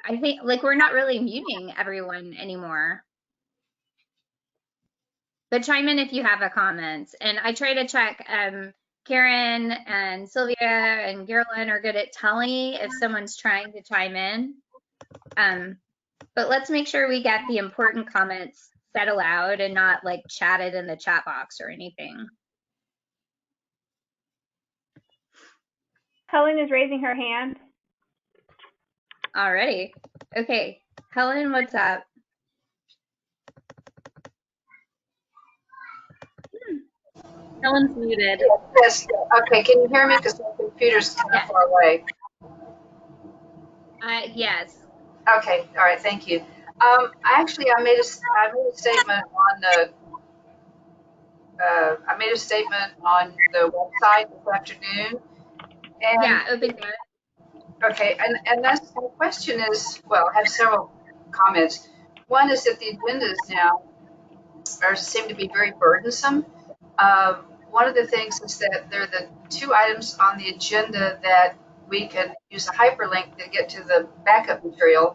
I think like we're not really muting everyone anymore. But chime in if you have a comment. And I try to check, Karen and Sylvia and Geraldine are good at telling me if someone's trying to chime in. But let's make sure we get the important comments said aloud and not like chatted in the chat box or anything. Helen is raising her hand. Alrighty. Okay. Helen, what's up? Helen's muted. Yes. Okay. Can you hear me? Because my computer's kind of far away. Yes. Okay. All right. Thank you. I made a statement on the the website this afternoon. And, yeah. Open good. Okay. And that's my question is, well, I have several comments. One is that the agendas now seem to be very burdensome. One of the things is that there are the two items on the agenda that we can use a hyperlink to get to the backup material.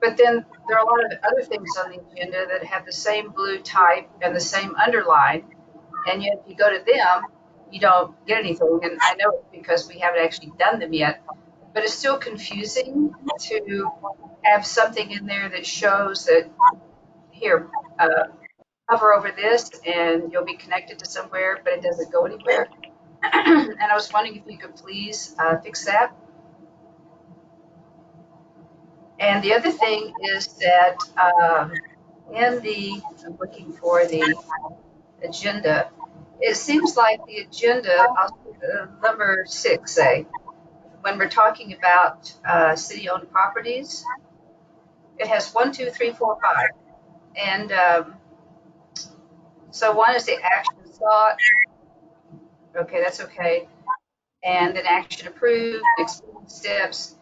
But then there are a lot of other things on the agenda that have the same blue type and the same underline. And yet if you go to them, you don't get anything. And I know it's because we haven't actually done them yet. But it's still confusing to have something in there that shows that here, hover over this and you'll be connected to somewhere, but it doesn't go anywhere. And I was wondering if you could please fix that. And the other thing is that I'm looking for the agenda. It seems like the agenda, number 6, say, when we're talking about city-owned properties, it has 1, 2, 3, 4, 5. And so one is the action sought. Okay, that's okay. And then action approved, next steps.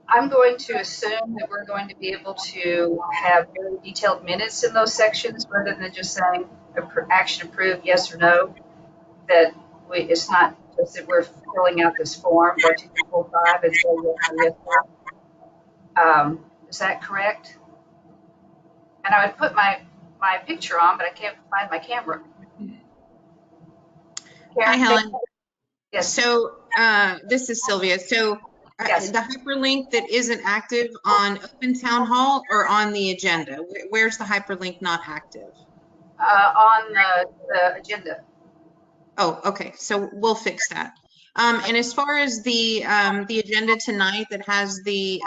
I'm going to assume that we're going to be able to have very detailed minutes in those sections rather than just saying action approved, yes or no. That it's not just that we're filling out this form, 1, 2, 3, 4, 5, and say yes or no. Is that correct? And I would put my picture on, but I can't find my camera. Hi, Helen. Yes. So this is Sylvia. So yes. The hyperlink that isn't active on Open Town Hall or on the agenda? Where's the hyperlink not active? On the agenda. Oh, okay. So we'll fix that. And as far as the agenda tonight that has the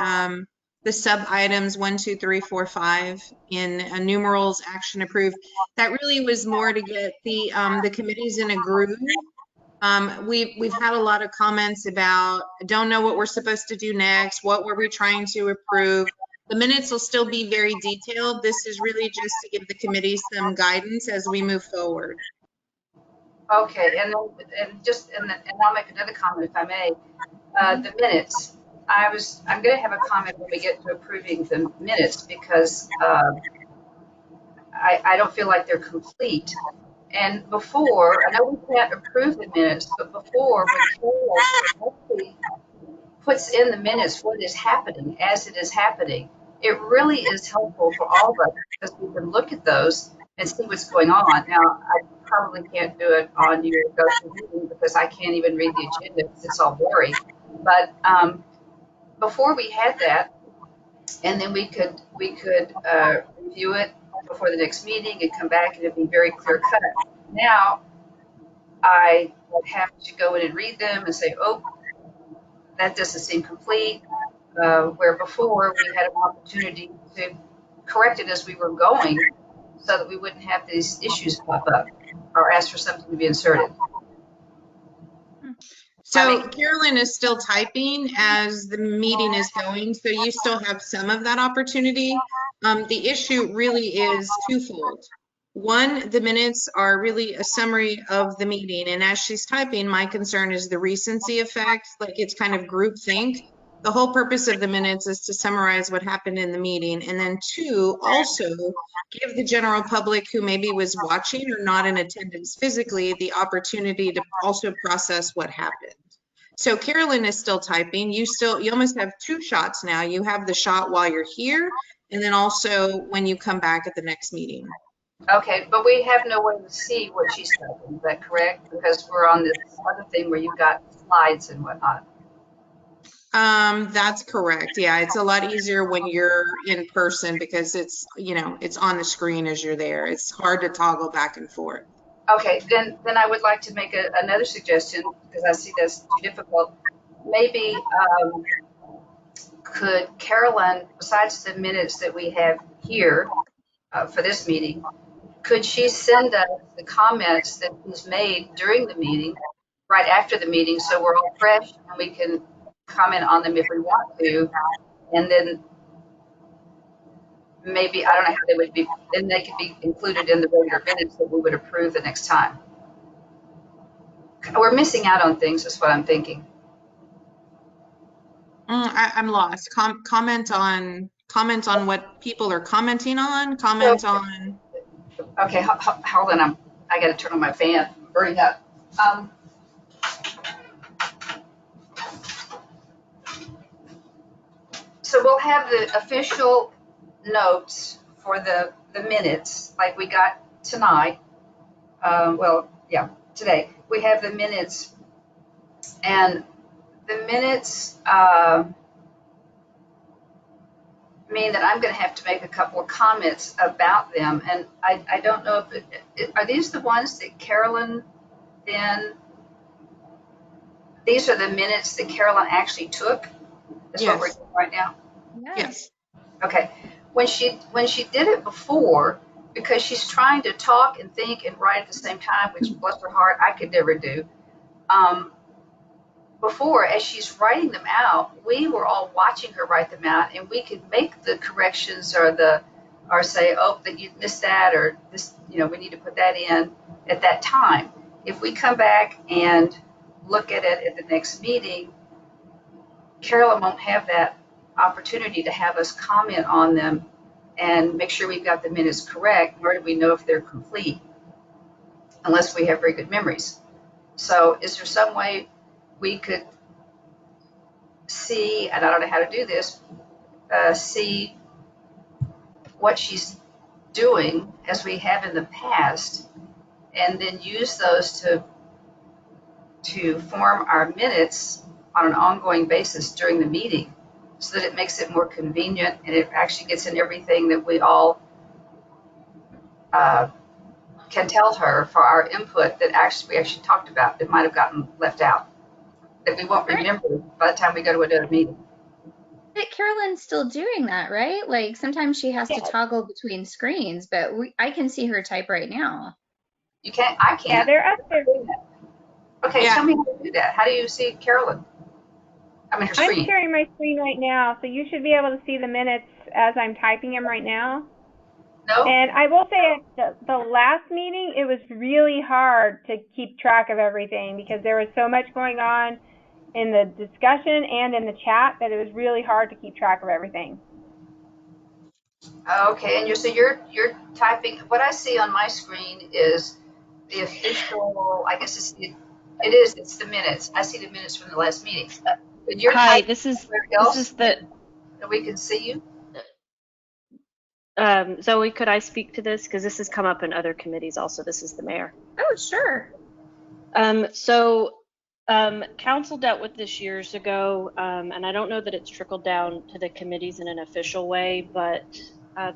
sub items 1, 2, 3, 4, 5 in numerals action approved, that really was more to get the committees in a groove. We've had a lot of comments about don't know what we're supposed to do next. What were we trying to approve? The minutes will still be very detailed. This is really just to give the committee some guidance as we move forward. Okay, and I'll make another comment if I may. The minutes. I'm going to have a comment when we get to approving the minutes because I don't feel like they're complete. And before, I know we can't approve the minutes, but before, when Carol actually puts in the minutes what is happening as it is happening, it really is helpful for all of us because we can look at those and see what's going on. Now, I probably can't do it on your GoToMeeting because I can't even read the agenda because it's all blurry. But before we had that, and then we could review it before the next meeting and come back and it'd be very clear cut. Now I have to go in and read them and say, oh, that doesn't seem complete. Where before we had an opportunity to correct it as we were going so that we wouldn't have these issues pop up or ask for something to be inserted. So Carolyn is still typing as the meeting is going, so you still have some of that opportunity. The issue really is twofold. One, the minutes are really a summary of the meeting, and as she's typing, my concern is the recency effect, like it's kind of groupthink. The whole purpose of the minutes is to summarize what happened in the meeting, and then two, also give the general public who maybe was watching or not in attendance physically the opportunity to also process what happened. So Carolyn is still typing. You almost have two shots now. You have the shot while you're here, and then also when you come back at the next meeting. Okay, but we have no way to see what she's typing, is that correct? Because we're on this other thing where you've got slides and whatnot. That's correct. Yeah, it's a lot easier when you're in person because it's, it's on the screen as you're there. It's hard to toggle back and forth. Okay, then I would like to make another suggestion, because I see that's too difficult. Maybe could Carolyn, besides the minutes that we have here for this meeting, could she send us the comments that was made during the meeting, right after the meeting, so we're all fresh and we can comment on them if we want to, and then maybe, I don't know how they would be, then they could be included in the regular minutes that we would approve the next time. We're missing out on things, is what I'm thinking. I'm lost. Comment on what people are commenting on. Okay, hold on. I got to turn on my fan. Burning up. So we'll have the official notes for the minutes, like we got tonight. Well, yeah, today we have the minutes, and the minutes mean that I'm going to have to make a couple of comments about them, and I don't know if are these the ones that Carolyn then. These are the minutes that Carolyn actually took. That's what we're doing right now. Yes. Okay. When she did it before, because she's trying to talk and think and write at the same time, which bless her heart, I could never do. Before, as she's writing them out, we were all watching her write them out, and we could make the corrections or say, oh, that you missed that, or this, we need to put that in at that time. If we come back and look at it at the next meeting, Carolyn won't have that opportunity to have us comment on them and make sure we've got the minutes correct, nor do we know if they're complete unless we have very good memories. So is there some way we could see, and I don't know how to do this, see what she's doing as we have in the past, and then use those to form our minutes on an ongoing basis during the meeting, so that it makes it more convenient and it actually gets in everything that we all can tell her for our input that we actually talked about that might have gotten left out, that we won't remember by the time we go to another meeting. But Carolyn's still doing that, right? Like sometimes she has to toggle between screens, but I can see her type right now. You can't? I can't. Yeah, they're up there. Okay, tell me how to do that. How do you see Carolyn? I mean, her screen. I'm sharing my screen right now, so you should be able to see the minutes as I'm typing them right now. No. And I will say at the last meeting, it was really hard to keep track of everything because there was so much going on in the discussion and in the chat that it was really hard to keep track of everything. Okay, and you're typing. What I see on my screen is the official. I guess it's the minutes. I see the minutes from the last meeting. But you're Hi, typing this is that we can see you. Zoe, could I speak to this? Because this has come up in other committees also. This is the mayor. Oh, sure. Council dealt with this years ago, and I don't know that it's trickled down to the committees in an official way, but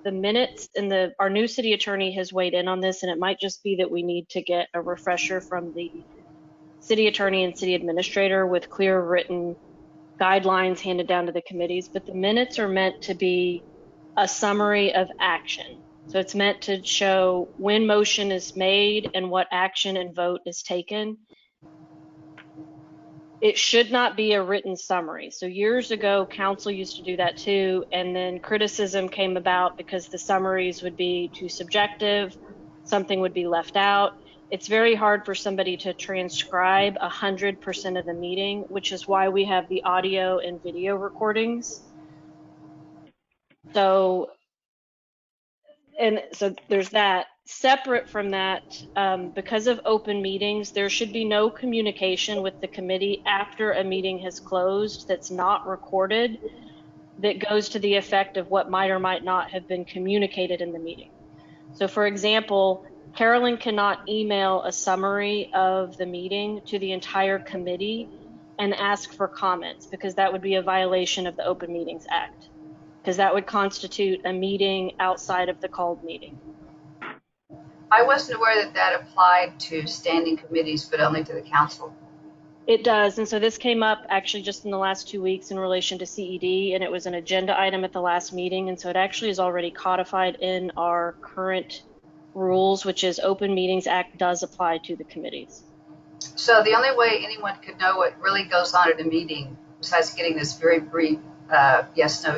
the minutes and our new city attorney has weighed in on this, and it might just be that we need to get a refresher from the city attorney and city administrator with clear written guidelines handed down to the committees. But the minutes are meant to be a summary of action. So it's meant to show when motion is made and what action and vote is taken. It should not be a written summary. So years ago, council used to do that too. And then criticism came about because the summaries would be too subjective. Something would be left out. It's very hard for somebody to transcribe 100% of the meeting, which is why we have the audio and video recordings. So there's that. Separate from that, because of open meetings, there should be no communication with the committee after a meeting has closed that's not recorded, that goes to the effect of what might or might not have been communicated in the meeting. So for example, Carolyn cannot email a summary of the meeting to the entire committee and ask for comments, because that would be a violation of the Open Meetings Act, because that would constitute a meeting outside of the called meeting. I wasn't aware that that applied to standing committees, but only to the council. It does, and so this came up actually just in the last 2 weeks in relation to CED, and it was an agenda item at the last meeting, and so it actually is already codified in our current rules, which is Open Meetings Act does apply to the committees. So the only way anyone could know what really goes on at a meeting, besides getting this very brief yes, no,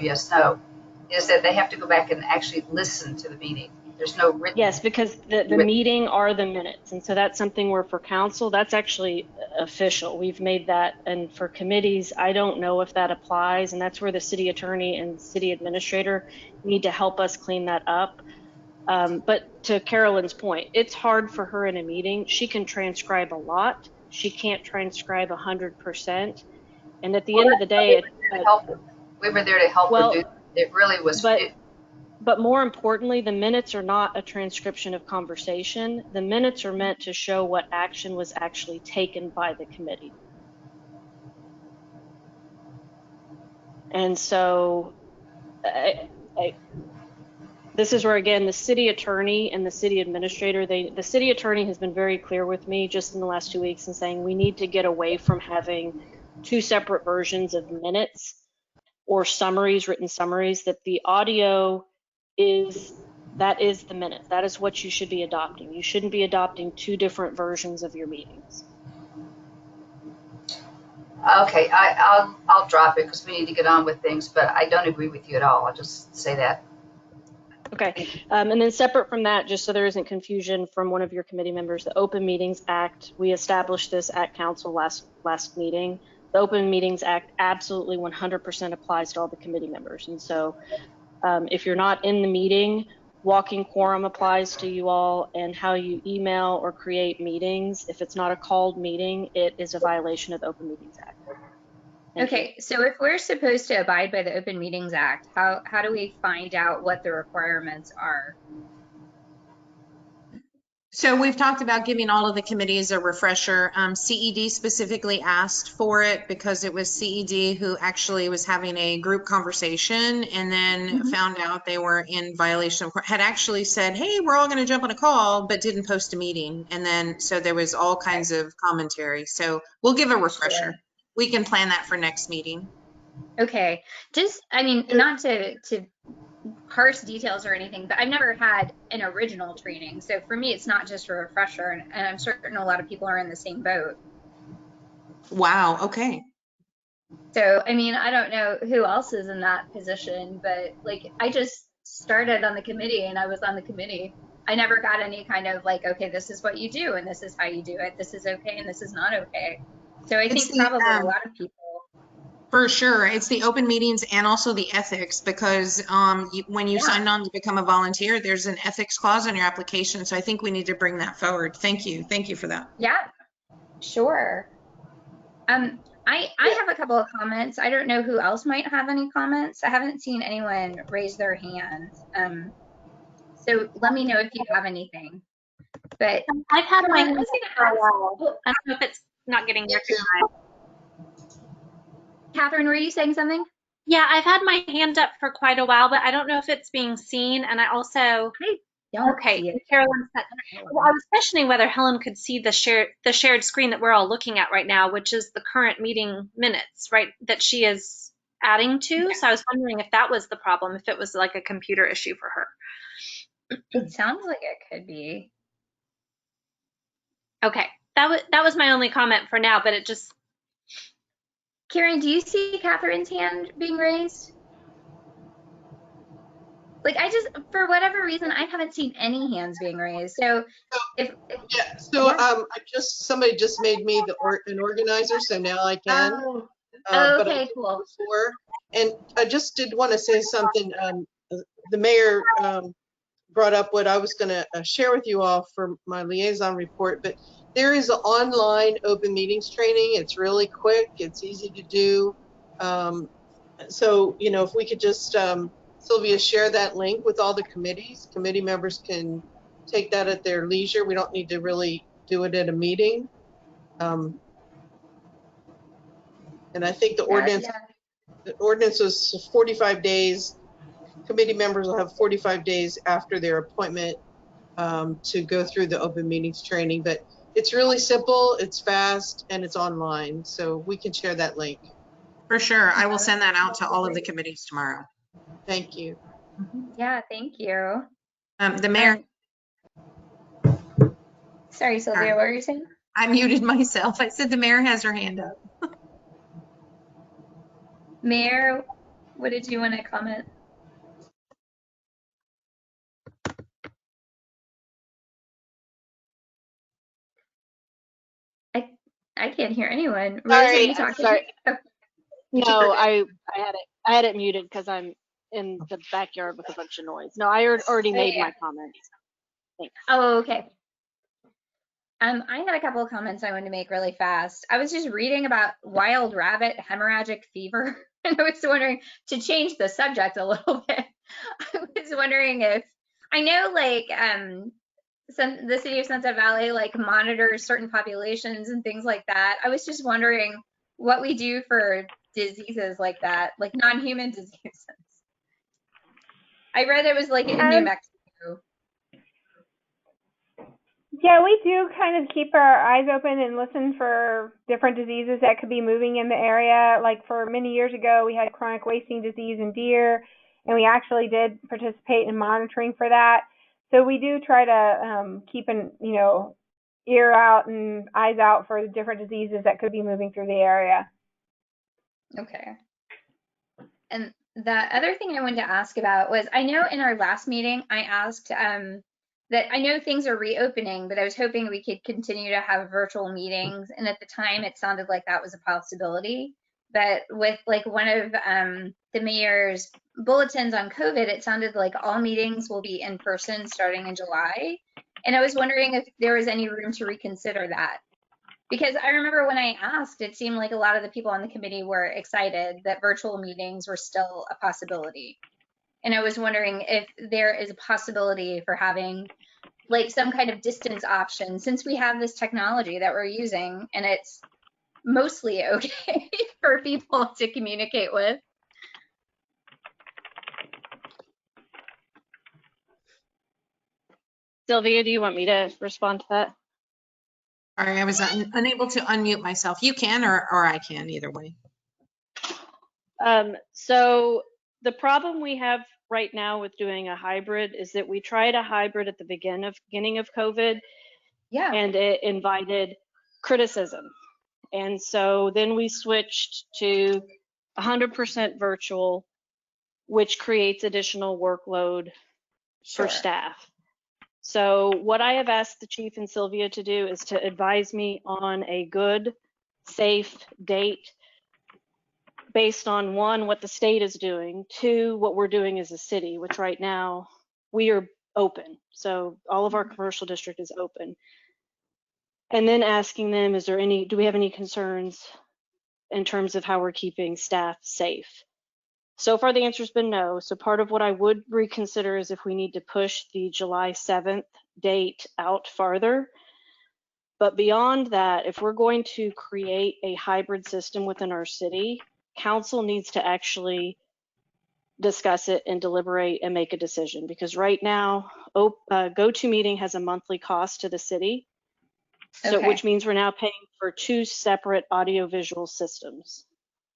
is that they have to go back and actually listen to the meeting. There's no written. Yes, because the meeting are the minutes, and so that's something where for council, that's actually official. We've made that, and for committees, I don't know if that applies, and that's where the city attorney and city administrator need to help us clean that up. But to Carolyn's point, it's hard for her in a meeting. She can transcribe a lot. She can't transcribe 100%. And at the end of the day, we were there to help her do. It really was. But more importantly, the minutes are not a transcription of conversation. The minutes are meant to show what action was actually taken by the committee. And so this is where, again, the city attorney and the city administrator, the city attorney has been very clear with me just in the last 2 weeks and saying we need to get away from having two separate versions of minutes or summaries, written summaries, that the audio is the minutes. That is what you should be adopting. You shouldn't be adopting two different versions of your meetings. Okay, I'll drop it because we need to get on with things, but I don't agree with you at all. I'll just say that. Okay, and then separate from that, just so there isn't confusion from one of your committee members, the Open Meetings Act, we established this at council last meeting. The Open Meetings Act absolutely 100% applies to all the committee members. And so if you're not in the meeting, walking quorum applies to you all, and how you email or create meetings. If it's not a called meeting, it is a violation of the Open Meetings Act. Okay, so if we're supposed to abide by the Open Meetings Act, how do we find out what the requirements are? So we've talked about giving all of the committees a refresher. CED specifically asked for it because it was CED who actually was having a group conversation and then found out they were in violation of, had actually said, hey, we're all going to jump on a call, but didn't post a meeting. And then, so there was all kinds of commentary. So we'll give a refresher. Sure. We can plan that for next meeting. Okay, just, I mean, not to parse details or anything, but I've never had an original training. So for me, it's not just a refresher, and I'm certain a lot of people are in the same boat. Wow, okay. So, I mean, I don't know who else is in that position, but like, I just started on the committee and I was on the committee. I never got any kind of like, okay, this is what you do and this is how you do it. This is okay and this is not okay. So I think probably a lot of people. For sure. It's the open meetings and also the ethics, because when you signed on to become a volunteer, there's an ethics clause in your application. So I think we need to bring that forward. Thank you. Thank you for that. Yeah, sure. I have a couple of comments. I don't know who else might have any comments. I haven't seen anyone raise their hand. So let me know if you have anything. But I've had my hand for a while. I don't know if it's not getting recognized. Catherine, were you saying something? Yeah, I've had my hand up for quite a while, but I don't know if it's being seen. And I also Carolyn said, well, I was questioning whether Helen could see the shared screen that we're all looking at right now, which is the current meeting minutes, right, that she is adding to. Yeah. So I was wondering if that was the problem, if it was like a computer issue for her. It sounds like it could be. Okay, that was my only comment for now, but it just. Karen, do you see Catherine's hand being raised? Like, for whatever reason, I haven't seen any hands being raised. So, somebody just made me an organizer, so now I can. Okay, cool. Before. And I just did want to say something. The mayor brought up what I was going to share with you all for my liaison report, but there is an online open meetings training. It's really quick. It's easy to do. So, you know, if we could just, Sylvia, share that link with all the committees. Committee members can take that at their leisure. We don't need to really do it at a meeting. And I think the ordinance was 45 days. Committee members will have 45 days after their appointment to go through the open meetings training, but it's really simple, it's fast, and it's online. So we can share that link. For sure. I will send that out to all of the committees tomorrow. Thank you. Yeah, thank you. The mayor. Sorry, Sylvia, what were you saying? I muted myself. I said the mayor has her hand up. Mayor, what did you want to comment? I can't hear anyone. Rose, are you talking? Sorry. Oh. No, I had it muted because I'm in the backyard with a bunch of noise. No, I already made my comments. Thanks. Oh, okay. I had a couple of comments I wanted to make really fast. I was just reading about wild rabbit hemorrhagic fever, and I was wondering, to change the subject a little bit, I was wondering if, I know like the city of Sunset Valley like monitors certain populations and things like that. I was just wondering what we do for diseases like that, like non-human diseases. I read it was like in New Mexico. Yeah, we do kind of keep our eyes open and listen for different diseases that could be moving in the area. Like for many years ago, we had chronic wasting disease in deer, and we actually did participate in monitoring for that. So we do try to keep an ear out and eyes out for different diseases that could be moving through the area. Okay. And the other thing I wanted to ask about was, I know in our last meeting I asked that I know things are reopening, but I was hoping we could continue to have virtual meetings. And at the time, it sounded like that was a possibility. But with like one of the mayor's bulletins on COVID, it sounded like all meetings will be in person starting in July. And I was wondering if there was any room to reconsider that. Because I remember when I asked, it seemed like a lot of the people on the committee were excited that virtual meetings were still a possibility. And I was wondering if there is a possibility for having like some kind of distance option, since we have this technology that we're using and it's mostly okay for people to communicate with. Sylvia, do you want me to respond to that? Sorry, I was unable to unmute myself. You can, or I can, either way. So the problem we have right now with doing a hybrid is that we tried a hybrid at the beginning of COVID, and it invited criticism. And so then we switched to 100% virtual, which creates additional workload for staff. So what I have asked the chief and Sylvia to do is to advise me on a good, safe date based on, one, what the state is doing, two, what we're doing as a city, which right now we are open. So all of our commercial district is open. And then asking them, do we have any concerns in terms of how we're keeping staff safe? So far, the answer's been no. So part of what I would reconsider is if we need to push the July 7th date out farther. But beyond that, if we're going to create a hybrid system within our city, council needs to actually discuss it and deliberate and make a decision. Because right now, GoToMeeting has a monthly cost to the city. So, which means we're now paying for two separate audiovisual systems.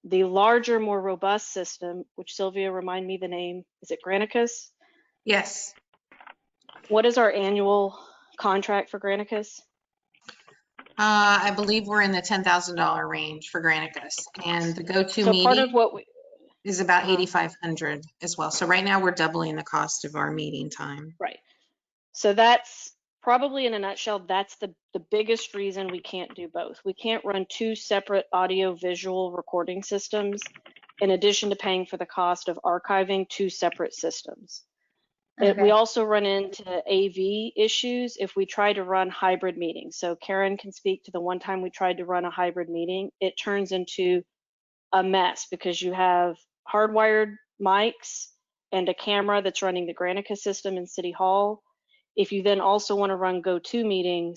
The larger, more robust system, which Sylvia, remind me the name, is it Granicus? Yes. What is our annual contract for Granicus? I believe we're in the $10,000 range for Granicus, and the GoToMeeting part of what is about $8,500 as well. So right now we're doubling the cost of our meeting time. Right. So that's probably, in a nutshell, that's the biggest reason we can't do both. We can't run two separate audio-visual recording systems in addition to paying for the cost of archiving two separate systems. We also run into AV issues if we try to run hybrid meetings. So Karen can speak to the one time we tried to run a hybrid meeting. It turns into a mess because you have hardwired mics and a camera that's running the Granicus system in City Hall. If you then also want to run GoToMeeting,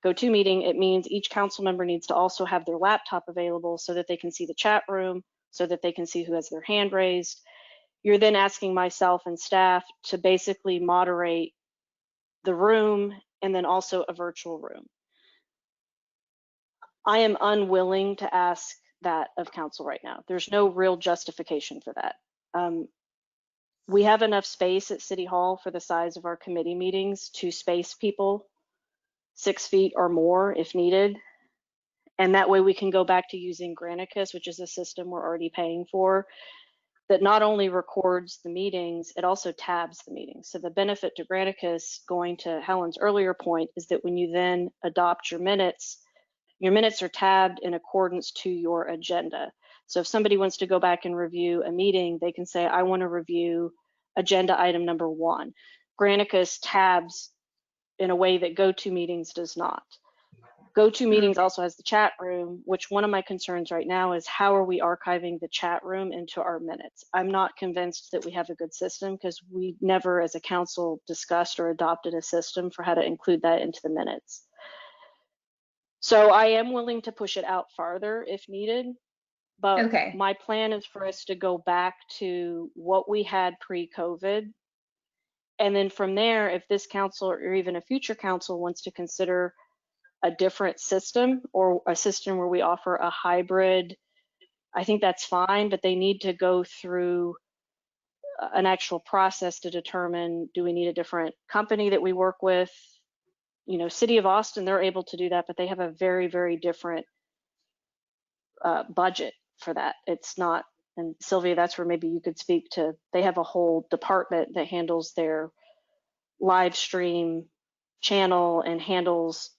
it means each council member needs to also have their laptop available so that they can see the chat room, so that they can see who has their hand raised. You're then asking myself and staff to basically moderate the room and then also a virtual room. I am unwilling to ask that of council right now. There's no real justification for that. We have enough space at City Hall for the size of our committee meetings to space people 6 feet or more if needed. And that way we can go back to using Granicus, which is a system we're already paying for, that not only records the meetings, it also tabs the meetings. So the benefit to Granicus, going to Helen's earlier point, is that when you then adopt your minutes are tabbed in accordance to your agenda. So if somebody wants to go back and review a meeting, they can say, I want to review agenda item number 1. Granicus tabs in a way that GoToMeetings does not. GoToMeetings also has the chat room, which one of my concerns right now is how are we archiving the chat room into our minutes? I'm not convinced that we have a good system because we never as a council discussed or adopted a system for how to include that into the minutes. So I am willing to push it out farther if needed, but my plan is for us to go back to what we had pre-COVID. And then from there, if this council or even a future council wants to consider a different system or a system where we offer a hybrid, I think that's fine, but they need to go through an actual process to determine, do we need a different company that we work with? You know, City of Austin, they're able to do that, but they have a very, very different budget for that. It's not, and Sylvia, that's where maybe you could speak to, they have a whole department that handles their live stream channel and handles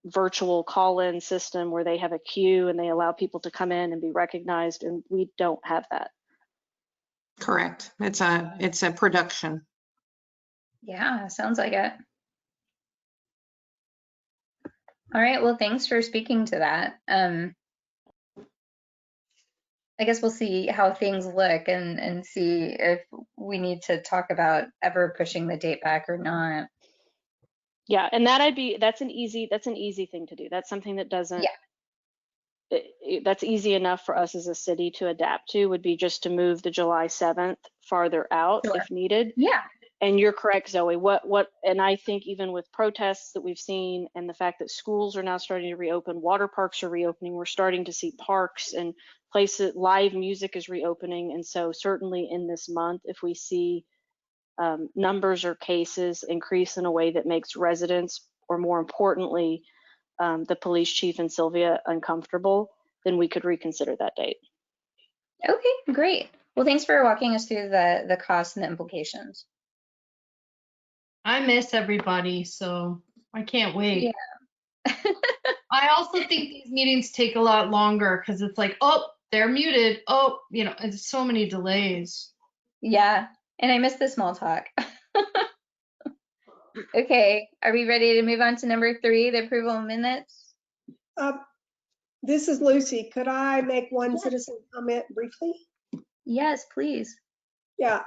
virtual call-in system where they have a queue and they allow people to come in and be recognized, and we don't have that. Correct. It's a production. Yeah, sounds like it. All right, well, thanks for speaking to that. I guess we'll see how things look and see if we need to talk about ever pushing the date back or not. Yeah, and that's an easy thing to do. That's something that doesn't, that's easy enough for us as a city to adapt to, would be just to move the July 7th farther out if needed. Yeah. And you're correct, Zoe. And I think even with protests that we've seen and the fact that schools are now starting to reopen, water parks are reopening, we're starting to see parks and places, live music is reopening. And so certainly in this month, if we see numbers or cases increase in a way that makes residents, or more importantly, the police chief and Sylvia uncomfortable, then we could reconsider that date. Okay, great. Well, thanks for walking us through the costs and the implications. I miss everybody, so I can't wait. Yeah. I also think these meetings take a lot longer because it's like, oh, they're muted. Oh, you know, it's so many delays. Yeah, and I miss the small talk. Okay, are we ready to move on to number 3, the approval of minutes? This is Lucy. Could I make one citizen comment briefly? Yes, please. Yeah,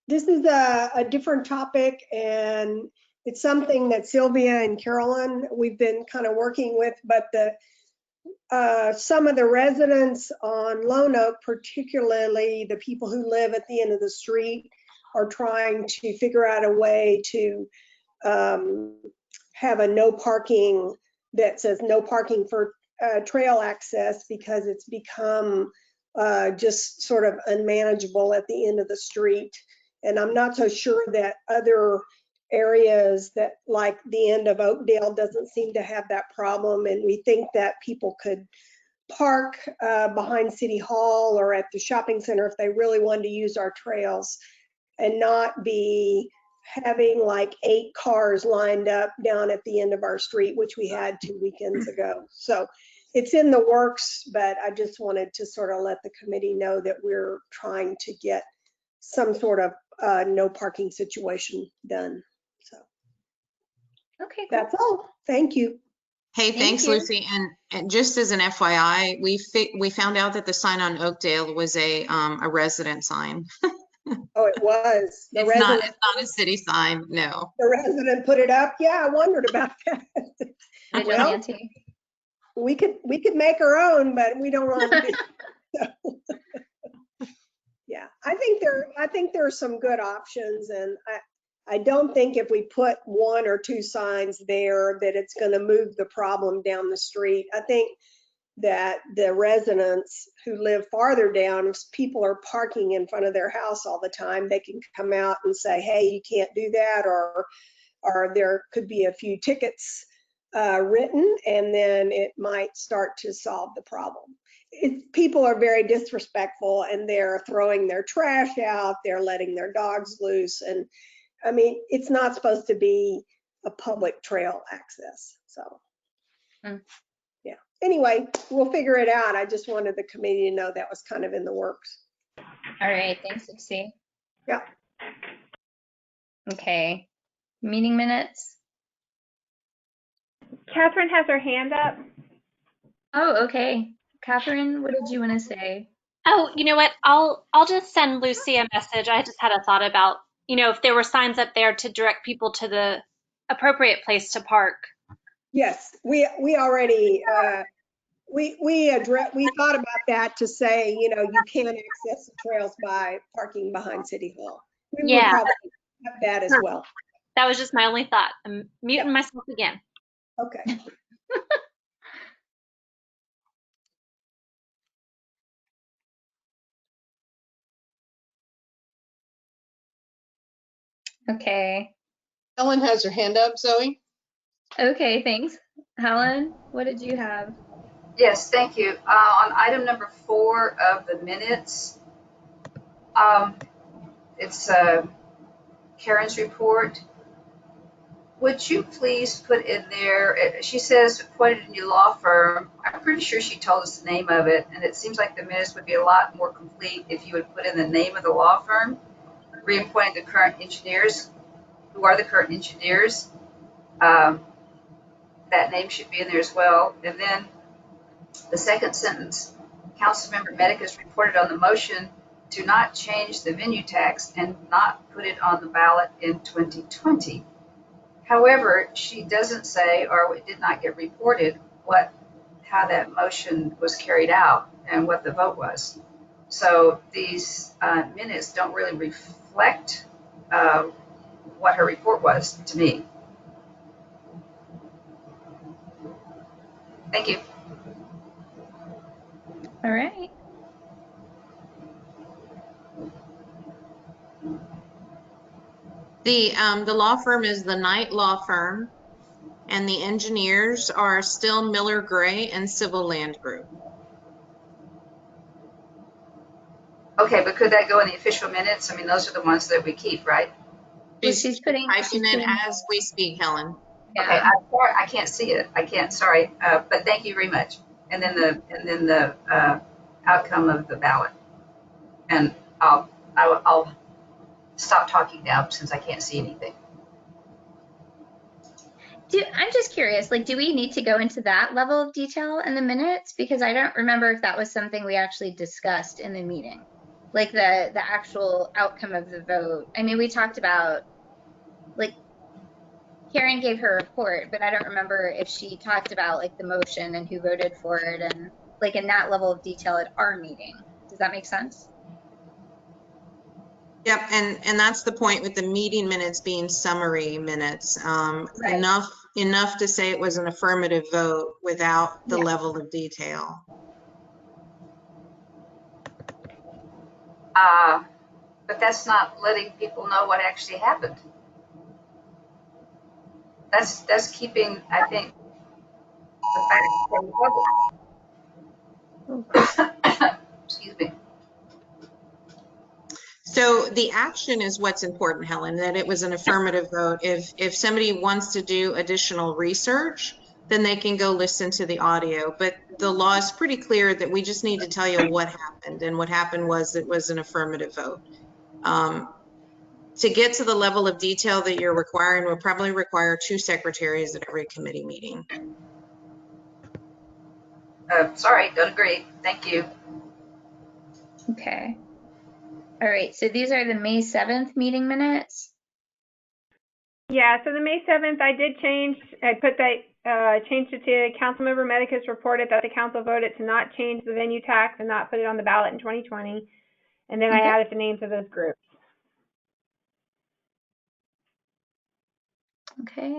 this is a different topic, and it's something that Sylvia and Carolyn, we've been kind of working with, but some of the residents on Lone Oak, particularly the people who live at the end of the street, are trying to figure out a way to have a no parking that says no parking for trail access, because it's become just sort of unmanageable at the end of the street. And I'm not so sure that other areas that, like the end of Oakdale, doesn't seem to have that problem. And we think that people could park behind City Hall or at the shopping center if they really wanted to use our trails, and not be having like 8 cars lined up down at the end of our street, which we had 2 weekends ago. So it's in the works, but I just wanted to sort of let the committee know that we're trying to get some sort of no parking situation done. So Okay, cool. that's all. Thank you. Hey, Thank thanks, you. Lucy. And just as an FYI, we found out that the sign on Oakdale was a resident sign. Oh, it was. The It's not resident, a city sign, no. the resident put it up. Yeah, I wondered about that. Good job, Well, Nancy. we could make our own, but we don't want to do so. Yeah, I think there are some good options, and I don't think if we put 1 or 2 signs there that it's going to move the problem down the street. I think that the residents who live farther down, if people are parking in front of their house all the time, they can come out and say, hey, you can't do that, or there could be a few tickets written, and then it might start to solve the problem. People are very disrespectful, and they're throwing their trash out, they're letting their dogs loose, and I mean, it's not supposed to be a public trail access. So, yeah. Anyway, we'll figure it out. I just wanted the committee to know that was kind of in the works. All right, thanks, Lucy. Yeah. Okay, meeting minutes. Catherine has her hand up. Oh, okay. Catherine, what did you want to say? Oh, you know what? I'll just send Lucy a message. I just had a thought about, if there were signs up there to direct people to the appropriate place to park. Yes, we already we thought about that to say, you can access the trails by parking behind City Hall. We would probably have that as well. That was just my only thought. I'm muting myself again. Okay. Okay. Ellen has her hand up, Zoe. Okay, thanks. Helen, what did you have? Yes, thank you. On item number 4 of the minutes, it's Karen's report. Would you please put in there, she says appointed a new law firm. I'm pretty sure she told us the name of it, and it seems like the minutes would be a lot more complete if you would put in the name of the law firm, reappointed the current engineers, who are the current engineers. That name should be in there as well. And then the second sentence, Councilmember Medic has reported on the motion to not change the venue tax and not put it on the ballot in 2020. However, she doesn't say, or it did not get reported, how that motion was carried out and what the vote was. So these minutes don't really reflect what her report was to me. Thank you. All right. The law firm is the Knight Law Firm, and the engineers are still Miller Gray and Civil Land Group. Okay, but could that go in the official minutes? I mean, those are the ones that we keep, right? She's putting it as we speak, Helen. Yeah. Okay, I'm sorry, I can't see it. I can't. Sorry, but thank you very much. And then the outcome of the ballot. And I'll stop talking now since I can't see anything. I'm just curious, do we need to go into that level of detail in the minutes? Because I don't remember if that was something we actually discussed in the meeting, like the actual outcome of the vote. I mean, we talked about, Karen gave her report, but I don't remember if she talked about the motion and who voted for it and in that level of detail at our meeting. Does that make sense? Yep, and that's the point with the meeting minutes being summary minutes. Right. Enough to say it was an affirmative vote without the level of detail. But that's not letting people know what actually happened. That's keeping, I think, the facts from the public. Excuse me. So the action is what's important, Helen, that it was an affirmative vote. If somebody wants to do additional research, then they can go listen to the audio. But the law is pretty clear that we just need to tell you what happened. And what happened was it was an affirmative vote. To get to the level of detail that you're requiring, will probably require 2 secretaries at every committee meeting. Sorry, don't agree. Thank you. Okay. All right, so these are the May 7th meeting minutes. Yeah, so the May 7th, I did change, I put that, changed it to Councilmember Medicus reported that the council voted to not change the venue tax and not put it on the ballot in 2020. And then I Okay. added the names of those groups. Okay.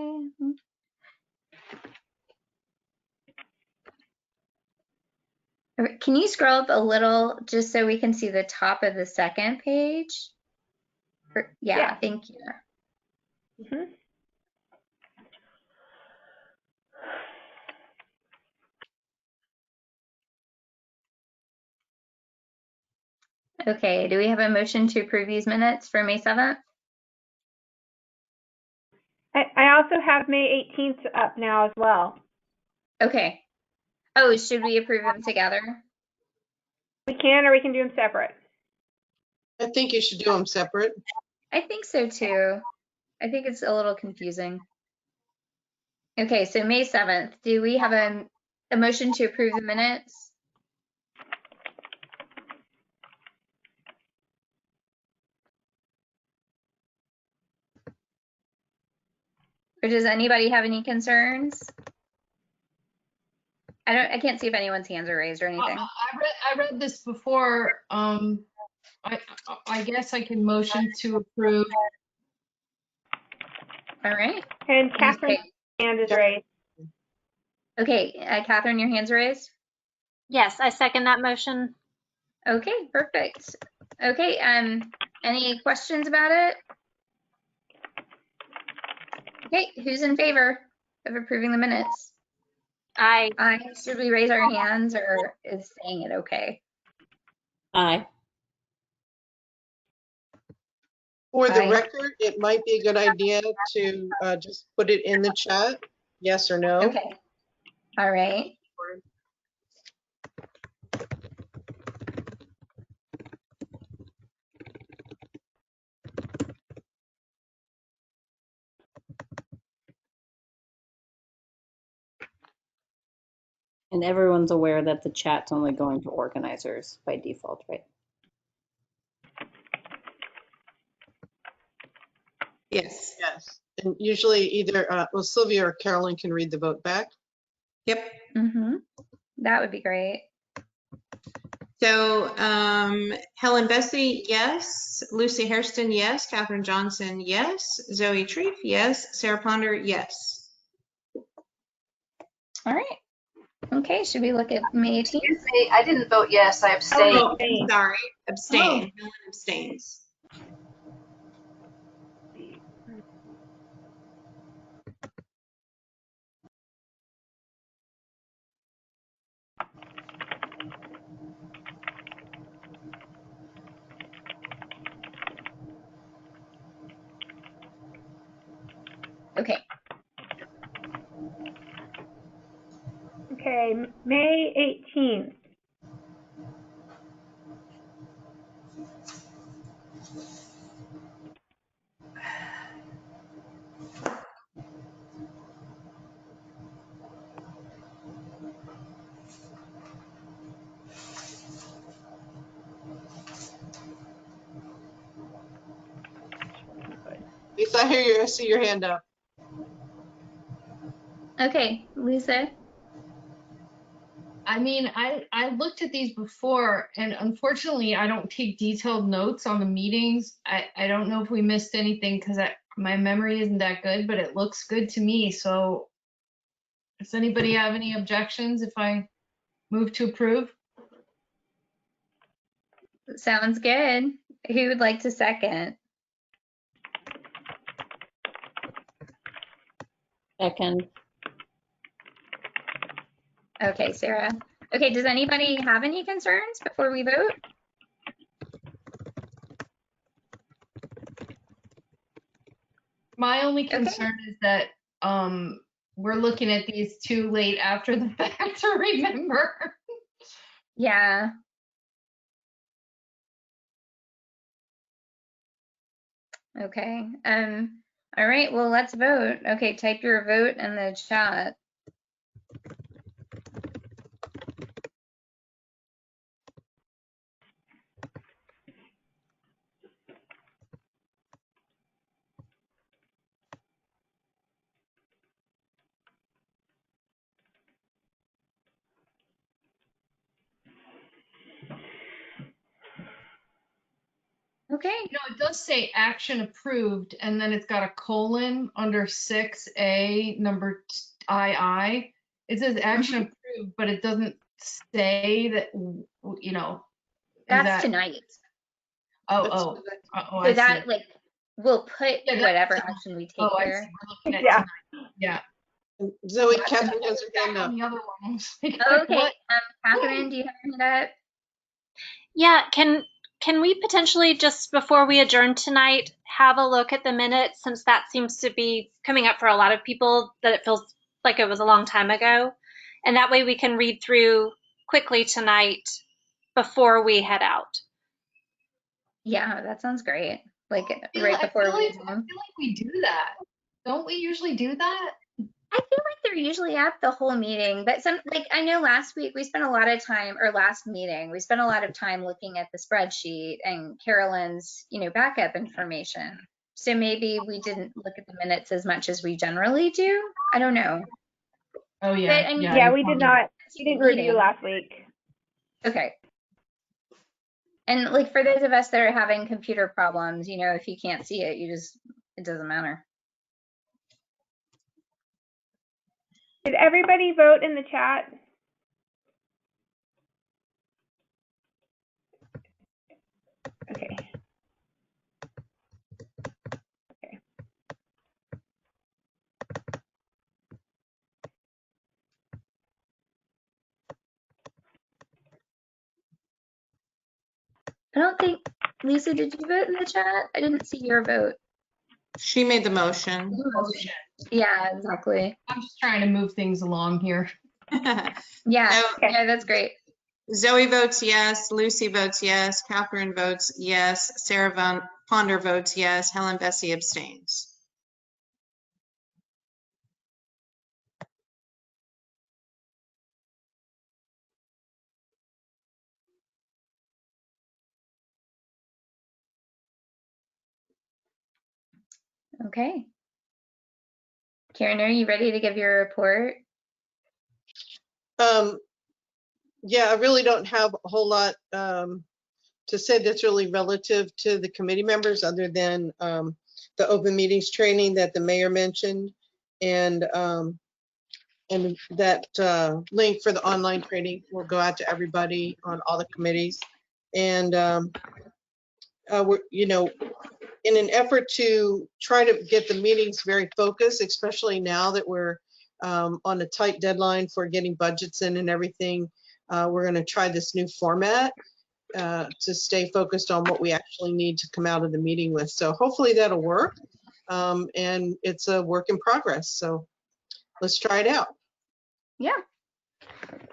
All right, can you scroll up a little just so we can see the top of the second page? Yeah, Yeah. thank you. Mhm. Okay, do we have a motion to approve these minutes for May 7th? I also have May 18th up now as well. Okay. Oh, should we approve them together? We can, or we can do them separate. I think you should do them separate. I think so too. I think it's a little confusing. Okay, so May 7th, do we have a motion to approve the minutes? Or does anybody have any concerns? I can't see if anyone's hands are raised or anything. I read this before. I guess I can motion to approve. All right. And Catherine's hand is raised. Okay, Catherine, your hand's raised? Yes, I second that motion. Okay, perfect. Okay, any questions about it? Okay, who's in favor of approving the minutes? Aye. Aye. Should we raise our hands or is saying it okay? Aye. For the Aye. record, it might be a good idea to just put it in the chat, yes or no. Okay. All right. And everyone's aware that the chat's only going to organizers by default, right? Yes. Yes. And usually either, well, Sylvia or Carolyn can read the vote back. Yep. Mm-hmm. That would be great. So Helen Bessie, yes. Lucy Hairston, yes. Catherine Johnson, yes. Zoe Treef, yes. Sarah Ponder, yes. All right. Okay, should we look at May 18th? Excuse me, I didn't vote yes. I abstained. Oh, sorry. Abstain. Helen abstains. Okay. Okay, May 18th. Lisa, I see your hand up. Okay, Lisa. I mean, I looked at these before, and unfortunately, I don't take detailed notes on the meetings. I don't know if we missed anything because my memory isn't that good, but it looks good to me. So does anybody have any objections if I move to approve? Sounds good. Who would like to second? Second. Okay, Sarah. Okay, does anybody have any concerns before we vote? My only concern is that we're looking at these too late after the fact to remember. Yeah. Okay. All right, well, let's vote. Okay, type your vote in the chat. Okay. You know, it does say action approved, and then it's got a colon under 6A, number II. It says action approved, but it doesn't say that, you know, is That's that, tonight. oh, So I see. that, like, we'll put Yeah, whatever action we take Oh, I see. there. We're looking at Yeah. tonight. Yeah. Zoe, Lots Catherine has her hand On up. the other one. I was like, Okay, what? Catherine, do you have your hand up? Yeah, can we potentially just before we adjourn tonight have a look at the minutes, since that seems to be coming up for a lot of people, that it feels like it was a long time ago, and that way we can read through quickly tonight before we head out. Yeah, that sounds great. Like I before feel we like we do that. Don't we usually do that? I feel like they're usually at the whole meeting, but some, like, I know last week we spent a lot of time, or last meeting, we spent a lot of time looking at the spreadsheet and Carolyn's, backup information. So maybe we didn't look at the minutes as much as we generally do. I don't know. Oh yeah. But, I mean, Yeah, we did not, it's we a didn't meeting. review last week. Okay. And like for those of us that are having computer problems, if you can't see it, it doesn't matter. Did everybody vote in the chat? Okay. Okay. I don't think, Lisa, did you vote in the chat? I didn't see your vote. She made the motion. Yeah, exactly. I'm just trying to move things along here. Yeah, So, yeah, that's great. Zoe votes yes, Lucy votes yes, Catherine votes yes, Sarah Ponder votes yes, Helen Bessie abstains. Okay. Karen, are you ready to give your report? Yeah, I really don't have a whole lot to say that's really relative to the committee members, other than the open meetings training that the mayor mentioned, and that link for the online training will go out to everybody on all the committees. And we're, in an effort to try to get the meetings very focused, especially now that we're on a tight deadline for getting budgets in and everything, we're going to try this new format to stay focused on what we actually need to come out of the meeting with. So hopefully that'll work. And it's a work in progress. So let's try it out. Yeah.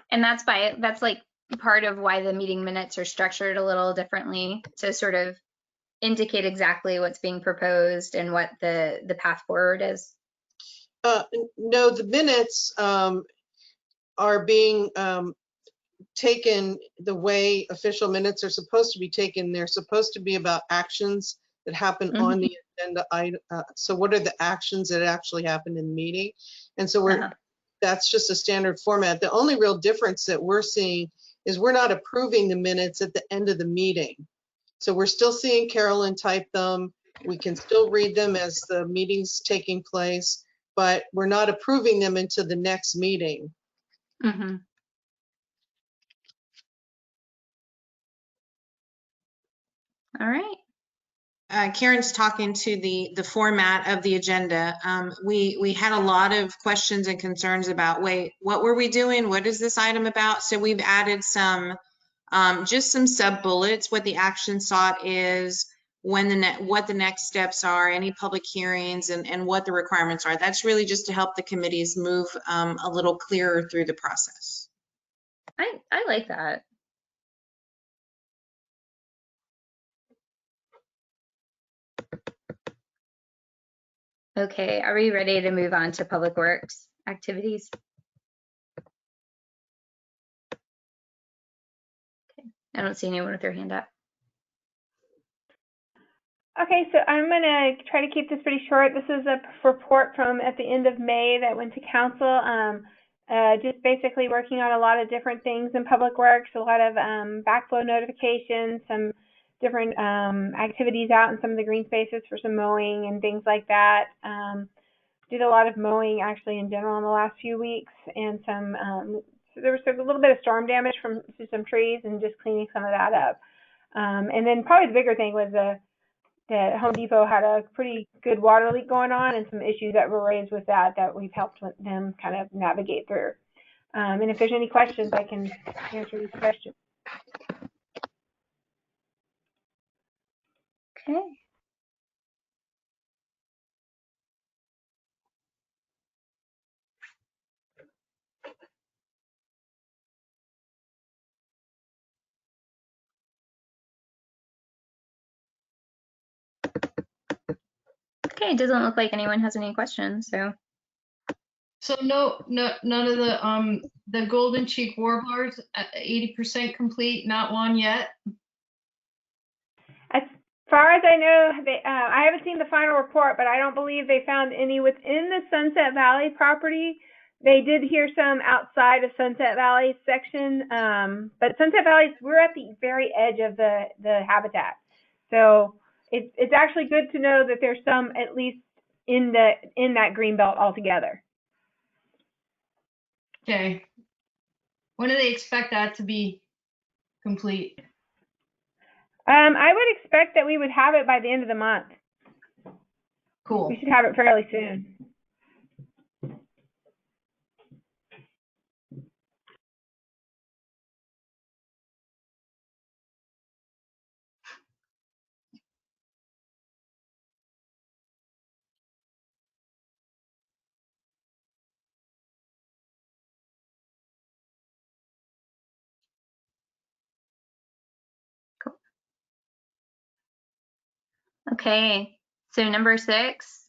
And that's like part of why the meeting minutes are structured a little differently, to sort of indicate exactly what's being proposed and what the path forward is. No, the minutes are being taken the way official minutes are supposed to be taken. They're supposed to be about actions that happen on the agenda item. So what are the actions that actually happen in the meeting? And so that's just a standard format. The only real difference that we're seeing is we're not approving the minutes at the end of the meeting. So we're still seeing Carolyn type them. We can still read them as the meeting's taking place, but we're not approving them into the next meeting. Mm-hmm. All right. Karen's talking to the format of the agenda. We had a lot of questions and concerns about, wait, what were we doing? What is this item about? So we've added some, just some sub bullets, what the action sought is, what the next steps are, any public hearings, and what the requirements are. That's really just to help the committees move a little clearer through the process. I like that. Okay, are we ready to move on to public works activities? Okay, I don't see anyone with their hand up. Okay, so I'm going to try to keep this pretty short. This is a report from at the end of May that went to council. Just basically working on a lot of different things in public works, a lot of backflow notifications, some different activities out in some of the green spaces for some mowing and things like that. Did a lot of mowing actually in general in the last few weeks, and some so there was a little bit of storm damage from some trees and just cleaning some of that up. And then probably the bigger thing was that Home Depot had a pretty good water leak going on and some issues that were raised with that we've helped them kind of navigate through. And if there's any questions, I can answer these questions. Okay. Okay, it doesn't look like anyone has any questions, so. So no, none of the Goldencheeked Warblers 80% complete, not one yet. As far as I know, I haven't seen the final report, but I don't believe they found any within the Sunset Valley property. They did hear some outside of Sunset Valley section, but Sunset Valley, we're at the very edge of the habitat. So it's actually good to know that there's some at least in that green belt altogether. Okay. When do they expect that to be complete? I would expect that we would have it by the end of the month. Cool. We should have it fairly soon. Cool. Okay, so number 6.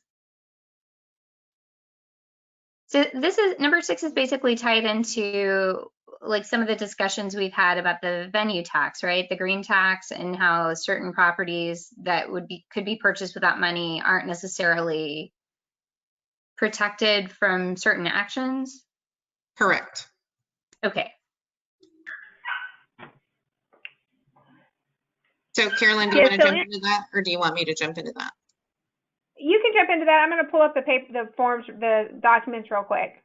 So number 6 is basically tied into like some of the discussions we've had about the venue tax, right? The green tax, and how certain properties that could be purchased with that money aren't necessarily protected from certain actions. Correct. Okay. So Carolyn, do you want to jump into that, or do you want me to jump into that? You can jump into that. I'm going to pull up the forms, the documents real quick.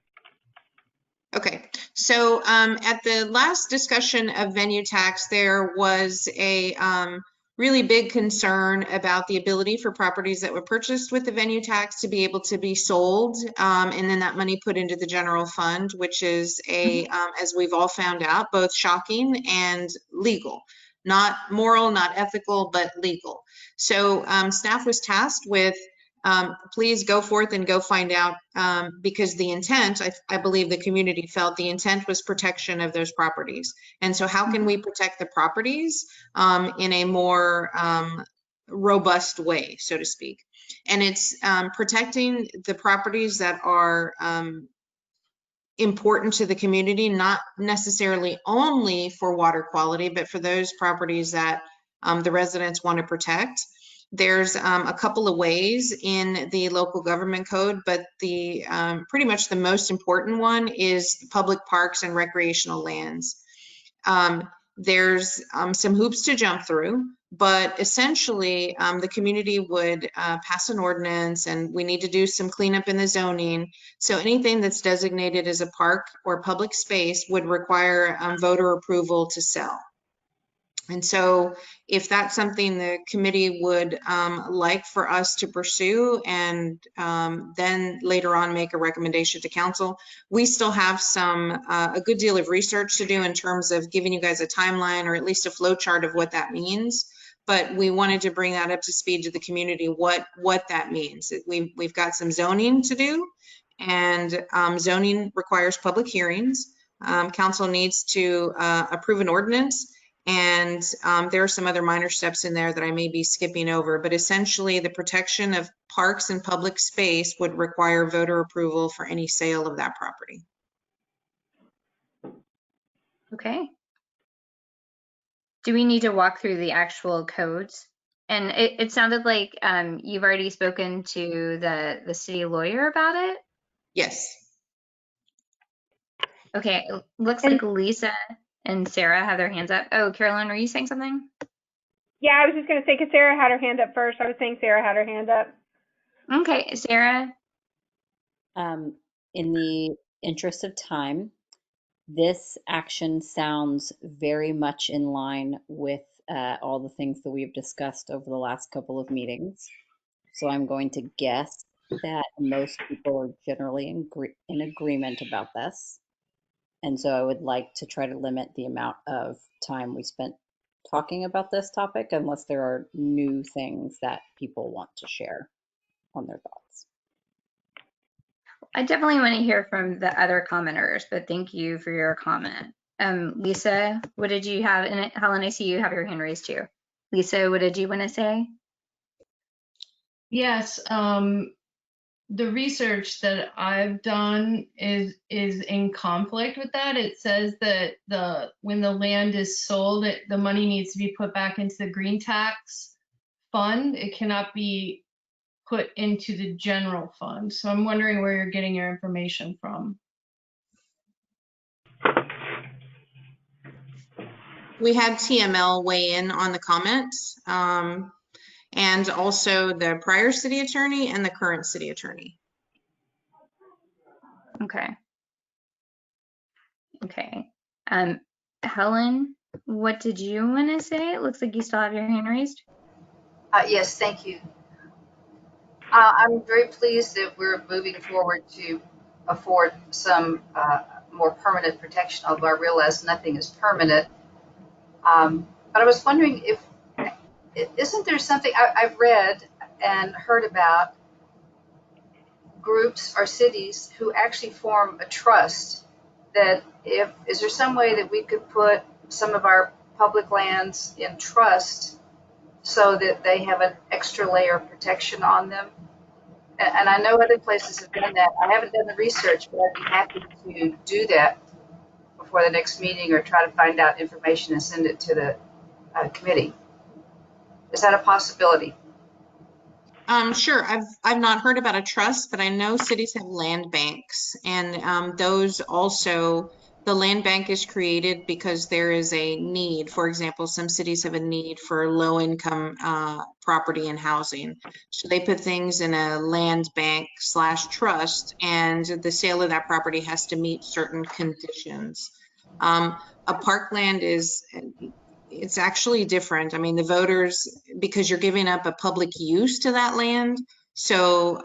Okay, so at the last discussion of venue tax, there was a really big concern about the ability for properties that were purchased with the venue tax to be able to be sold, and then that money put into the general fund, which is as we've all found out, both shocking and legal. Not moral, not ethical, but legal. So staff was tasked with please go forth and go find out, because the intent, I believe the community felt the intent was protection of those properties. And so how can we protect the properties in a more robust way, so to speak? And it's protecting the properties that are important to the community, not necessarily only for water quality, but for those properties that the residents want to protect. There's a couple of ways in the local government code, but the pretty much the most important one is public parks and recreational lands. There's some hoops to jump through, but essentially the community would pass an ordinance, and we need to do some cleanup in the zoning. So anything that's designated as a park or public space would require voter approval to sell. And so if that's something the committee would like for us to pursue, and then later on make a recommendation to council, we still have a good deal of research to do in terms of giving you guys a timeline, or at least a flow chart of what that means. But we wanted to bring that up to speed to the community, what that means. We've got some zoning to do, and zoning requires public hearings. Council needs to approve an ordinance, And there are some other minor steps in there that I may be skipping over, but essentially the protection of parks and public space would require voter approval for any sale of that property. Okay. Do we need to walk through the actual codes? And it sounded like you've already spoken to the city lawyer about it. Yes. Okay, it looks like Lisa and Sarah have their hands up. Oh, Carolyn, were you saying something? Yeah, I was just going to say, because Sarah had her hand up first. I was saying Sarah had her hand up. Okay, Sarah. In the interest of time, this action sounds very much in line with all the things that we've discussed over the last couple of meetings. So I'm going to guess that most people are generally in agreement about this. And so I would like to try to limit the amount of time we spent talking about this topic, unless there are new things that people want to share on their thoughts. I definitely want to hear from the other commenters, but thank you for your comment. Lisa, what did you have? And Helen, I see you have your hand raised too. Lisa, what did you want to say? Yes, the research that I've done is in conflict with that. It says that when the land is sold, the money needs to be put back into the green tax fund. It cannot be put into the general fund. So I'm wondering where you're getting your information from. We had TML weigh in on the comments, and also the prior city attorney and the current city attorney. Okay. Okay. Helen, what did you want to say? It looks like you still have your hand raised. Yes, thank you. I'm very pleased that we're moving forward to afford some more permanent protection, although I realize nothing is permanent. But I was wondering if, isn't there something I've read and heard about groups or cities who actually form a trust that is there some way that we could put some of our public lands in trust so that they have an extra layer of protection on them? And I know other places have done that. I haven't done the research, but I'd be happy to do that before the next meeting or try to find out information and send it to the committee. Is that a possibility? Sure. I've not heard about a trust, but I know cities have land banks, and those also, the land bank is created because there is a need. For example, some cities have a need for low income property and housing. So they put things in a land bank / trust, and the sale of that property has to meet certain conditions. A parkland it's actually different. I mean, the voters, because you're giving up a public use to that land. So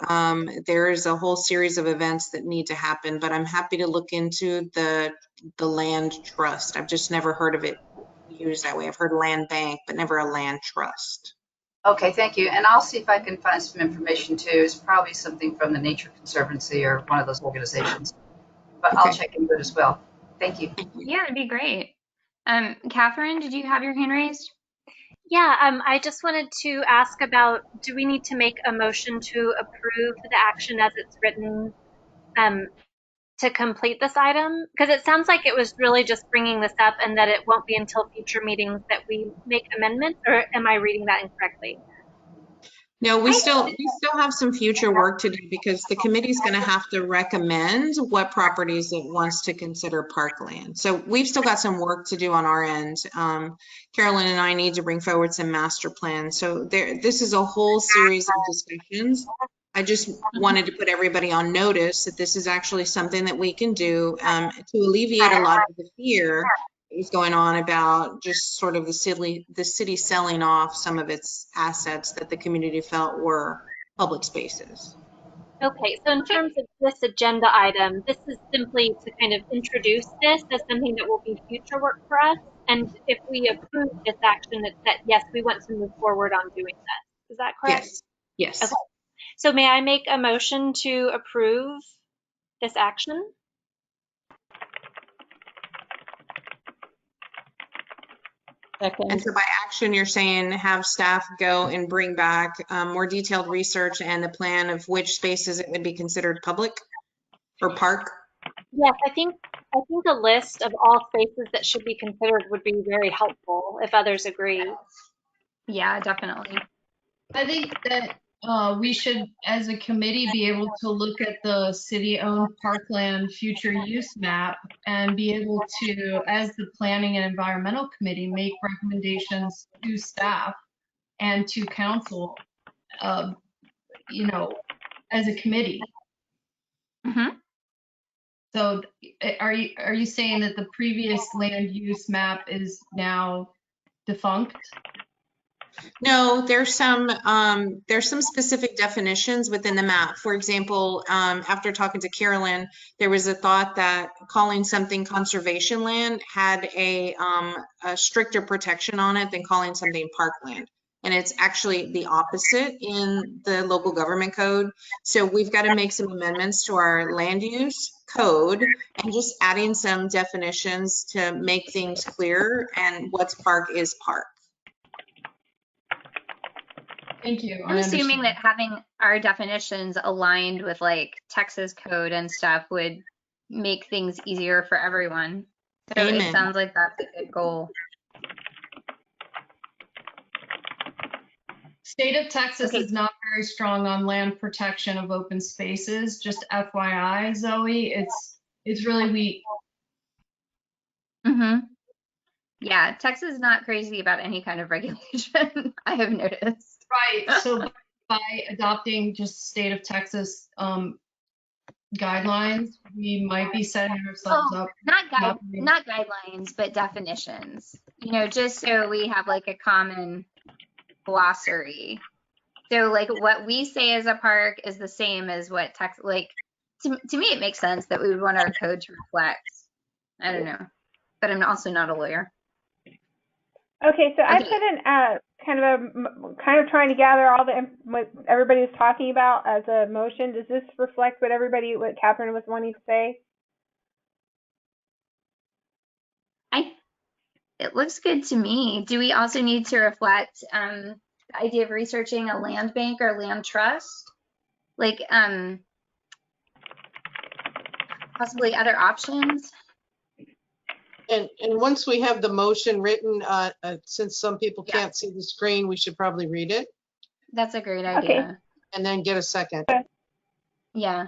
there is a whole series of events that need to happen, but I'm happy to look into the land trust. I've just never heard of it used that way. I've heard land bank, but never a land trust. Okay, thank you. And I'll see if I can find some information too. It's probably something from the Nature Conservancy or one of those organizations, but Okay. I'll check into it as well. Thank you. Yeah, it'd be great. Catherine, did you have your hand raised? Yeah, I just wanted to ask about, do we need to make a motion to approve the action as it's written to complete this item? Because it sounds like it was really just bringing this up and that it won't be until future meetings that we make amendments, or am I reading that incorrectly? No, we still have some future work to do because the committee's going to have to recommend what properties it wants to consider parkland. So we've still got some work to do on our end. Carolyn and I need to bring forward some master plans. So this is a whole series of discussions. I just wanted to put everybody on notice that this is actually something that we can do to alleviate a lot of the fear is going on about just sort of the city selling off some of its assets that the community felt were public spaces. Okay, so in terms of this agenda item, this is simply to kind of introduce this as something that will be future work for us. And if we approve this action, it's that, yes, we want to move forward on doing this. Is that correct? Yes. Okay. So may I make a motion to approve this action? Second. And so by action, you're saying have staff go and bring back more detailed research and the plan of which spaces it would be considered public or park? Yes, I think a list of all spaces that should be considered would be very helpful if others agree. Yeah, definitely. I think that we should, as a committee, be able to look at the city-owned parkland future use map and be able to, as the planning and environmental committee, make recommendations to staff and to council, you know, as a committee. Mm-hmm. So are you saying that the previous land use map is now defunct? No, there's some specific definitions within the map. For example, after talking to Carolyn, there was a thought that calling something conservation land had a stricter protection on it than calling something parkland. And it's actually the opposite in the local government code. So we've got to make some amendments to our land use code and just adding some definitions to make things clear and what's park is park. Thank you. I'm assuming that having our definitions aligned with like Texas code and stuff would make things easier for everyone. So Amen. It sounds like that's a good goal. State of Texas Okay. is not very strong on land protection of open spaces. Just FYI, Zoe, it's really weak. Mm-hmm. Yeah, Texas is not crazy about any kind of regulation, I have noticed. Right. So by adopting just state of Texas guidelines, we might be setting ourselves up. Not guidelines, but definitions. You know, just so we have like a common glossary. So like what we say as a park is the same as what Texas, like to me it makes sense that we would want our code to reflect. I don't know, but I'm also not a lawyer. Okay, so I put in kind of trying to gather all what everybody was talking about as a motion. Does this reflect what Catherine was wanting to say? It looks good to me. Do we also need to reflect the idea of researching a land bank or land trust? Like possibly other options? And once we have the motion written, since some people can't see the screen, we should probably read it. That's a great idea. Okay. And then get a second. Yeah.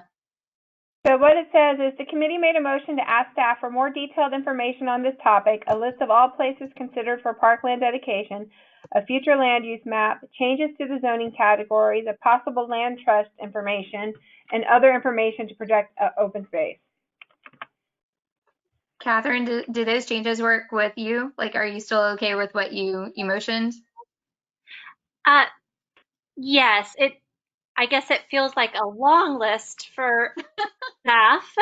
So what it says is the committee made a motion to ask staff for more detailed information on this topic, a list of all places considered for parkland dedication, a future land use map, changes to the zoning categories, a possible land trust information, and other information to protect open space. Catherine, do those changes work with you? Like, are you still okay with what you motioned? Yes, I guess it feels like a long list for staff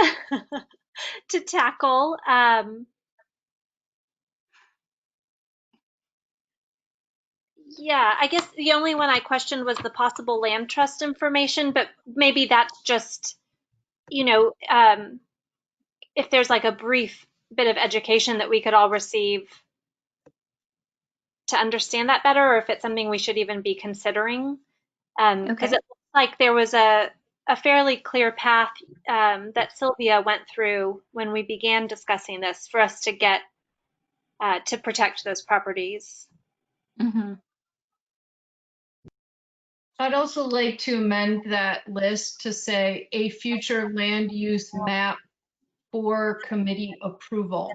to tackle. Yeah, I guess the only one I questioned was the possible land trust information, but maybe that's just, you know, if there's like a brief bit of education that we could all receive to understand that better, or if it's something we should even be considering. Because it looks like there was a fairly clear path that Sylvia went through when we began discussing this for us to get to protect those properties. Mm-hmm. I'd also like to amend that list to say a future land use map for committee approval.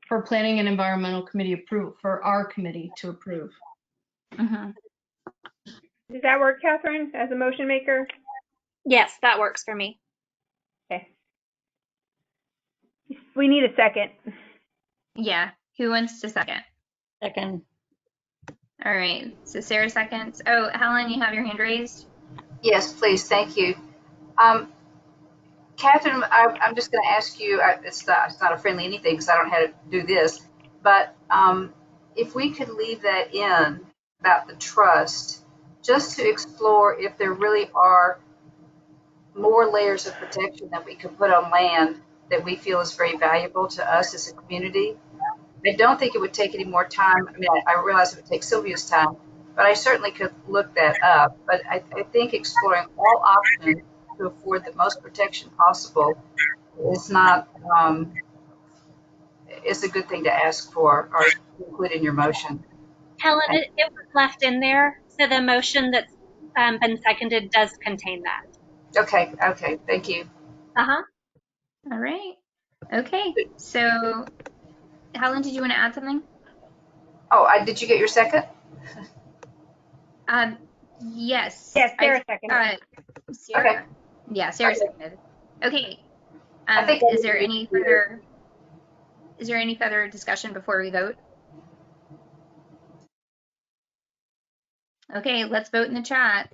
For planning and environmental committee approval, for our committee to approve. Mm-hmm. Does that work, Catherine, as a motion maker? Yes, that works for me. Okay. We need a second. Yeah. Who wants to second? Second. All right. So Sarah seconds. Oh, Helen, you have your hand raised? Yes, please. Thank you. Catherine, I'm just going to ask you, it's not a friendly anything because I don't know how to do this, but if we could leave that in about the trust, just to explore if there really are more layers of protection that we could put on land that we feel is very valuable to us as a community. I don't think it would take any more time. I mean, I realize it would take Sylvia's time, but I certainly could look that up. But I think exploring all options to afford the most protection possible is not, is a good thing to ask for or include in your motion. Helen, it was left in there, so the motion that's been seconded does contain that. Okay, okay, thank you. Uh-huh. All right. Okay. So, Helen, did you want to add something? Oh, did you get your second? Yes. Yes, Sarah seconded. Sarah. Okay. Yeah, Sarah seconded. Okay. I think is there any further discussion before we vote? Okay, let's vote in the chat.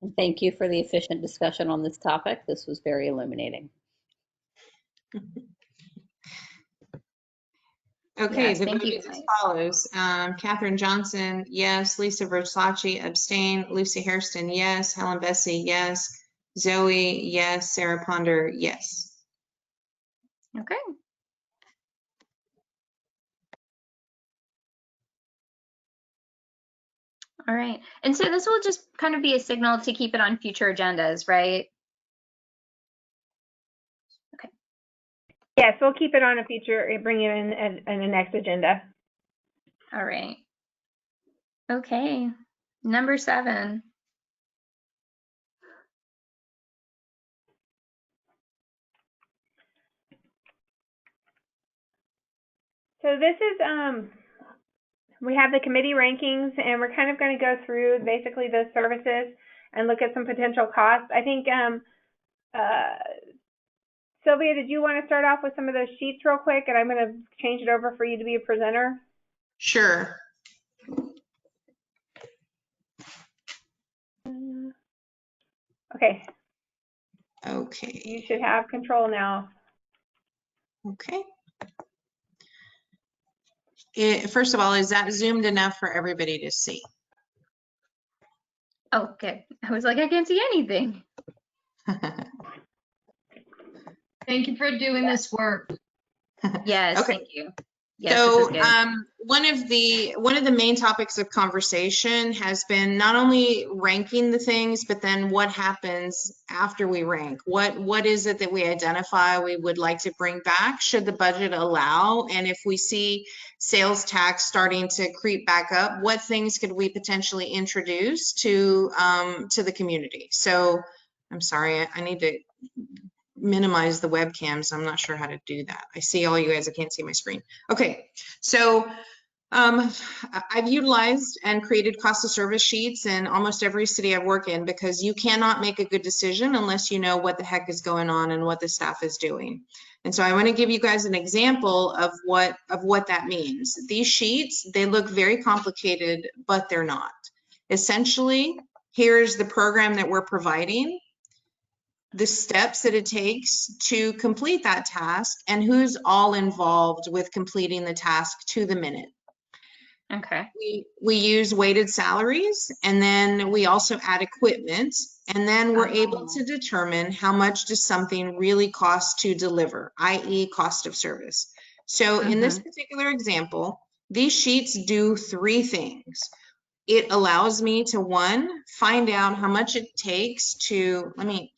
And thank you for the efficient discussion on this topic. This was very illuminating. Okay, Yes, the thank vote you, is as guys. follows. Catherine Johnson, yes. Lisa Versace, abstain. Lucy Hairston, yes. Helen Bessie, yes. Zoe, yes. Sarah Ponder, yes. Okay. All right. And so this will just kind of be a signal to keep it on future agendas, right? Okay. Yes, we'll keep it on a future, bring it in the next agenda. All right. Okay. Number 7. So this is, we have the committee rankings, and we're kind of going to go through basically those services and look at some potential costs. I think, Sylvia, did you want to start off with some of those sheets real quick, and I'm going to change it over for you to be a presenter? Sure. Okay. Okay. You should have control now. Okay. First of all, is that zoomed enough for everybody to see? Oh, good. I was like, I can't see anything. Thank you for doing this work. Yes, Okay. thank you. Yes, So this is good. one of the main topics of conversation has been not only ranking the things, but then what happens after we rank. What is it that we identify we would like to bring back should the budget allow? And if we see sales tax starting to creep back up, what things could we potentially introduce to the community? So I'm sorry, I need to minimize the webcam, so I'm not sure how to do that. I see all you guys, I can't see my screen. Okay, so I've utilized and created cost of service sheets in almost every city I work in, because you cannot make a good decision unless you know what the heck is going on and what the staff is doing. And so I want to give you guys an example of what that means. These sheets, they look very complicated, but they're not. Essentially, here's the program that we're providing, the steps that it takes to complete that task, and who's all involved with completing the task to the minute. Okay. We use weighted salaries, and then we also add equipment, and then we're able to determine how much does something really cost to deliver, i.e. cost of service. So in this particular example, these sheets do 3 things. It allows me to, 1, find out how much it takes to, let me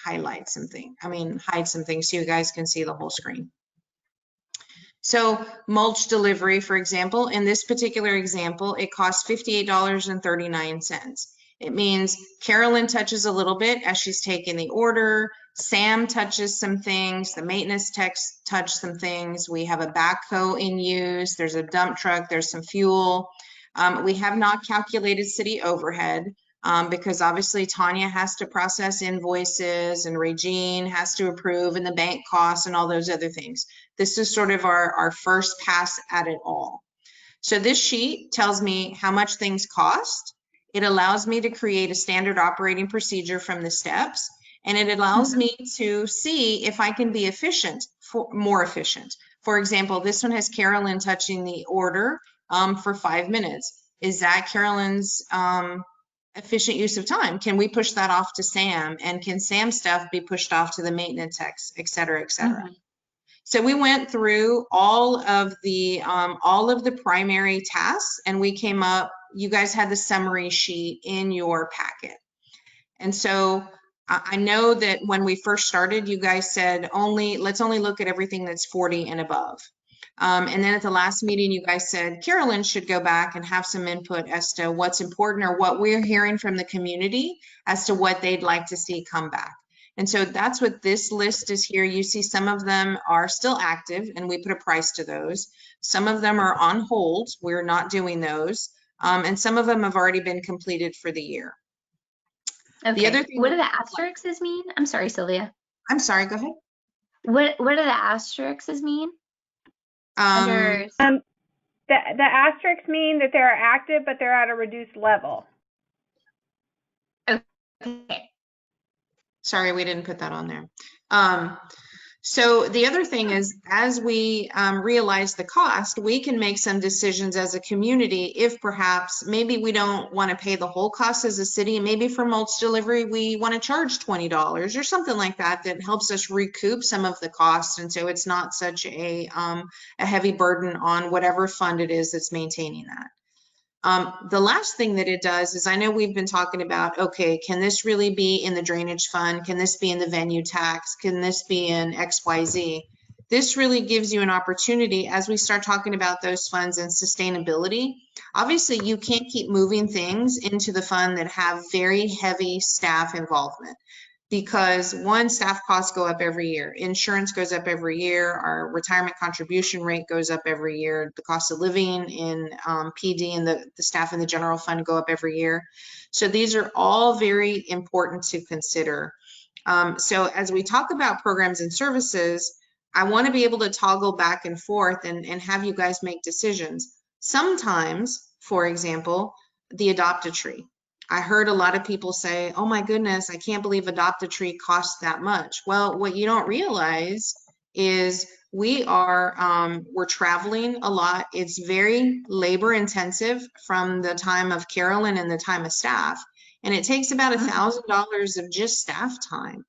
highlight something. Hide something so you guys can see the whole screen. So mulch delivery, for example, in this particular example, it costs $58.39. It means Carolyn touches a little bit as she's taking the order. Sam touches some things. The maintenance techs touch some things. We have a backhoe in use. There's a dump truck. There's some fuel. We have not calculated city overhead. Because obviously Tanya has to process invoices and Regine has to approve, and the bank costs and all those other things. This is sort of our first pass at it all. So this sheet tells me how much things cost. It allows me to create a standard operating procedure from the steps, and it allows me to see if I can be efficient, more efficient. For example, this one has Carolyn touching the order for 5 minutes. Is that Carolyn's efficient use of time? Can we push that off to Sam? And can Sam's stuff be pushed off to the maintenance techs, et cetera, et cetera? Mhm. So we went through all of the primary tasks, and we came up, you guys had the summary sheet in your packet. And so I know that when we first started, you guys said let's only look at everything that's 40 and above. And then at the last meeting, you guys said Carolyn should go back and have some input as to what's important or what we're hearing from the community as to what they'd like to see come back. And so that's what this list is here. You see some of them are still active and we put a price to those. Some of them are on hold. We're not doing those. And some of them have already been completed for the year. Okay. The other thing, what do the asterisks mean? I'm sorry, Sylvia. I'm sorry, go ahead. What do the asterisks mean? The asterisks mean that they're active, but they're at a reduced level. Okay. Sorry, we didn't put that on there. So the other thing is, as we realize the cost, we can make some decisions as a community if perhaps maybe we don't want to pay the whole cost as a city. Maybe for mulch delivery, we want to charge $20 or something like that, that helps us recoup some of the costs. And so it's not such a heavy burden on whatever fund it is that's maintaining that. The last thing that it does is, I know we've been talking about, okay, can this really be in the drainage fund? Can this be in the venue tax? Can this be in XYZ? This really gives you an opportunity as we start talking about those funds and sustainability. Obviously, you can't keep moving things into the fund that have very heavy staff involvement, because one, staff costs go up every year. Insurance goes up every year. Our retirement contribution rate goes up every year. The cost of living in PD and the staff in the general fund go up every year. So these are all very important to consider. So as we talk about programs and services, I want to be able to toggle back and forth and have you guys make decisions. Sometimes, for example, the Adopt-A-Tree. I heard a lot of people say, oh my goodness, I can't believe Adopt-A-Tree costs that much. Well, what you don't realize is we're traveling a lot. It's very labor intensive from the time of Carolyn and the time of staff. And it takes about $1,000 of just staff time.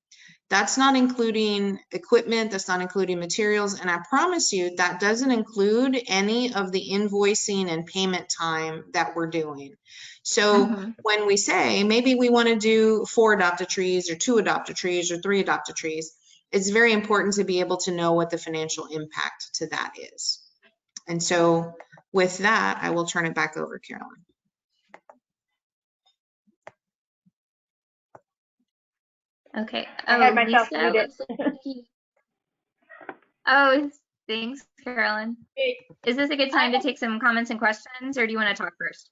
That's not including equipment, that's not including materials. And I promise you that doesn't include any of the invoicing and payment time that we're doing. So when we say maybe we want to do 4 Adopt-A-Trees or 2 Adopt-A-Trees or 3 Adopt-A-Trees, it's very important to be able to know what the financial impact to that is. And so with that, I will turn it back over, Carolyn. Okay. I had myself Lisa, muted. oh, thanks, Carolyn. Is this a good time to take some comments and questions, or do you want to talk first?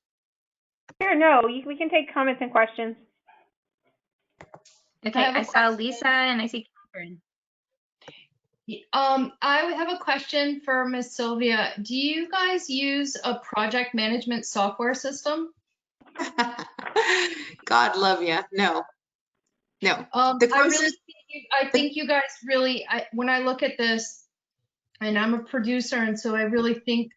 Sure, no, we can take comments and questions. Okay, I saw Lisa and I see Catherine. I have a question for Miss Sylvia. Do you guys use a project management software system? God love you. No. I think you guys really, when I look at this, and I'm a producer, and so I really think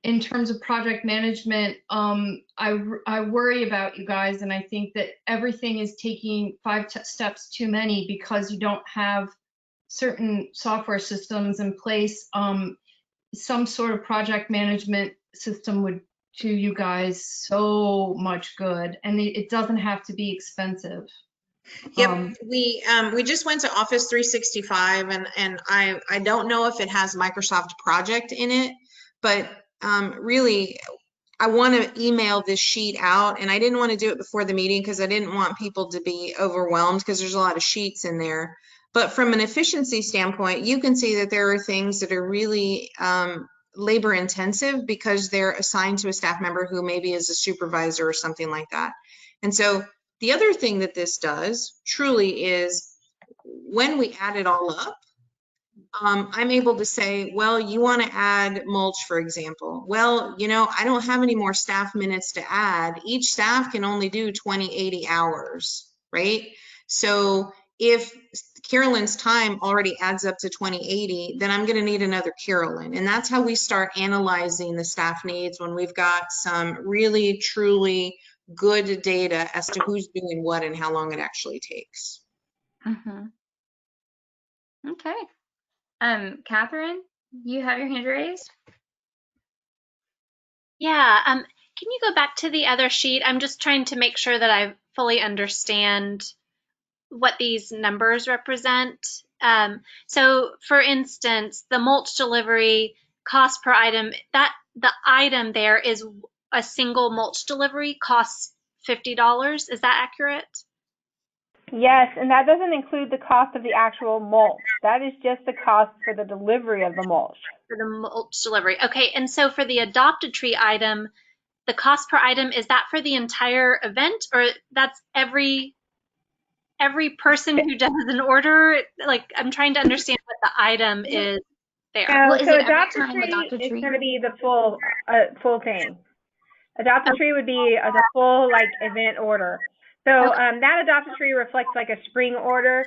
in terms of project management, I worry about you guys, and I think that everything is taking 5 steps too many because you don't have certain software systems in place. Some sort of project management system would do you guys so much good, and it doesn't have to be expensive. Yep, we just went to Office 365, and I don't know if it has Microsoft Project in it, but really, I want to email this sheet out, and I didn't want to do it before the meeting because I didn't want people to be overwhelmed because there's a lot of sheets in there. But from an efficiency standpoint, you can see that there are things that are really labor intensive because they're assigned to a staff member who maybe is a supervisor or something like that. And so the other thing that this does truly is when we add it all up, I'm able to say, well, you want to add mulch, for example. Well, you know, I don't have any more staff minutes to add. Each staff can only do 20, 80 hours, right? So if Carolyn's time already adds up to 2080, then I'm going to need another Carolyn. And that's how we start analyzing the staff needs when we've got some really, truly good data as to who's doing what and how long it actually takes. Mm-hmm. Okay. Catherine, you have your hand raised? Yeah, can you go back to the other sheet? I'm just trying to make sure that I fully understand what these numbers represent. So for instance, the mulch delivery cost per item, that the item there is a single mulch delivery costs $50. Is that accurate? Yes, and that doesn't include the cost of the actual mulch. That is just the cost for the delivery of the mulch. For the mulch delivery. Okay, and so for the adopted tree item, the cost per item, is that for the entire event, or that's every person who does an order? Like, I'm trying to understand what the item is there. No, Well, is so it every adopt a time tree adopt a is tree? going to be the full thing. Adopt a tree would be the full like event order. So that adopt a tree reflects like a spring order.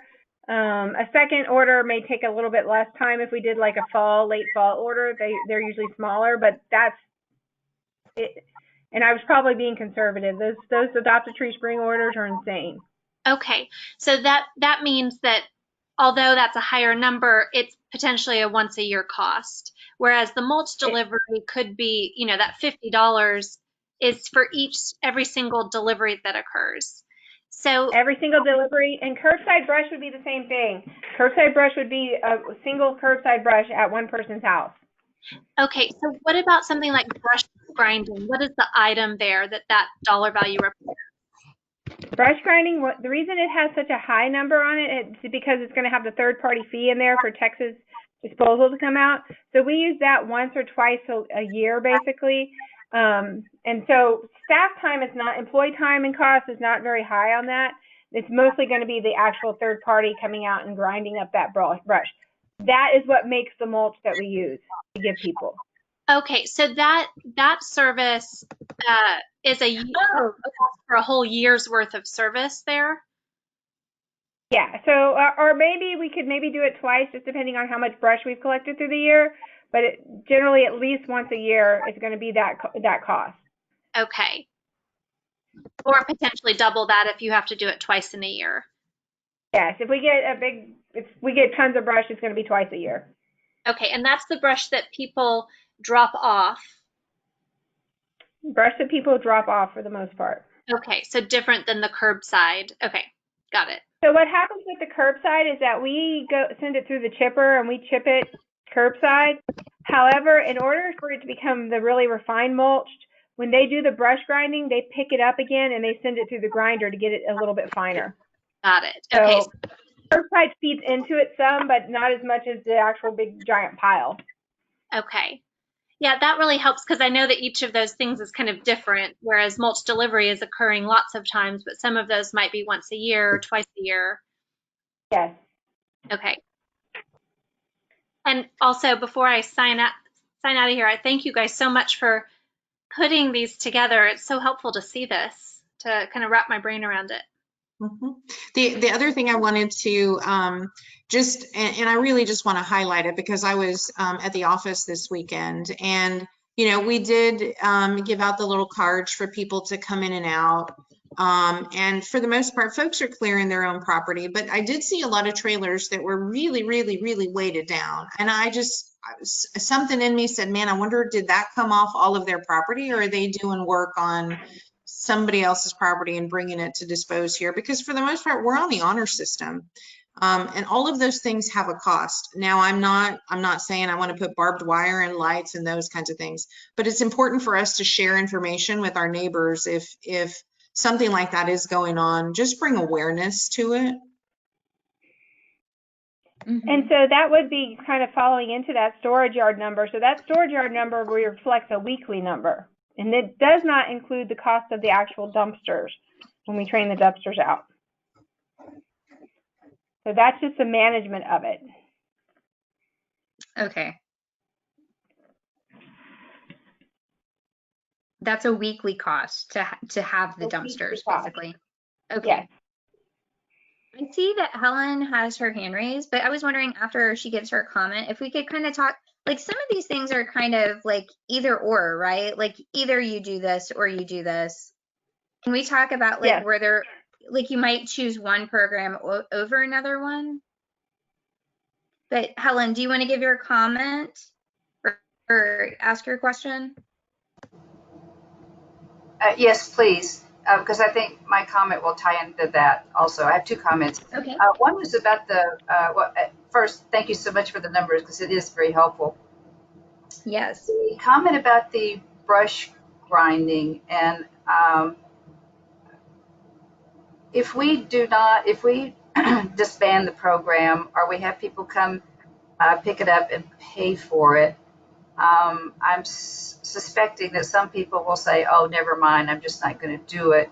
A second order may take a little bit less time if we did like a late fall order. They're usually smaller, but that's it. And I was probably being conservative. Those adopt a tree spring orders are insane. Okay, so that means that although that's a higher number, it's potentially a once a year cost. Whereas the mulch delivery could be, you know, that $50 is for every single delivery that occurs. So every single delivery, and curbside brush would be the same thing. Curbside brush would be a single curbside brush at one person's house. okay, so what about something like brush grinding? What is the item there that dollar value represents? Brush grinding, the reason it has such a high number on it is because it's going to have the third-party fee in there for Texas disposal to come out. So we use that once or twice a year, basically. And so staff time is not, employee time and cost is not very high on that. It's mostly going to be the actual third party coming out and grinding up that brush. That is what makes the mulch that we use to give people. Okay, so that service is for a whole year's worth of service there? Yeah, so, or maybe we could do it twice, just depending on how much brush we've collected through the year. But generally, at least once a year, it's going to be that cost. Okay. Or potentially double that if you have to do it twice in a year. Yes, if we get tons of brush, it's going to be twice a year. Okay, and that's the brush that people drop off. Brush that people drop off for the most part. Okay, so different than the curbside. Okay, got it. So what happens with the curbside is that we send it through the chipper and we chip it curbside. However, in order for it to become the really refined mulched, when they do the brush grinding, they pick it up again and they send it through the grinder to get it a little bit finer. Got it. Okay. So curbside feeds into it some, but not as much as the actual big giant pile. Okay. Yeah, that really helps because I know that each of those things is kind of different, whereas mulch delivery is occurring lots of times, but some of those might be once a year or twice a year. Yes. Okay. And also, before I sign out of here, I thank you guys so much for putting these together. It's so helpful to see this, to kind of wrap my brain around it. Mm-hmm. The other thing I wanted to and I really just want to highlight it because I was at the office this weekend, and we did give out the little cards for people to come in and out, and for the most part folks are clearing their own property, but I did see a lot of trailers that were really weighted down, and something in me said, man, I wonder, did that come off all of their property, or are they doing work on somebody else's property and bringing it to dispose here? Because for the most part, we're on the honor system. And all of those things have a cost. Now, I'm not saying I want to put barbed wire and lights and those kinds of things, but it's important for us to share information with our neighbors. If something like that is going on, just bring awareness to it. Mm-hmm. And so that would be kind of following into that storage yard number. So that storage yard number reflects a weekly number. And it does not include the cost of the actual dumpsters when we train the dumpsters out. So that's just the management of it. Okay. That's a weekly cost to have the dumpsters, basically. Okay. Yes. I see that Helen has her hand raised, but I was wondering after she gives her comment, if we could kind of talk, like some of these things are kind of like either or, right? Like either you do this or you do this. Can we talk about like Yes. where there, like you might choose one program over another one? But Helen, do you want to give your comment or ask your question? Yes, please, because I think my comment will tie into that also. I have two comments. Okay. One was about first, thank you so much for the numbers because it is very helpful. Yes. The comment about the brush grinding and if we disband the program or we have people come pick it up and pay for it, I'm suspecting that some people will say, oh, never mind, I'm just not going to do it.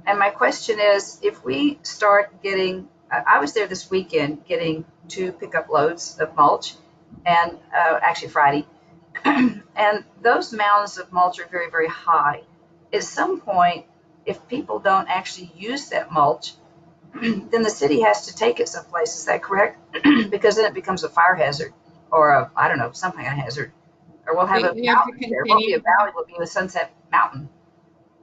And my question is, if we start getting, I was there this weekend getting 2 pickup loads of mulch, and actually Friday, and those mounds of mulch are very, very high. At some point, if people don't actually use that mulch, then the city has to take it someplace. Is that correct? Because then it becomes a fire hazard or I don't know, some kind of hazard. Or we'll have a We have to mountain there. It won't be a continue. valley, it'll be a Sunset Mountain.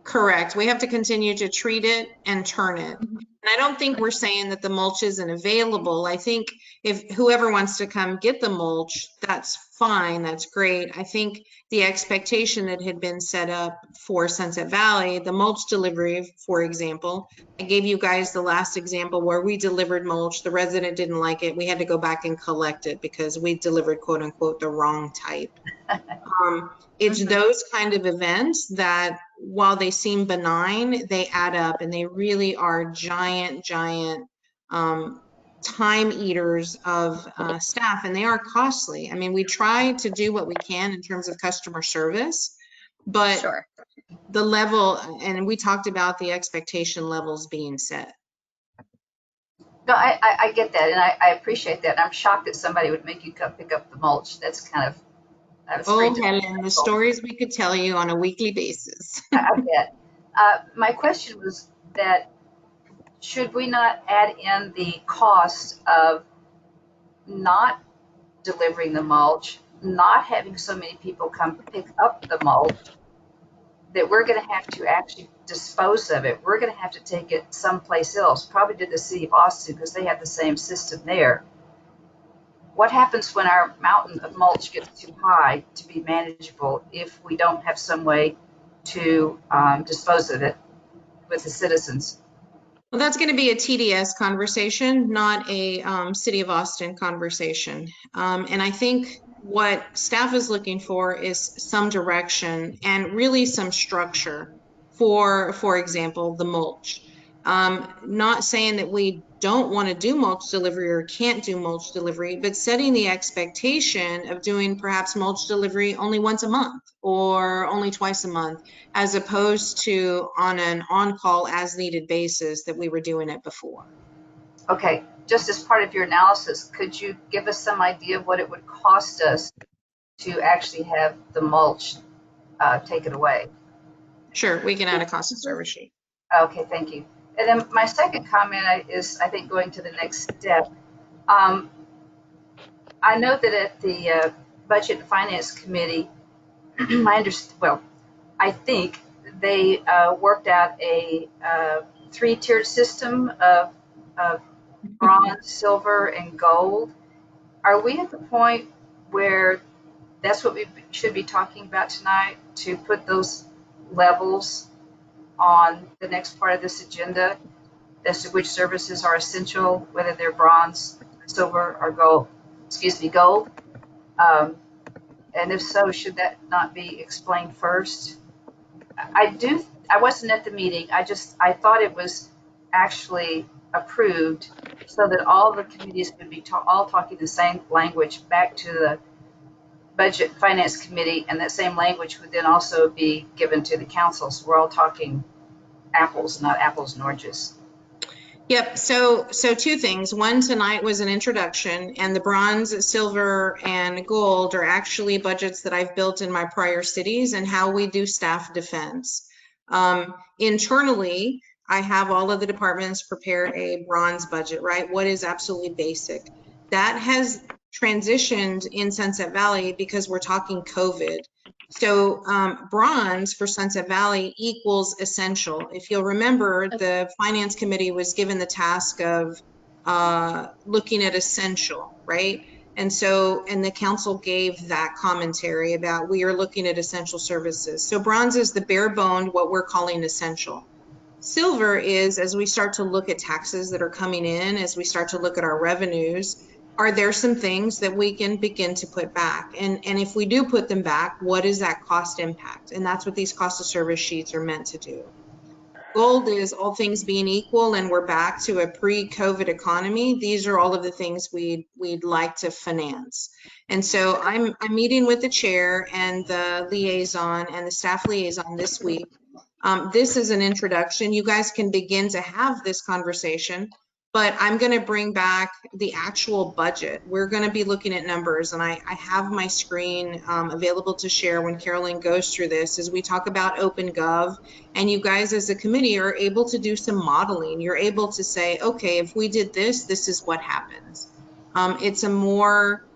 Correct. We have to continue to treat it and turn it. And I don't think we're saying that the mulch isn't available. I think if whoever wants to come get the mulch, that's fine. That's great. I think the expectation that had been set up for Sunset Valley, the mulch delivery, for example, I gave you guys the last example where we delivered mulch. The resident didn't like it. We had to go back and collect it because we delivered, quote unquote, the wrong type. It's those kind of events that while they seem benign, they add up and they really are giant time eaters of staff, and they are costly. I mean, we try to do what we can in terms of customer service, but Sure. the level, and we talked about the expectation levels being set. No, I get that, and I appreciate that. And I'm shocked that somebody would make you come pick up the mulch. That's kind of, I was Oh, Helen, the stories we could tell you on a weekly basis. I bet. My question was that should we not add in the cost of not delivering the mulch, not having so many people come pick up the mulch, that we're going to have to actually dispose of it. We're going to have to take it someplace else, probably to the city of Austin because they have the same system there. What happens when our mountain of mulch gets too high to be manageable if we don't have some way to dispose of it with the citizens? Well, that's going to be a TDS conversation, not a City of Austin conversation. And I think what staff is looking for is some direction and really some structure for example, the mulch. Not saying that we don't want to do mulch delivery or can't do mulch delivery, but setting the expectation of doing perhaps mulch delivery only once a month or only twice a month, as opposed to on an on-call as needed basis that we were doing it before. Okay, just as part of your analysis, could you give us some idea of what it would cost us to actually have the mulch taken away? Sure, we can add a cost of service sheet. Okay, thank you. And then my second comment is, I think, going to the next step. I know that at the Budget and Finance Committee, I think they worked out a 3-tiered system of bronze, silver, and gold. Are we at the point where that's what we should be talking about tonight, to put those levels on the next part of this agenda as to which services are essential, whether they're bronze, silver, or gold? Gold. And if so, should that not be explained first? I wasn't at the meeting. I thought it was actually approved so that all the committees would be all talking the same language back to the Budget Finance Committee, and that same language would then also be given to the council. So we're all talking apples, not apples and oranges. Yep, so 2 things. One, tonight was an introduction, and the bronze, silver, and gold are actually budgets that I've built in my prior cities and how we do staff defense. Internally, I have all of the departments prepare a bronze budget, right? What is absolutely basic? That has transitioned in Sunset Valley because we're talking COVID. So bronze for Sunset Valley equals essential. If you'll remember, the finance committee was given the task of looking at essential, right? And so, and the council gave that commentary about we are looking at essential services. So bronze is the bare bone, what we're calling essential. Silver is as we start to look at taxes that are coming in, as we start to look at our revenues, are there some things that we can begin to put back? And if we do put them back, what is that cost impact? And that's what these cost of service sheets are meant to do. Gold is all things being equal and we're back to a pre-COVID economy. These are all of the things we'd like to finance. And so I'm meeting with the chair and the liaison and the staff liaison this week. This is an introduction. You guys can begin to have this conversation, but I'm going to bring back the actual budget. We're going to be looking at numbers, and I have my screen available to share when Carolyn goes through this as we talk about OpenGov, and you guys as a committee are able to do some modeling. You're able to say, okay, if we did this, this is what happens. It's a more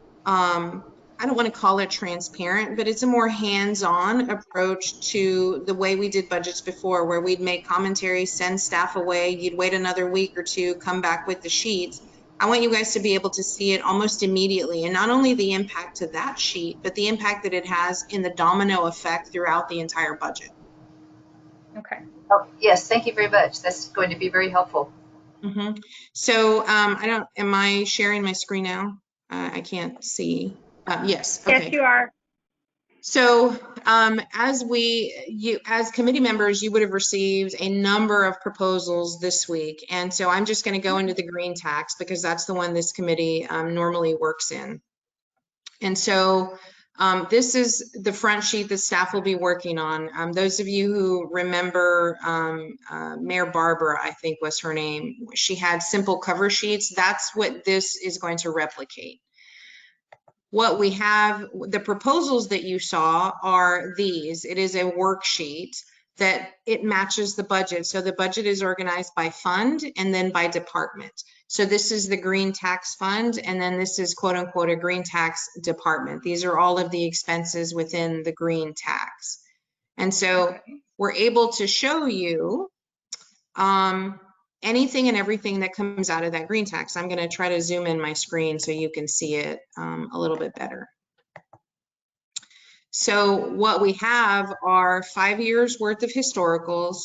I don't want to call it transparent, but it's a more hands-on approach to the way we did budgets before, where we'd make commentary, send staff away, you'd wait another week or two, come back with the sheets. I want you guys to be able to see it almost immediately, and not only the impact to that sheet, but the impact that it has in the domino effect throughout the entire budget. Okay. Oh, yes, thank you very much. That's going to be very helpful. Mm-hmm. So am I sharing my screen now? I can't see. Yes. Okay. Yes, you are. So as committee members, you would have received a number of proposals this week. And so I'm just going to go into the green tax because that's the one this committee normally works in. And so this is the front sheet that staff will be working on. Those of you who remember Mayor Barbara, I think was her name, she had simple cover sheets. That's what this is going to replicate. What we have, the proposals that you saw are these. It is a worksheet that it matches the budget. So the budget is organized by fund and then by department. So this is the green tax fund, and then this is quote unquote a green tax department. These are all of the expenses within the green tax. And so we're able to show you anything and everything that comes out of that green tax. I'm going to try to zoom in my screen so you can see it a little bit better. So what we have are 5 years worth of historicals.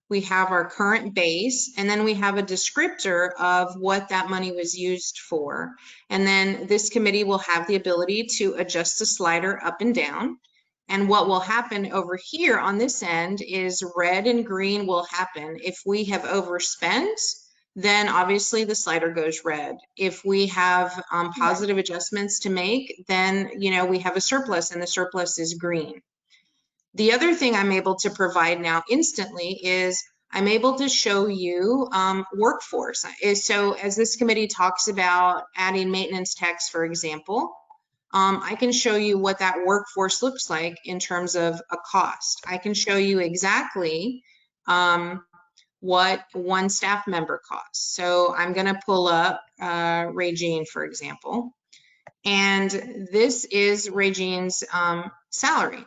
We have our current base, and then we have a descriptor of what that money was used for. And then this committee will have the ability to adjust the slider up and down. And what will happen over here on this end is red and green will happen. If we have overspent, then obviously the slider goes red. If we have positive adjustments to make, then we have a surplus, and the surplus is green. The other thing I'm able to provide now instantly is I'm able to show you workforce. So as this committee talks about adding maintenance techs, for example, I can show you what that workforce looks like in terms of a cost. I can show you exactly what one staff member costs. So I'm going to pull up Regine, for example, and this is Regine's salary,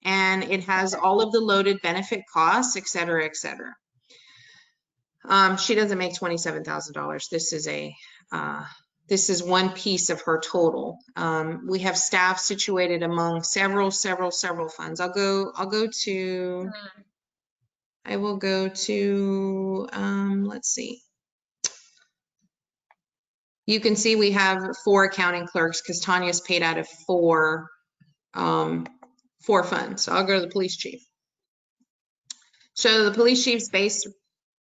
and it has all of the loaded benefit costs, et cetera, et cetera. She doesn't make $27,000. This is one piece of her total. We have staff situated among several funds. I will go to, let's see. You can see we have 4 accounting clerks because Tanya's paid out of 4 funds. So I'll go to the police chief. So the police chief's base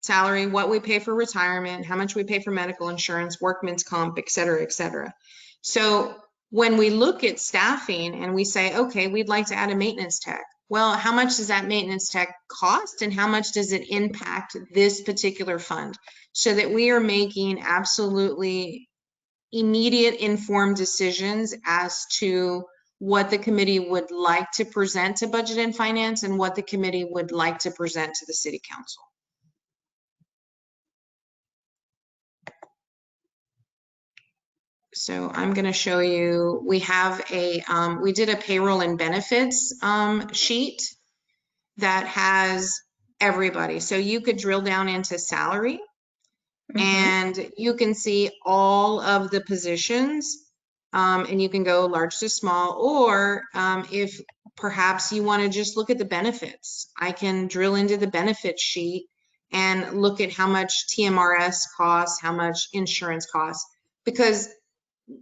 salary, what we pay for retirement, how much we pay for medical insurance, workman's comp, et cetera, et cetera. So when we look at staffing and we say, okay, we'd like to add a maintenance tech. Well, how much does that maintenance tech cost, and how much does it impact this particular fund, so that we are making absolutely immediate informed decisions as to what the committee would like to present to Budget and Finance and what the committee would like to present to the City Council. So I'm going to show you, we have a, we did a payroll and benefits sheet that has everybody. So you could drill down into salary and you can see all of the positions, and you can go large to small, or if perhaps you want to just look at the benefits, I can drill into the benefits sheet and look at how much TMRS costs, how much insurance costs, because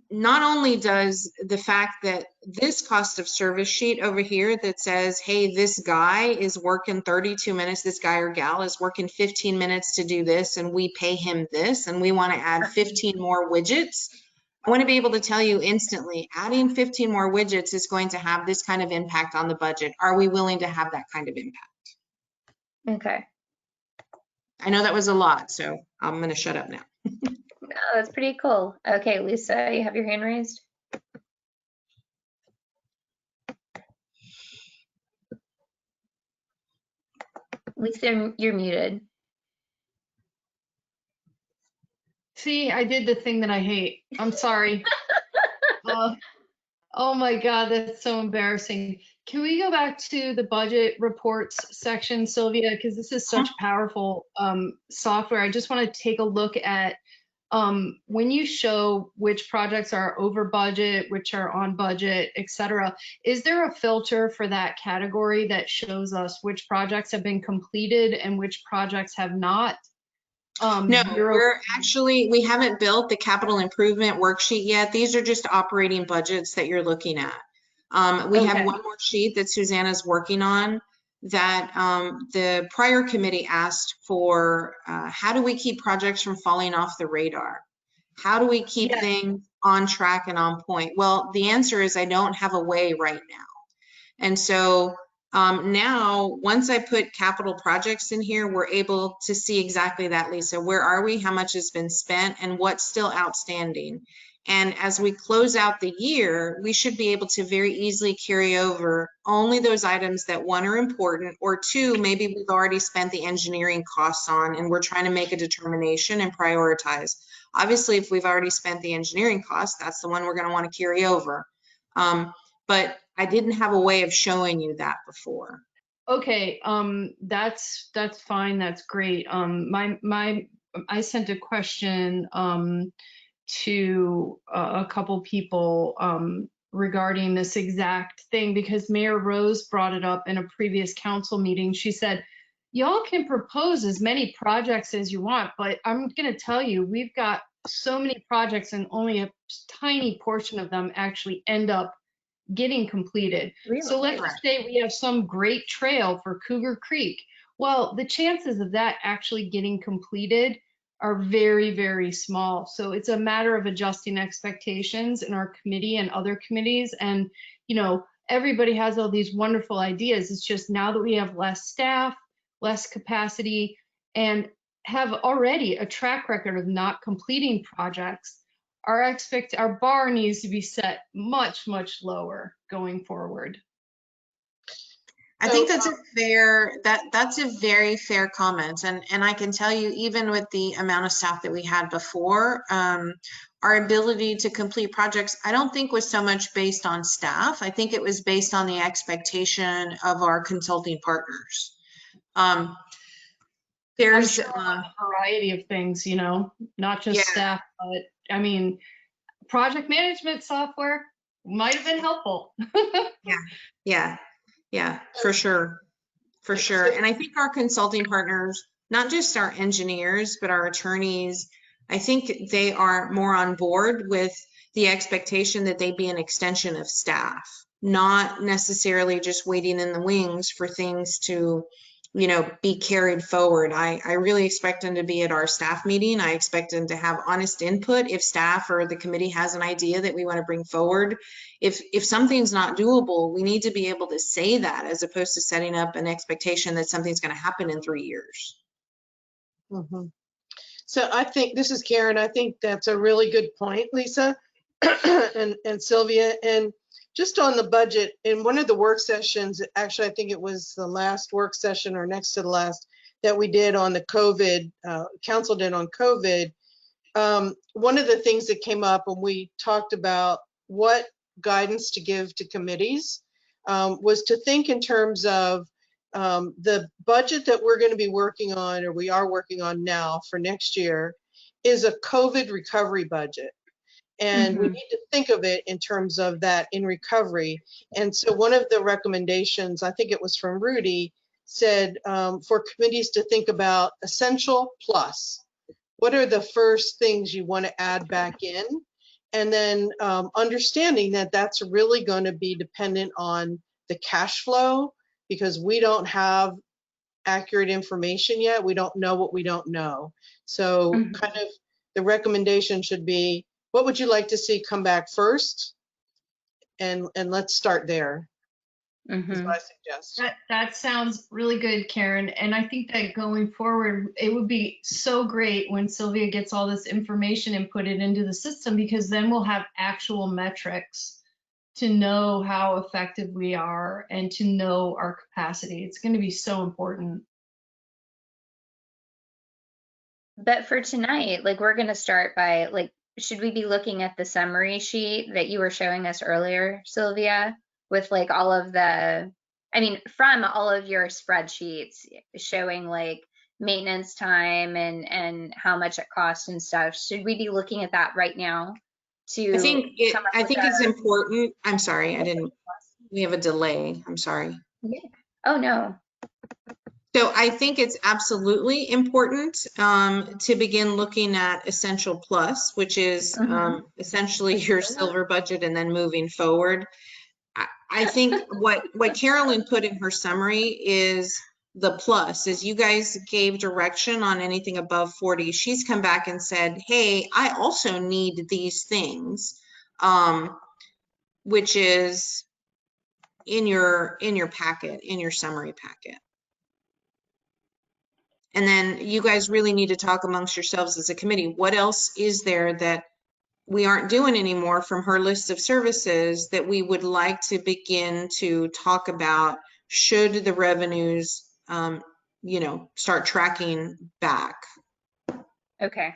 not only does the fact that this cost of service sheet over here that says, hey, this guy is working 32 minutes, this guy or gal is working 15 minutes to do this, and we pay him this, and we want to add 15 more widgets. I want to be able to tell you instantly, adding 15 more widgets is going to have this kind of impact on the budget. Are we willing to have that kind of impact? Okay. I know that was a lot, so I'm going to shut up now. No, that's pretty cool. Okay, Lisa, you have your hand raised. Lisa, you're muted. See, I did the thing that I hate. I'm sorry. Oh my God, that's so embarrassing. Can we go back to the budget reports section, Sylvia? Because this is such powerful software. I just want to take a look at when you show which projects are over budget, which are on budget, etc. Is there a filter for that category that shows us which projects have been completed and which projects have not? No, we haven't built the capital improvement worksheet yet. These are just operating budgets that you're looking at. We have one more sheet that Susanna's working on that the prior committee asked for. How do we keep projects from falling off the radar? How do we keep things on track and on point? Well, the answer is I don't have a way right now. And so now, once I put capital projects in here, we're able to see exactly that, Lisa. Where are we? How much has been spent and what's still outstanding? And as we close out the year, we should be able to very easily carry over only those items that, one, are important, or two, maybe we've already spent the engineering costs on and we're trying to make a determination and prioritize. Obviously, if we've already spent the engineering costs, that's the one we're going to want to carry over. But I didn't have a way of showing you that before. Okay, that's fine. That's great. I sent a question to a couple people regarding this exact thing because Mayor Rose brought it up in a previous council meeting. She said, y'all can propose as many projects as you want, but I'm going to tell you, we've got so many projects and only a tiny portion of them actually end up getting completed. Really? So let's say we have some great trail for Cougar Creek. Well, the chances of that actually getting completed are very, very small. So it's a matter of adjusting expectations in our committee and other committees. And, you know, everybody has all these wonderful ideas. It's just now that we have less staff, less capacity, and have already a track record of not completing projects, our bar needs to be set much, much lower going forward. I think that's a fair, that's a very fair comment. And I can tell you, even with the amount of staff that we had before, our ability to complete projects, I don't think was so much based on staff. I think it was based on the expectation of our consulting partners. There's a variety of things, you know, not just staff, but I mean, project management software might have been helpful. Yeah, for sure. And I think our consulting partners, not just our engineers, but our attorneys, I think they are more on board with the expectation that they be an extension of staff, not necessarily just waiting in the wings for things to, you know, be carried forward. I really expect them to be at our staff meeting. I expect them to have honest input. If staff or the committee has an idea that we want to bring forward, if something's not doable, we need to be able to say that as opposed to setting up an expectation that something's going to happen in 3 years. Mm-hmm. So I think, this is Karen, I think that's a really good point, Lisa and Sylvia. And just on the budget, in one of the work sessions, actually, I think it was the last work session or next to the last that we did on the COVID, council did on COVID, one of the things that came up when we talked about what guidance to give to committees was to think in terms of the budget that we're going to be working on, or we are working on now for next year, is a COVID recovery budget. And we need to think of it in terms of that in recovery. And so one of the recommendations, I think it was from Rudy, said for committees to think about essential plus. What are the first things you want to add back in? And then understanding that that's really going to be dependent on the cash flow, because we don't have accurate information yet. We don't know what we don't know. So kind of the recommendation should be, what would you like to see come back first? And let's start there. Is what I suggest. That sounds really good, Karen. And I think that going forward, it would be so great when Sylvia gets all this information and put it into the system, because then we'll have actual metrics to know how effective we are and to know our capacity. It's going to be so important. But for tonight, like, we're going to start by, like, should we be looking at the summary sheet that you were showing us earlier, Sylvia, with like all of the, I mean, from all of your spreadsheets showing like maintenance time and how much it costs and stuff? Should we be looking at that right now? I think it's important. I'm sorry, we have a delay. I'm sorry. Yeah. Oh, no. So I think it's absolutely important to begin looking at Essential Plus, which is essentially your silver budget, and then moving forward. I think what Carolyn put in her summary is the plus, is you guys gave direction on anything above 40. She's come back and said, hey, I also need these things, which is in your packet, in your summary packet. And then you guys really need to talk amongst yourselves as a committee. What else is there that we aren't doing anymore from her list of services that we would like to begin to talk about should the revenues, you know, start tracking back? Okay.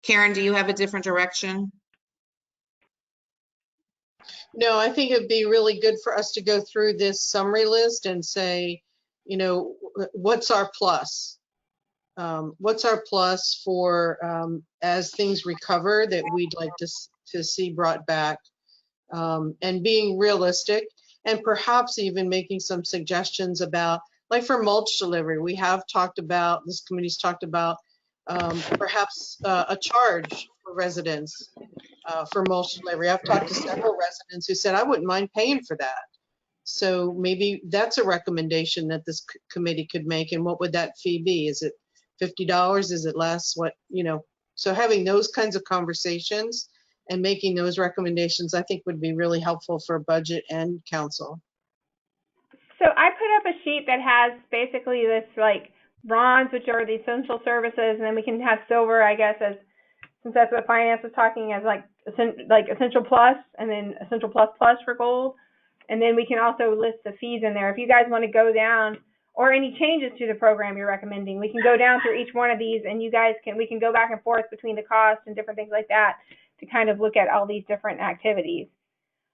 Karen, do you have a different direction? No, I think it'd be really good for us to go through this summary list and say, you know, what's our plus? What's our plus for as things recover that we'd like to see brought back, and being realistic, and perhaps even making some suggestions about, like for mulch delivery, we have talked about, this committee's talked about perhaps a charge for residents for mulch delivery. I've talked to several residents who said, I wouldn't mind paying for that. So maybe that's a recommendation that this committee could make. And what would that fee be? Is it $50? Is it less? What, you know, so having those kinds of conversations and making those recommendations, I think would be really helpful for budget and council. So I put up a sheet that has basically this like bronze, which are the essential services, and then we can have silver, I guess, as since that's what finance was talking, as like essential plus, and then essential plus plus for gold. And then we can also list the fees in there. If you guys want to go down, or any changes to the program you're recommending, we can go down through each one of these, and you guys can, we can go back and forth between the costs and different things like that to kind of look at all these different activities.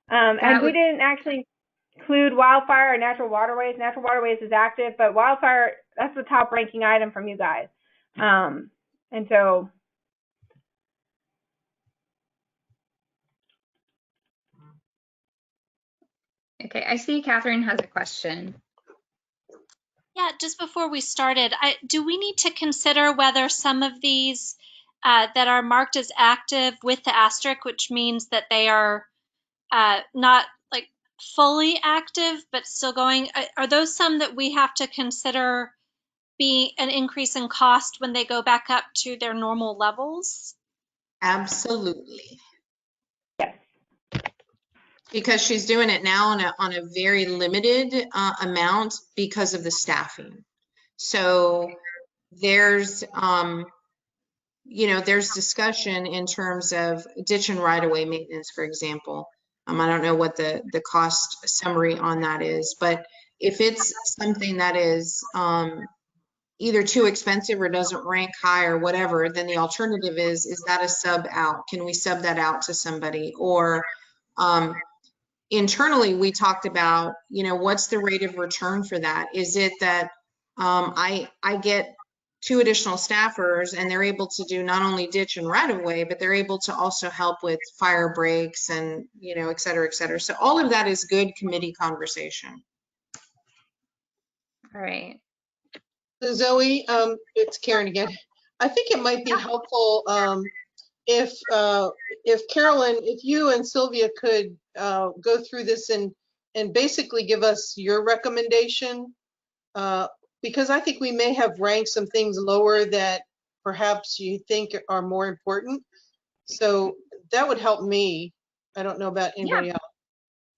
And we didn't actually include wildfire or natural waterways. Natural waterways is active, but wildfire, that's the top ranking item from you guys. And so. Okay, I see Catherine has a question. Yeah, just before we started, do we need to consider whether some of these that are marked as active with the asterisk, which means that they are not like fully active but still going, are those some that we have to consider be an increase in cost when they go back up to their normal levels? Absolutely. Yes. Because she's doing it now on a very limited amount because of the staffing. So there's, you know, there's discussion in terms of ditch and right-of-way maintenance, for example. I don't know what the cost summary on that is, but if it's something that is either too expensive or doesn't rank high or whatever, then the alternative is that a sub out? Can we sub that out to somebody? Or internally, we talked about, what's the rate of return for that? Is it that I get 2 additional staffers and they're able to do not only ditch and right of way, but they're able to also help with fire breaks and, et cetera, et cetera. So all of that is good committee conversation. All right. So Zoe, it's Karen again. I think it might be helpful if Carolyn, if you and Sylvia could go through this and basically give us your recommendation, because I think we may have ranked some things lower that perhaps you think are more important. So that would help me. I don't know about anybody else.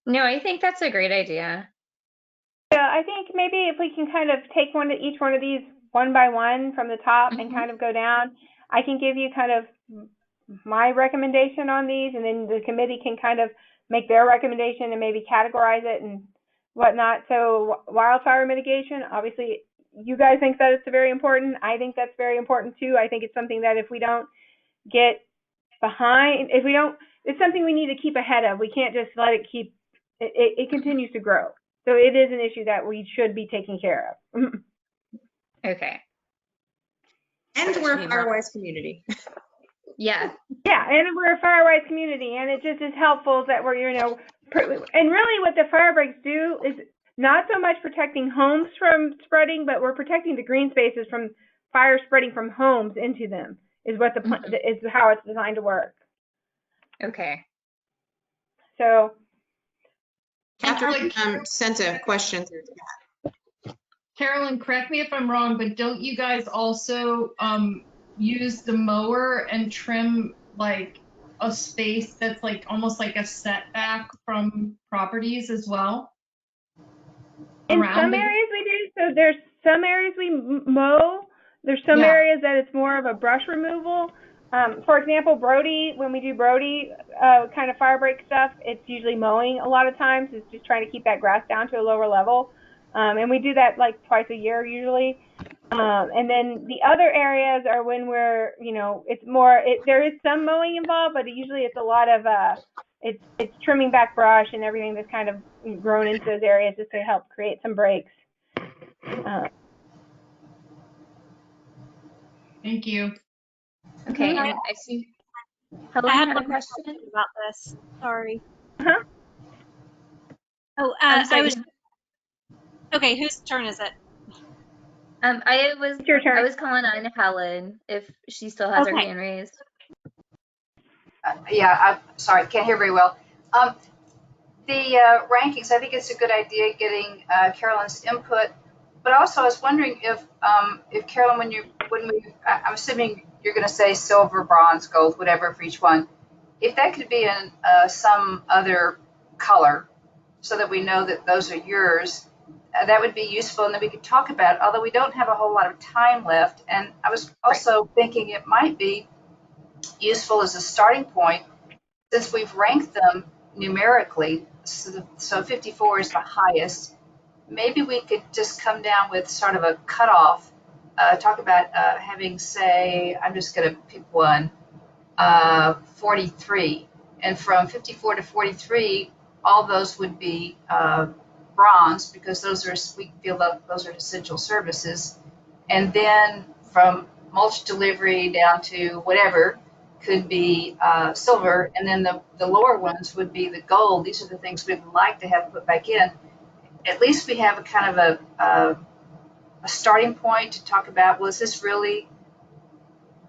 No, I think that's a great idea. Yeah, I think maybe if we can kind of take each one of these one by one from the top and kind of go down, I can give you kind of my recommendation on these, and then the committee can kind of make their recommendation and maybe categorize it and whatnot. So wildfire mitigation, obviously you guys think that it's very important. I think that's very important too. I think it's something that if we don't get behind, it's something we need to keep ahead of. We can't just let it continues to grow. So it is an issue that we should be taking care of. Okay. And we're a Firewise community. Yeah. Yeah, and we're a Firewise community, and it just is helpful that we're, and really what the fire breaks do is not so much protecting homes from spreading, but we're protecting the green spaces from fire spreading from homes into them, is what is how it's designed to work. Okay. So Catherine sent a question through that. Carolyn, correct me if I'm wrong, but don't you guys also use the mower and trim like a space that's like almost like a setback from properties as well? In some areas we do. So there's some areas we mow. There's some areas that it's more of a brush removal. For example, Brody, when we do Brody kind of fire break stuff, it's usually mowing a lot of times. It's just trying to keep that grass down to a lower level. And we do that like twice a year usually. And then the other areas are when we're, it's more, there is some mowing involved, but usually it's a lot of, it's trimming back brush and everything that's kind of grown into those areas just to help create some breaks. Thank you. Okay, and I see Helen had a question about this. Sorry. Uh-huh. Oh, sorry. Okay, whose turn is it? It's your turn. I was calling on Helen if she still has her hand raised. I'm sorry, can't hear very well. The rankings, I think it's a good idea getting Carolyn's input, but also I was wondering if Carolyn, I'm assuming you're going to say silver, bronze, gold, whatever for each one, if that could be in some other color so that we know that those are yours, that would be useful, and then we could talk about it, although we don't have a whole lot of time left. And I was also thinking it might be useful as a starting point, since we've ranked them numerically, so 54 is the highest, maybe we could just come down with sort of a cutoff, talk about having, say, I'm just going to pick one, 43. And from 54 to 43, all those would be bronze, because we feel that those are essential services. And then from mulch delivery down to whatever could be silver, and then the lower ones would be the gold. These are the things we'd like to have put back in. At least we have a kind of a starting point to talk about, well, is this really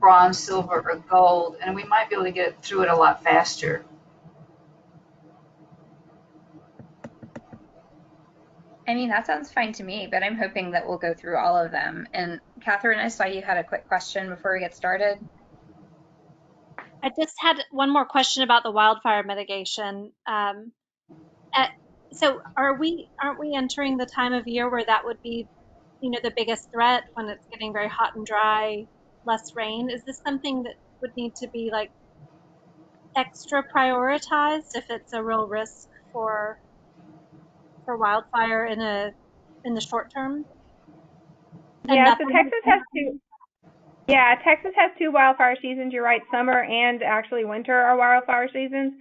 bronze, silver, or gold? And we might be able to get through it a lot faster. I mean, that sounds fine to me, but I'm hoping that we'll go through all of them. And Catherine, I saw you had a quick question before we get started. I just had one more question about the wildfire mitigation. So aren't we entering the time of year where that would be, the biggest threat, when it's getting very hot and dry, less rain? Is this something that would need to be like extra prioritized if it's a real risk for wildfire in the short term? Yeah, so Texas has two. Yeah, Texas has two wildfire seasons. You're right, summer and actually winter are wildfire seasons,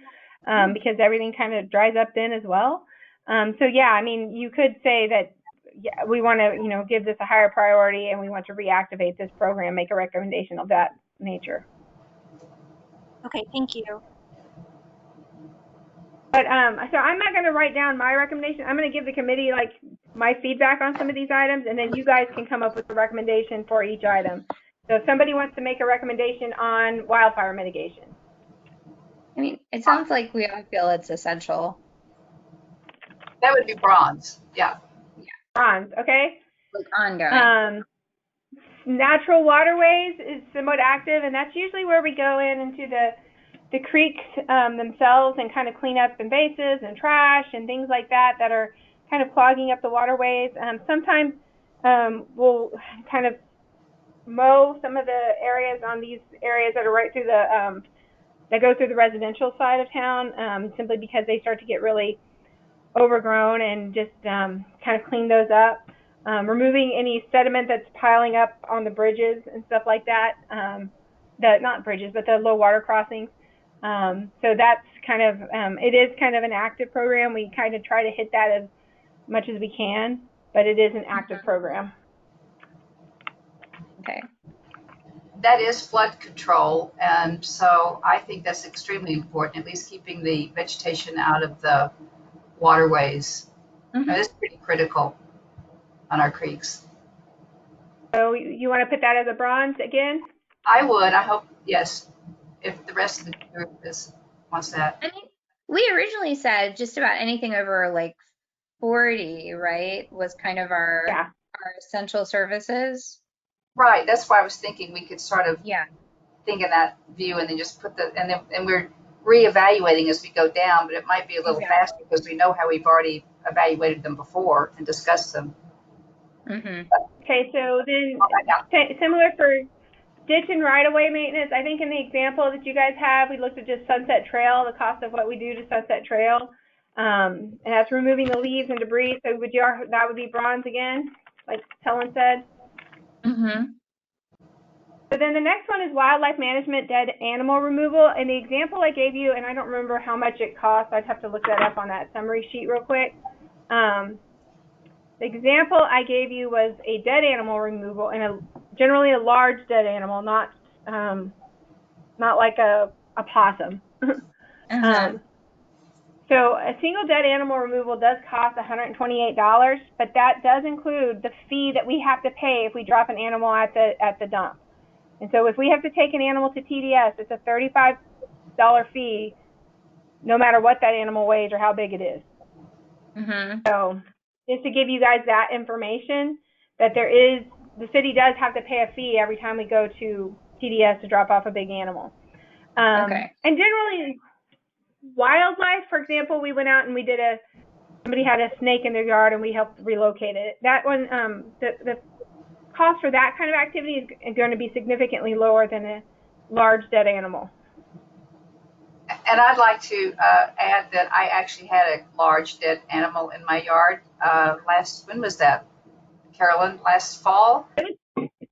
because everything kind of dries up then as well. So yeah, I mean, you could say that we want to, give this a higher priority and we want to reactivate this program, make a recommendation of that nature. Okay, thank you. But so I'm not going to write down my recommendation. I'm going to give the committee like my feedback on some of these items, and then you guys can come up with a recommendation for each item. So if somebody wants to make a recommendation on wildfire mitigation. I mean, it sounds like we all feel it's essential. That would be bronze. Yeah. Bronze, okay? Like ongoing. Natural waterways is somewhat active, and that's usually where we go into the creeks themselves and kind of clean up invasives and trash and things like that are kind of clogging up the waterways. Sometimes we'll kind of mow some of the areas on these areas that are right through the that go through the residential side of town, simply because they start to get really overgrown, and just kind of clean those up. Removing any sediment that's piling up on the bridges and stuff like that. Not bridges, but the low water crossings. So that's kind of, it is kind of an active program. We kind of try to hit that as much as we can, but it is an active program. Okay. That is flood control, and so I think that's extremely important, at least keeping the vegetation out of the waterways. That is pretty critical on our creeks. So you want to put that as a bronze again? I would. I hope, yes, if the rest of the group wants that. I mean, we originally said just about anything over like 40, right, was kind of our essential services. Right. That's why I was thinking we could sort of think of that view and then just put and we're reevaluating as we go down, but it might be a little faster because we know how we've already evaluated them before and discussed them. Okay, so then similar for ditch and right-of-way maintenance, I think in the example that you guys have, we looked at just Sunset Trail, the cost of what we do to Sunset Trail, and that's removing the leaves and debris. So that would be bronze again, like Helen said. So then the next one is wildlife management, dead animal removal. And the example I gave you, and I don't remember how much it costs. I'd have to look that up on that summary sheet real quick. The example I gave you was a dead animal removal, and generally a large dead animal, not like a possum. So a single dead animal removal does cost $128, but that does include the fee that we have to pay if we drop an animal at the dump. And so if we have to take an animal to TDS, it's a $35 fee, no matter what that animal weighs or how big it is. So just to give you guys that information, that the city does have to pay a fee every time we go to TDS to drop off a big animal. And generally, wildlife, for example, we went out and somebody had a snake in their yard and we helped relocate it. That one, the cost for that kind of activity is going to be significantly lower than a large dead animal. And I'd like to add that I actually had a large dead animal in my yard when was that, Carolyn? Last fall?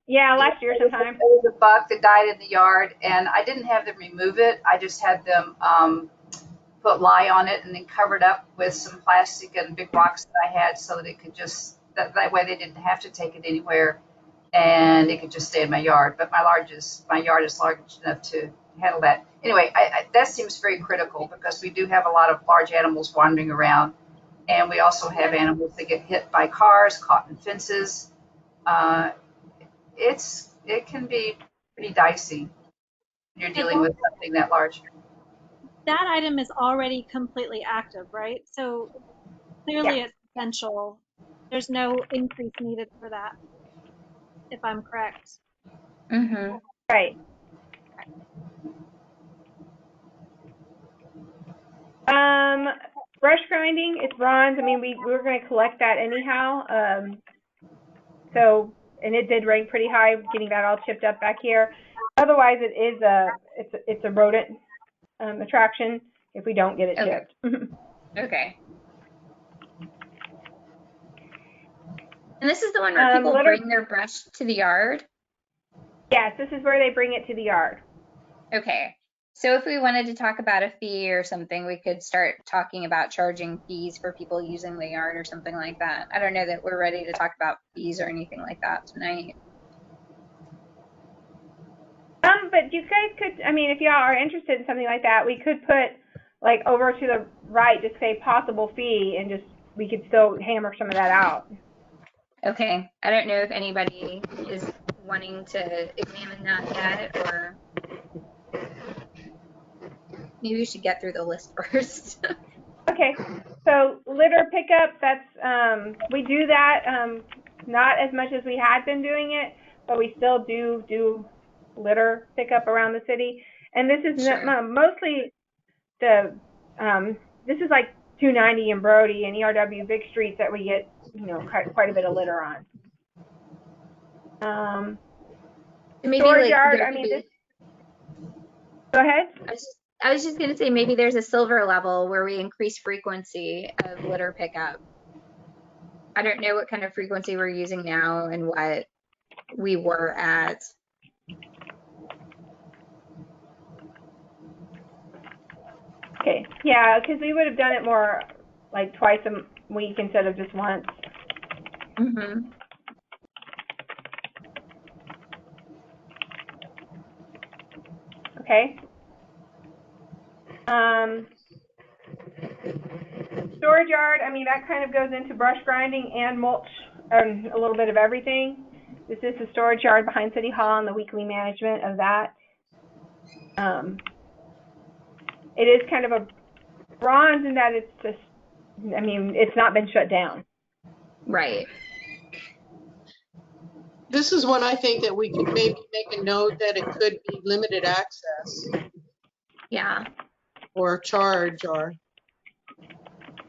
Yeah, last year sometime. It was a buck that died in the yard, and I didn't have them remove it. I just had them put lye on it and then covered up with some plastic and big rocks that I had so that it could just, that way they didn't have to take it anywhere and it could just stay in my yard. But my yard is large enough to handle that. Anyway, that seems very critical because we do have a lot of large animals wandering around, and we also have animals that get hit by cars, caught in fences. It can be pretty dicey when you're dealing with something that large. That item is already completely active, right? So clearly it's essential. There's no increase needed for that, if I'm correct. Right. Brush grinding, it's bronze. I mean, we were going to collect that anyhow. And it did rank pretty high, getting that all chipped up back here. Otherwise, it's a rodent attraction if we don't get it chipped. Okay. And this is the one where people bring their brush to the yard? Yes, this is where they bring it to the yard. Okay. So if we wanted to talk about a fee or something, we could start talking about charging fees for people using the yard or something like that. I don't know that we're ready to talk about fees or anything like that tonight. But you guys could, I mean, if y'all are interested in something like that, we could put like over to the right, just say possible fee, and just, we could still hammer some of that out. Okay. I don't know if anybody is wanting to examine that yet, or maybe we should get through the list first. Okay, so litter pickup, that's, we do that, not as much as we had been doing it, but we still do litter pickup around the city. And this is mostly the, this is like 290 and Brody and ERW big streets that we get, you know, quite a bit of litter on. Maybe storage like, yard, I mean, this, go ahead. I was just going to say maybe there's a silver level where we increase frequency of litter pickup. I don't know what kind of frequency we're using now and what we were at. Okay, yeah, because we would have done it more like twice a week instead of just once. Mm-hmm. Okay. Storage yard, I mean, that kind of goes into brush grinding and mulch and a little bit of everything. This is the storage yard behind City Hall and the weekly management of that. It is kind of a bronze in that it's just, I mean, it's not been shut down. Right. This is one I think that we could maybe make a note that it could be limited access. Yeah. Or charge, or.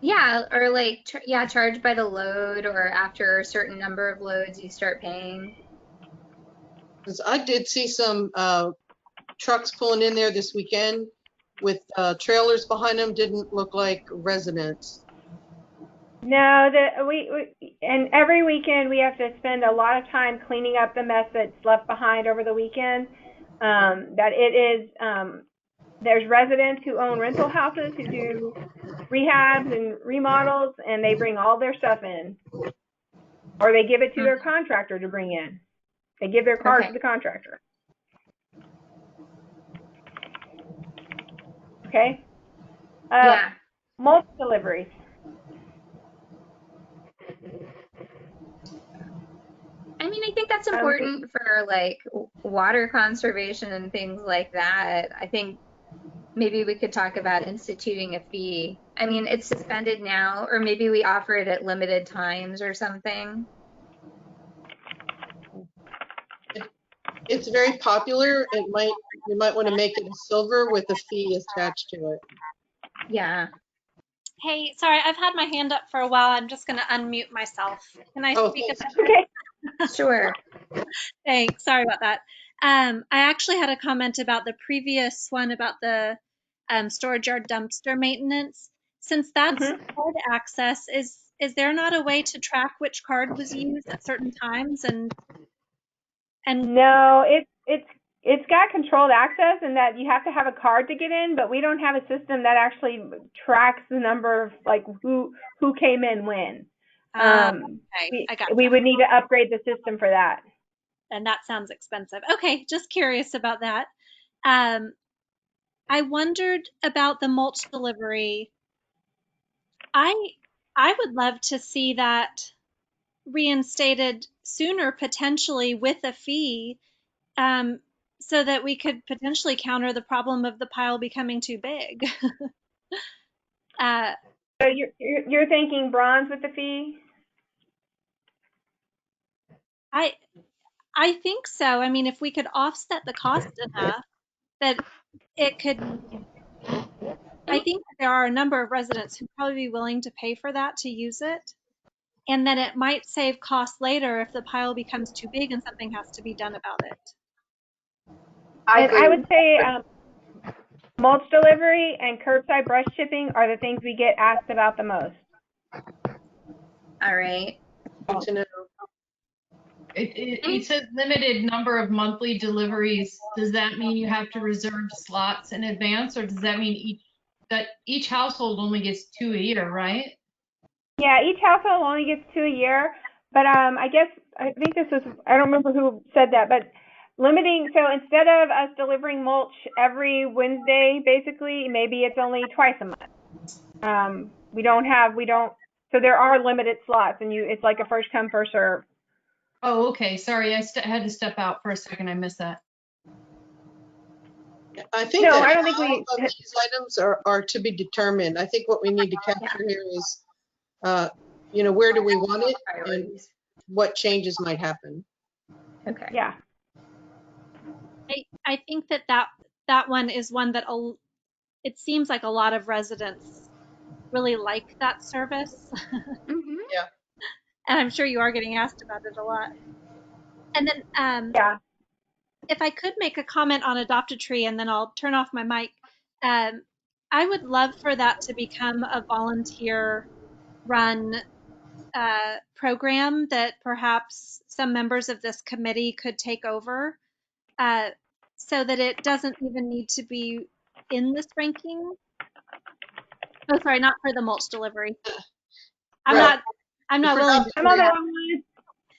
Yeah, or like, charge by the load, or after a certain number of loads, you start paying. Because I did see some trucks pulling in there this weekend with trailers behind them. Didn't look like residents. No, and every weekend we have to spend a lot of time cleaning up the mess that's left behind over the weekend. That it is, there's residents who own rental houses who do rehabs and remodels, and they bring all their stuff in, or they give it to their contractor to bring in. They give their cars to the contractor. Okay. Yeah. Mulch deliveries. I mean, I think that's important for like water conservation and things like that. I think maybe we could talk about instituting a fee. I mean, it's suspended now, or maybe we offer it at limited times or something. It's very popular. You might want to make it a silver with a fee attached to it. Yeah. Hey, sorry, I've had my hand up for a while. I'm just going to unmute myself. Can I speak? Okay. Sure. Thanks. Sorry about that. I actually had a comment about the previous one about the storage yard dumpster maintenance. Since that's card access, is there not a way to track which card was used at certain times? And no, it's got controlled access, and that you have to have a card to get in, but we don't have a system that actually tracks the number of like who came in when. Okay, I got we would need to upgrade the system for that. And that sounds expensive. Okay, just curious about that. I wondered about the mulch delivery. I would love to see that reinstated sooner, potentially with a fee, so that we could potentially counter the problem of the pile becoming too big. So you're thinking bronze with the fee? I think so. I mean, if we could offset the cost enough that it could, I think that there are a number of residents who'd probably be willing to pay for that to use it. And then it might save costs later if the pile becomes too big and something has to be done about it. I would say mulch delivery and curbside brush chipping are the things we get asked about the most. All right. Good to know. It says limited number of monthly deliveries. Does that mean you have to reserve slots in advance, or does that mean each household only gets 2 a year, right? Yeah, each household only gets 2 a year, but I think this was, I don't remember who said that, but limiting, so instead of us delivering mulch every Wednesday, basically, maybe it's only twice a month. So there are limited slots, and it's like a first come, first serve. Oh, okay. Sorry, I had to step out for a second. I missed that. I think No, that I don't think all of these items are to be determined. I think what we need to capture here is, where do we want it and what changes might happen. Okay. Yeah. I think that one is one that it seems like a lot of residents really like that service. Mm-hmm. Yeah. And I'm sure you are getting asked about it a lot. And then Yeah. if I could make a comment on Adopt a Tree, and then I'll turn off my mic. I would love for that to become a volunteer run program that perhaps some members of this committee could take over, so that it doesn't even need to be in this ranking. Oh, sorry, not for the mulch delivery. I'm Right. not willing. I'm on the wrong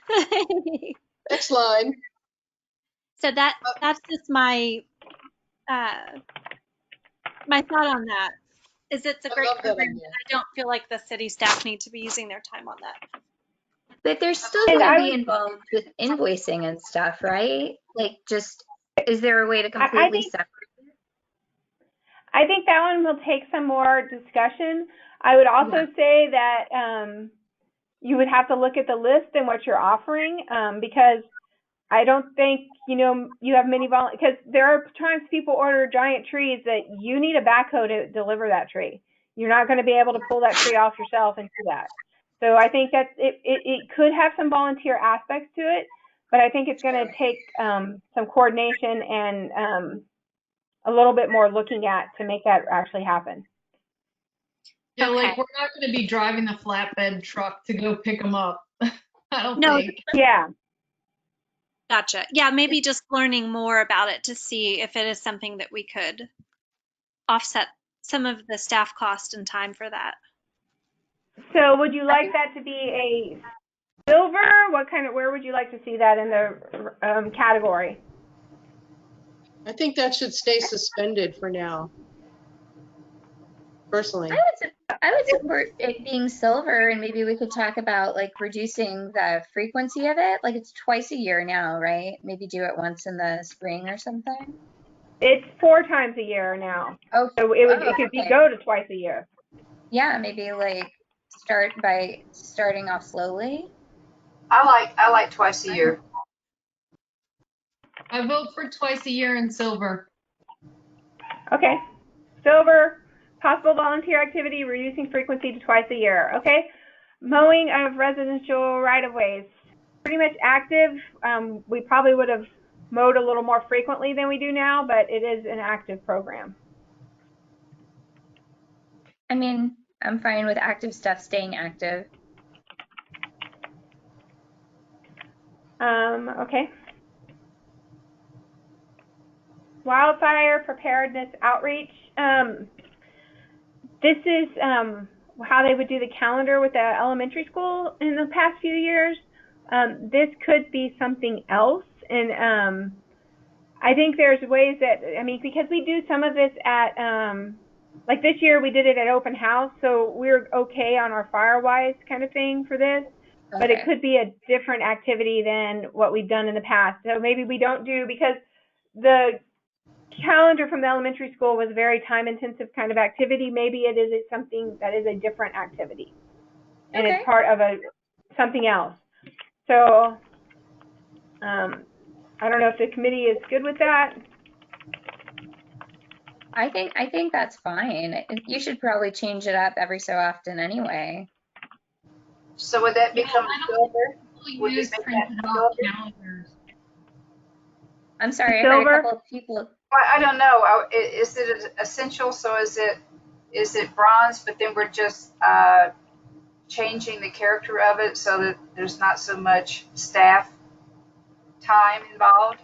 line. Next line. So that's just my my thought on that. Is it's a great love that program, idea. and I don't feel like the city staff need to be using their time on that. But they're still And going I to be would- involved with invoicing and stuff, right? Like, is there a way to I completely think- separate? I think that one will take some more discussion. I would also say that you would have to look at the list and what you're offering, because I don't think, you have many because there are times people order giant trees that you need a backhoe to deliver that tree. You're not going to be able to pull that tree off yourself and do that. So I think that it could have some volunteer aspects to it, but I think it's going to take some coordination and a little bit more looking at to make that actually happen. Yeah, Okay. like we're not going to be driving the flatbed truck to go pick them up. I don't No. think. Yeah. Gotcha. Yeah, maybe just learning more about it to see if it is something that we could offset some of the staff cost and time for that. So would you like that to be a silver? Where would you like to see that in the category? I think that should stay suspended for now. Personally. I would support it being silver, and maybe we could talk about like reducing the frequency of it. Like, it's twice a year now, right? Maybe do it once in the spring or something. It's 4 times a year now. Oh, So it could okay. go to twice a year. Yeah, maybe like start by starting off slowly. I like twice a year. I vote for twice a year in silver. Okay. Silver, possible volunteer activity, reducing frequency to twice a year. Okay. Mowing of residential right-of-ways. Pretty much active. We probably would have mowed a little more frequently than we do now, but it is an active program. I mean, I'm fine with active stuff staying active. Okay. Wildfire preparedness outreach. This is how they would do the calendar with the elementary school in the past few years. This could be something else. And I think there's ways that, because we do some of this at, like this year we did it at open house, so we're okay on our Firewise kind of thing for this. Okay. But it could be a different activity than what we've done in the past. So maybe we don't do, because the calendar from the elementary school was a very time-intensive kind of activity. Maybe it is something that is a different activity, and it's part of something else. So I don't know if the committee is good with that. I think that's fine. You should probably change it up every so often anyway. So would that become silver? Would you Use make printed that out silver? calendars. I'm sorry, Silver? I heard a couple of people. I don't know. Is it essential? So is it bronze? But then we're just changing the character of it so that there's not so much staff time involved?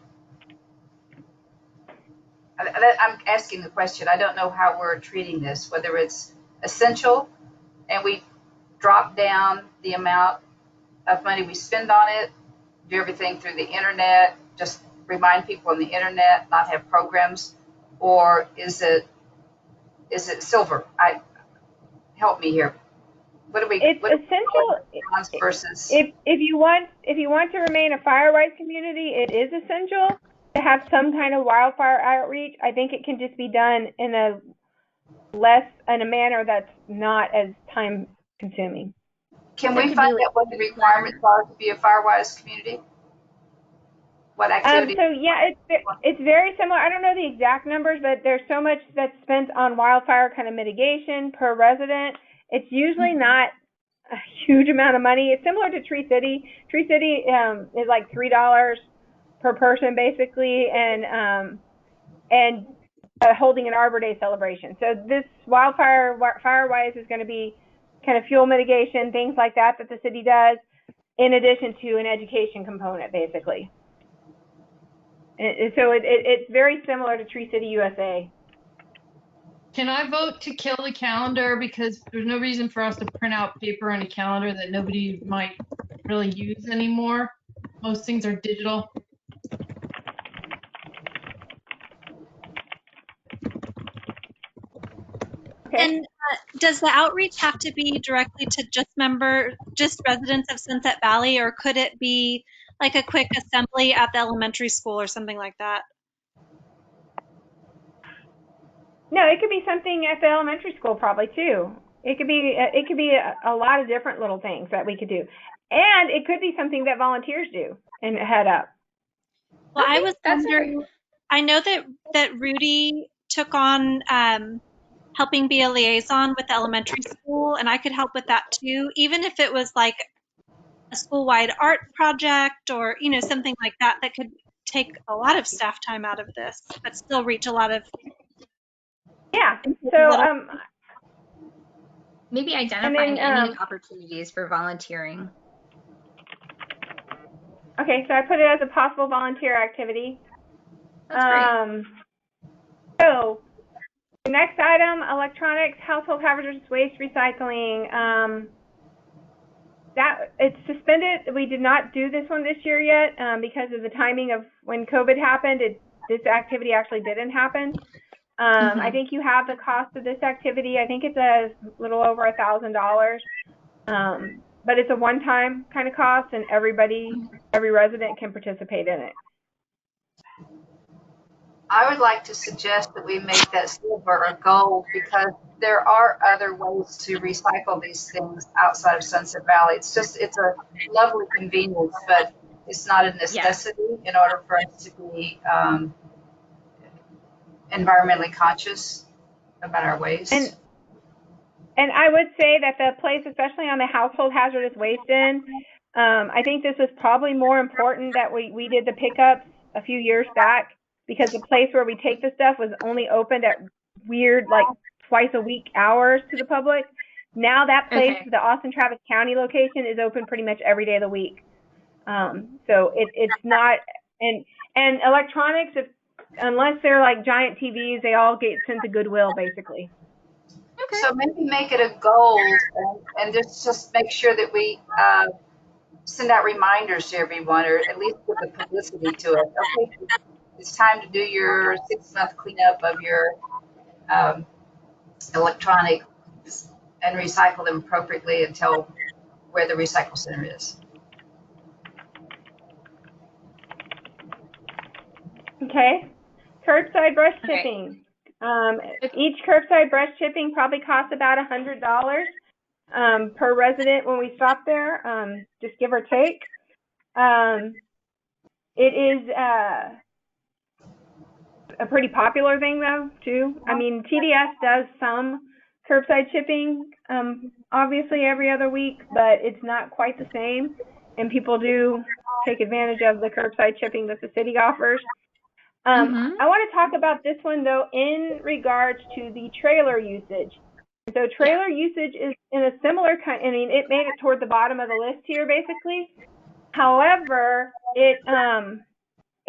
I'm asking the question. I don't know how we're treating this, whether it's essential and we drop down the amount of money we spend on it, do everything through the internet, just remind people on the internet, not have programs, or is it silver? Help me here. What do we? It's what essential. Versus If you want to remain a fire-wise community, it is essential to have some kind of wildfire outreach. I think it can just be done in a manner that's not as time consuming. Can we find out what the requirements are to be a fire-wise community? What activity? So yeah, it's very similar. I don't know the exact numbers, but there's so much that's spent on wildfire kind of mitigation per resident. It's usually not a huge amount of money. It's similar to Tree City. Tree City is like $3 per person basically, and holding an Arbor Day celebration. So this Firewise is going to be kind of fuel mitigation, things like that the city does, in addition to an education component, basically. And so it's very similar to Tree City USA. Can I vote to kill the calendar, because there's no reason for us to print out paper and a calendar that nobody might really use anymore? Most things are digital. And does the outreach have to be directly to just residents of Sunset Valley, or could it be like a quick assembly at the elementary school or something like that? No, it could be something at the elementary school probably too. It could be a lot of different little things that we could do, and it could be something that volunteers do and head up. Well, I was wondering. I know that Rudy took on helping be a liaison with the elementary school, and I could help with that too, even if it was like a school-wide art project or something like that could take a lot of staff time out of this, but still reach a lot of. Yeah. So maybe identifying any opportunities for volunteering. Okay, so I put it as a possible volunteer activity. That's great. So the next item, electronics, household hazardous waste recycling. That it's suspended. We did not do this one this year yet because of the timing of when COVID happened. This activity actually didn't happen. I think you have the cost of this activity. I think it's a little over $1,000, but it's a one-time kind of cost, and every resident can participate in it. I would like to suggest that we make that silver or gold, because there are other ways to recycle these things outside of Sunset Valley. It's a lovely convenience, but it's not a necessity in order for us to be environmentally conscious about our waste. And I would say that the place, especially on the household hazardous waste end, I think this was probably more important that we did the pickups a few years back, because the place where we take the stuff was only opened at weird, like twice a week hours to the public. Now that place, the Austin Travis County location, is open pretty much every day of the week. So it's not, and electronics, unless they're like giant TVs, they all get sent to Goodwill basically. Okay. So maybe make it a goal, and just make sure that we send out reminders to everyone, or at least give the publicity to it. Okay, it's time to do your 6-month cleanup of your electronics and recycle them appropriately, and tell where the recycle center is. Okay. Curbside brush chipping. Each curbside brush chipping probably costs about $100 per resident when we stop there, just give or take. It is a pretty popular thing though too. I mean, TDS does some curbside chipping obviously every other week, but it's not quite the same, and people do take advantage of the curbside chipping that the city offers. I want to talk about this one though in regards to the trailer usage. So trailer usage is in a similar kind. I mean, it made it toward the bottom of the list here basically. However, it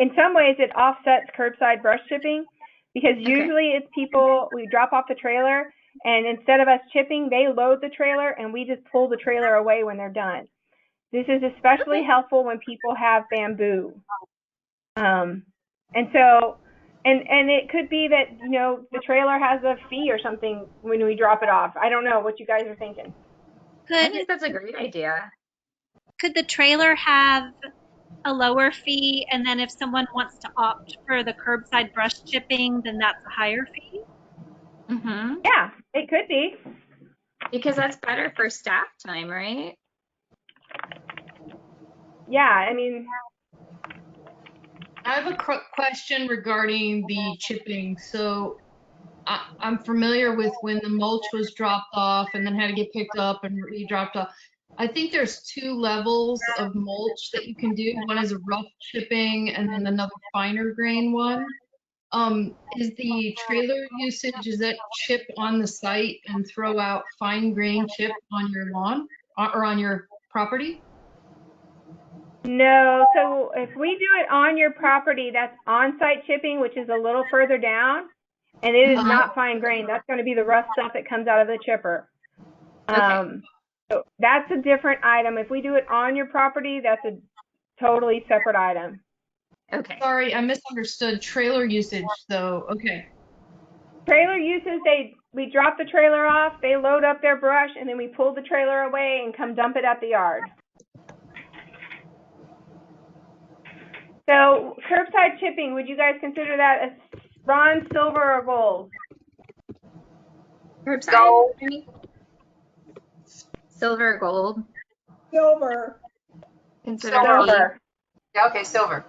in some ways it offsets curbside brush chipping, because usually it's people, we drop off the trailer, and instead of us chipping, they load the trailer and we just pull the trailer away when they're done. This is especially helpful when people have bamboo. And so, and it could be that, you know, the trailer has a fee or something when we drop it off. I don't know what you guys are thinking. I think that's a great idea. Could the trailer have a lower fee, and then if someone wants to opt for the curbside brush chipping, then that's a higher fee? Mm-hmm. Yeah, it could be. Because that's better for staff time, right? Yeah, I mean, I have a question regarding the chipping. So I'm familiar with when the mulch was dropped off and then had to get picked up and re-dropped off. I think there's 2 levels of mulch that you can do. One is a rough chipping and then another finer grain one. Is the trailer usage, is that chip on the site and throw out fine grain chip on your lawn or on your property? no. So if we do it on your property, that's on-site chipping, which is a little further down, and it is not fine grain. That's going to be the rough stuff that comes out of the chipper. So that's a different item. If we do it on your property, that's a totally separate item. Okay. Sorry, I misunderstood. Trailer usage, though. Okay. Trailer uses, we drop the trailer off, they load up their brush, and then we pull the trailer away and come dump it at the yard. So curbside chipping, would you guys consider that as bronze, silver, or gold? Curbside? Gold. Silver, gold. Silver. Consider Silver. Yeah, okay, silver.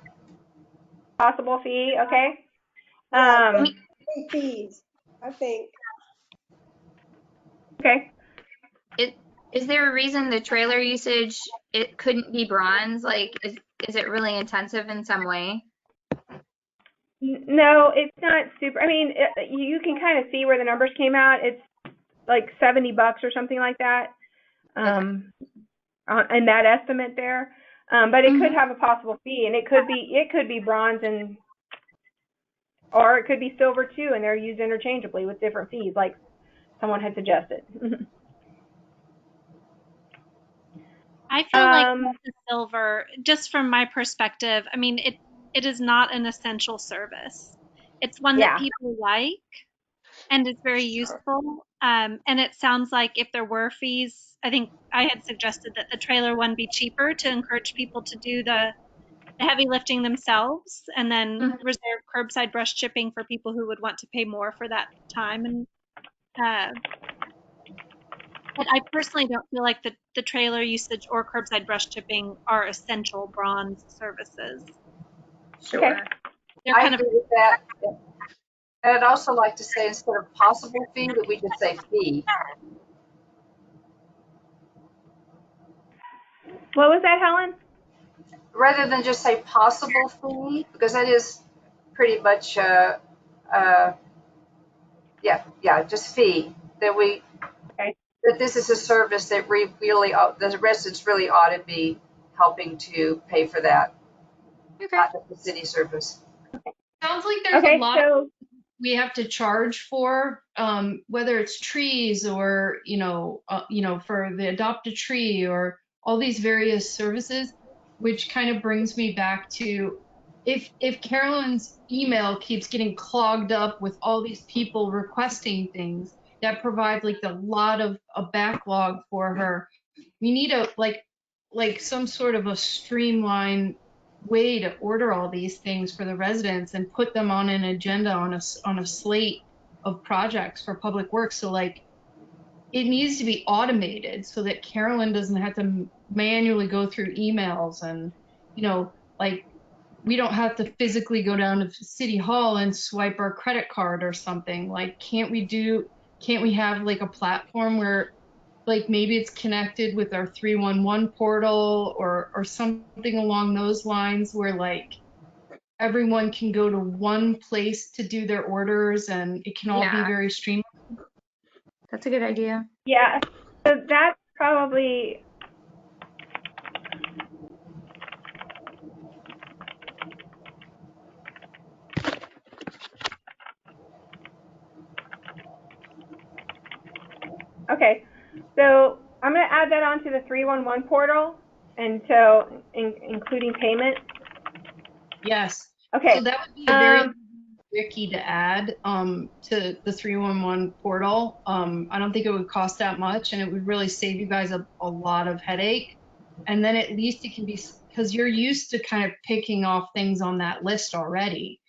Possible fee, okay. Fees, I think. Okay. Is there a reason the trailer usage, it couldn't be bronze? Like, is it really intensive in some way? No, it's not super. I mean, you can kind of see where the numbers came out. It's like $70 or something like that, in that estimate there. But it could have a possible fee, and it could be bronze or it could be silver too, and they're used interchangeably with different fees, like someone had suggested. I feel like the silver, just from my perspective, I mean, it is not an essential service. It's one that people like, and it's very useful. And it sounds like if there were fees, I think I had suggested that the trailer one be cheaper to encourage people to do the heavy lifting themselves, and then reserve curbside brush chipping for people who would want to pay more for that time. And but I personally don't feel like the trailer usage or curbside brush chipping are essential bronze services. Sure. Okay. They're I kind of agree with that. And I'd also like to say, instead of possible fee, that we just say fee. What was that, Helen? Rather than just say possible fee, because that is pretty much, just fee. That this is a service that really, the residents really ought to be helping to pay for that. Okay. Not just the city service. Sounds like there's a lot we have to charge for, whether it's trees or, for the adopt a tree or all these various services, which kind of brings me back to if Carolyn's email keeps getting clogged up with all these people requesting things, that provides like a lot of a backlog for her. We need like some sort of a streamlined way to order all these things for the residents and put them on an agenda on a slate of projects for public works. So like it needs to be automated so that Carolyn doesn't have to manually go through emails, and like we don't have to physically go down to City Hall and swipe our credit card or something. Like can't we have like a platform where like maybe it's connected with our 311 portal or something along those lines, where like everyone can go to one place to do their orders and it can all be very streamlined. That's a good idea. Yeah, so that's probably, Okay, so I'm going to add that onto the 311 portal, and so including payment. Yes. Okay. So that would be a very tricky to add to the 311 portal. I don't think it would cost that much, and it would really save you guys a lot of headache. And then at least it can be, because you're used to kind of picking off things on that list already.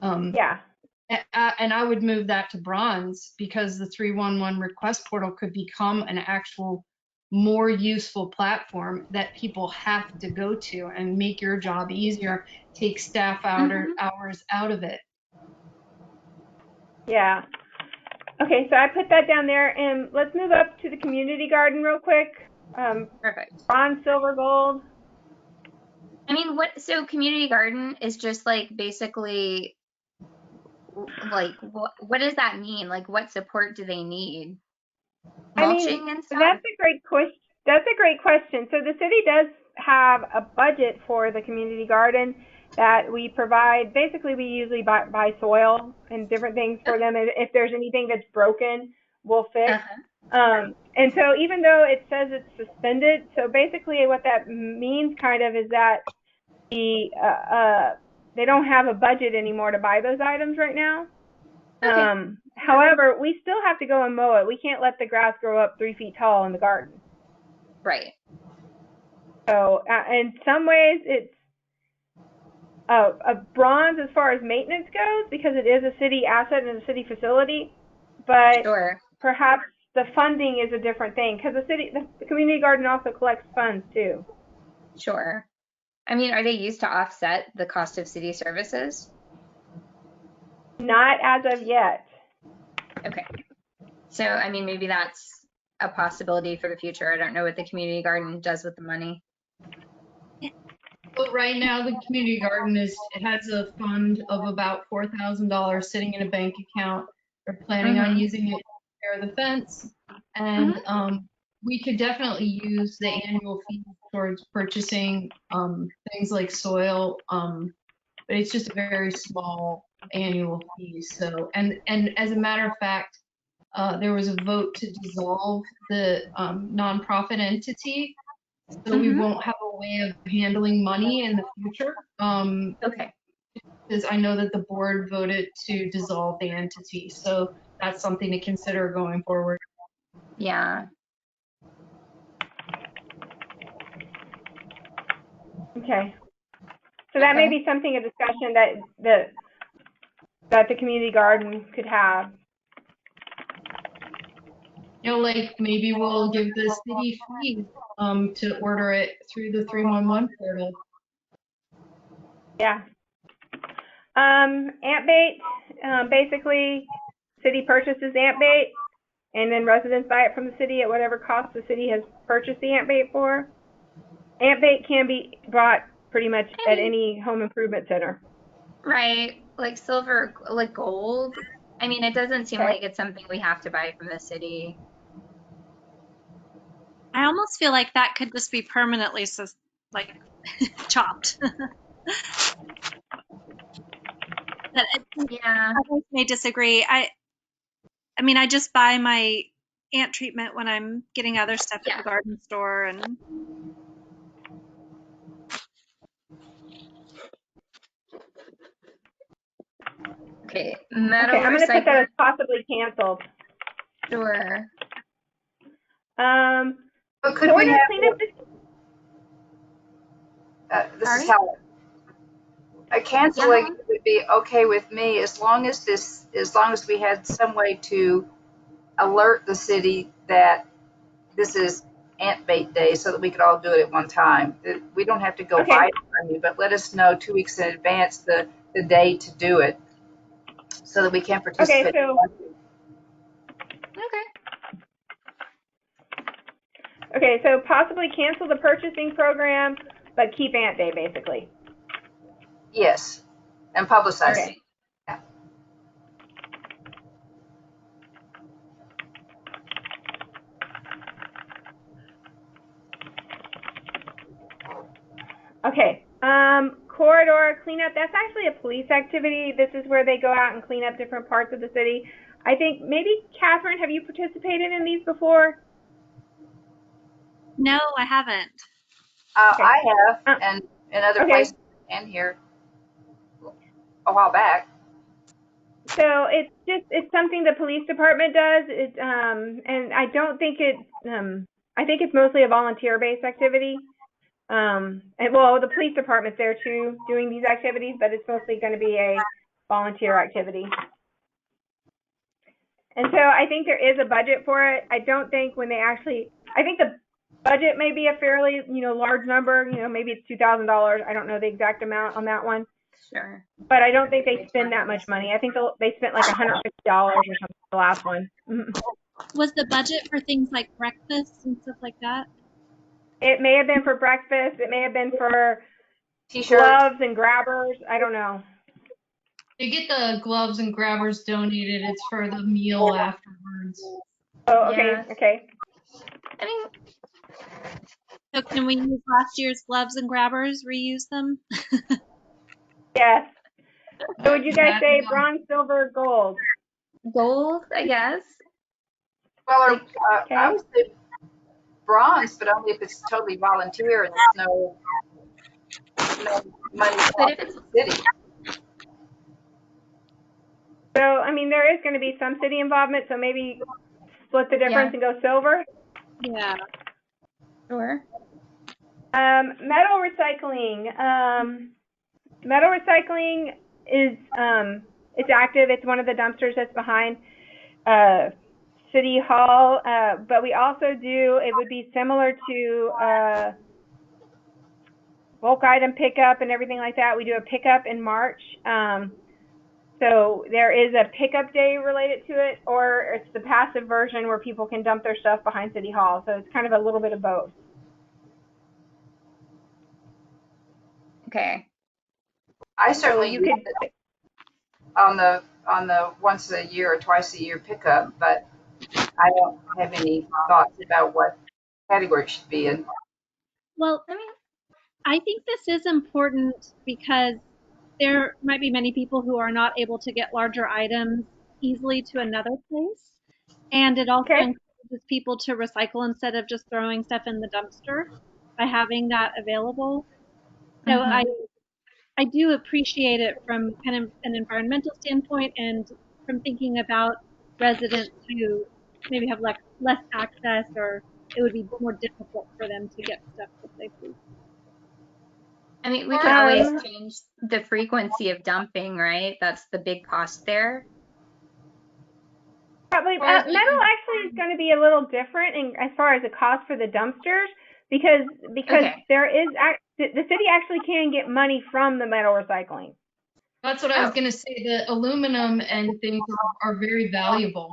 Yeah. And I would move that to bronze, because the 311 request portal could become an actual more useful platform that people have to go to and make your job easier, take staff hours out of it. Yeah. Okay, so I put that down there, and let's move up to the community garden real quick. Perfect. Bronze, silver, gold. I mean, so community garden is just like basically like what does that mean? Like what support do they need? Mulching and stuff? That's a great question. That's a great question. So the city does have a budget for the community garden that we provide. Basically, we usually buy soil and different things for them. And if there's anything that's broken, we'll fix. And so even though it says it's suspended, so basically what that means kind of is that they don't have a budget anymore to buy those items right now. However, we still have to go and mow it. We can't let the grass grow up 3 feet tall in the garden. Right. So in some ways, it's a bronze as far as maintenance goes, because it is a city asset and a city facility. But perhaps the funding is a different thing, because the community garden also collects funds too. Sure. I mean, are they used to offset the cost of city services? Not as of yet. Okay. So, I mean, maybe that's a possibility for the future. I don't know what the community garden does with the money. But right now, the community garden it has a fund of about $4,000 sitting in a bank account. They're planning on using it to repair the fence, and we could definitely use the annual fee towards purchasing things like soil, but it's just a very small annual fee. So, and as a matter of fact, there was a vote to dissolve the nonprofit entity, so we won't have a way of handling money in the future. Okay. Because I know that the board voted to dissolve the entity, so that's something to consider going forward. Yeah. Okay. So that may be something, a discussion that the community garden could have. You know, like maybe we'll give the city fees to order it through the 311 portal. Yeah. Ant bait, basically city purchases ant bait, and then residents buy it from the city at whatever cost the city has purchased the ant bait for. Ant bait can be bought pretty much at any home improvement center. Right. Like silver, like gold. I mean, it doesn't seem like it's something we have to buy from the city. I almost feel like that could just be permanently chopped. Yeah. Others may disagree. I mean, I just buy my ant treatment when I'm getting other stuff at the garden store, and Okay. Metal I'm going to put that as possibly canceled. Sure. But could we have this is how canceling would be okay with me, as long as we had some way to alert the city that this is ant bait day, so that we could all do it at one time. We don't have to go buy it from you, but let us know 2 weeks in advance the day to do it, so that we can participate. Okay, so possibly cancel the purchasing program, but keep Ant Day, basically. Yes, and publicize it. Yeah. Okay, corridor cleanup, that's actually a police activity. This is where they go out and clean up different parts of the city. I think maybe, Catherine, have you participated in these before? No, I haven't. Okay. I have, and in other Okay. places and here a while back. So it's something the police department does. And I don't think I think it's mostly a volunteer-based activity. And well, the police department's there too doing these activities, but it's mostly going to be a volunteer activity. And so I think there is a budget for it. I don't think I think the budget may be a fairly, large number, maybe it's $2,000. I don't know the exact amount on that one. Sure. But I don't think they spend that much money. I think they spent like $150 or something the last one. Was the budget for things like breakfast and stuff like that? It may have been for breakfast. It may have been for T-shirts. gloves and grabbers. I don't know. You get the gloves and grabbers donated. It's for the meal afterwards. Oh, okay, Yeah. okay. I mean, So can we use last year's gloves and grabbers, reuse them? Yes. So would you guys say bronze, silver, gold? gold, I guess. Well, Okay. I would say bronze, but only if it's totally volunteer and there's no money But if from it's the city. So, I mean, there is going to be some city involvement, so maybe split the difference and go silver. Yeah. sure. Metal recycling. Metal recycling is it's active. It's one of the dumpsters that's behind City Hall. But we also do. It would be similar to bulk item pickup and everything like that. We do a pickup in March. So there is a pickup day related to it, or it's the passive version where people can dump their stuff behind City Hall. So it's kind of a little bit of both. Okay. I certainly you use could- it on the once a year or twice a year pickup, but I don't have any thoughts about what category it should be in. Well, I mean, I think this is important because there might be many people who are not able to get larger items easily to another place. And it also Okay. encourages people to recycle instead of just throwing stuff in the dumpster by having that available. So I do appreciate it from kind of an environmental standpoint and from thinking about residents who maybe have less access, or it would be more difficult for them to get stuff if they please. I mean, we could always change the frequency of dumping, right? That's the big cost there. Probably. Metal actually is going to be a little different as far as the cost for the dumpsters because Okay. there is the city actually can get money from the metal recycling. That's what I was going to say. The aluminum and things are very valuable.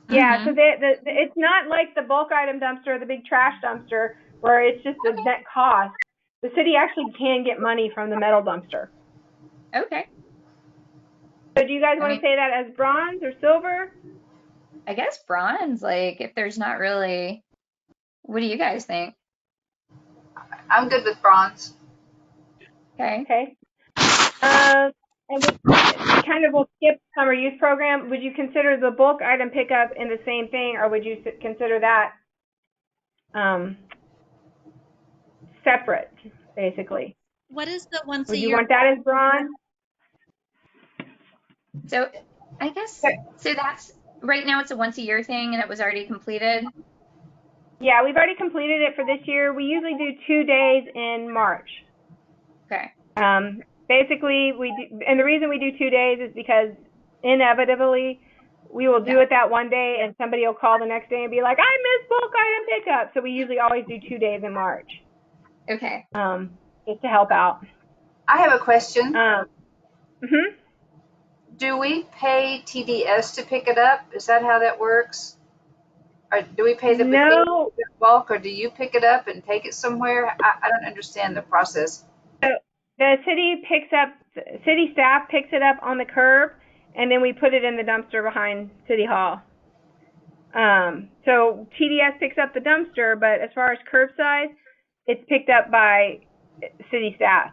Yeah, so it's not like the bulk item dumpster, the big trash dumpster, where it's just the net cost. The city actually can get money from the metal dumpster. Okay. So do you guys want to say that as bronze or silver? I guess bronze, like if there's not really, what do you guys think? I'm good with bronze. Okay. Okay. And we kind of will skip summer youth program. Would you consider the bulk item pickup in the same thing, or would you consider that separate, basically? What is the once Would a you year? want that as bronze? So I guess, so that's, right now it's a once a year thing and it was already completed? Yeah, we've already completed it for this year. We usually do 2 days in March. Okay. Basically, and the reason we do 2 days is because inevitably we will do it that one day and somebody will call the next day and be like, I missed bulk item pickup. So we usually always do 2 days in March. Okay. Just to help out. I have a question. Do we pay TDS to pick it up? Is that how that works? Or do we pay the bulk, or do you pick it up and take it somewhere? I don't understand the process. So the city staff picks it up on the curb, and then we put it in the dumpster behind City Hall. So TDS picks up the dumpster, but as far as curbside, it's picked up by city staff.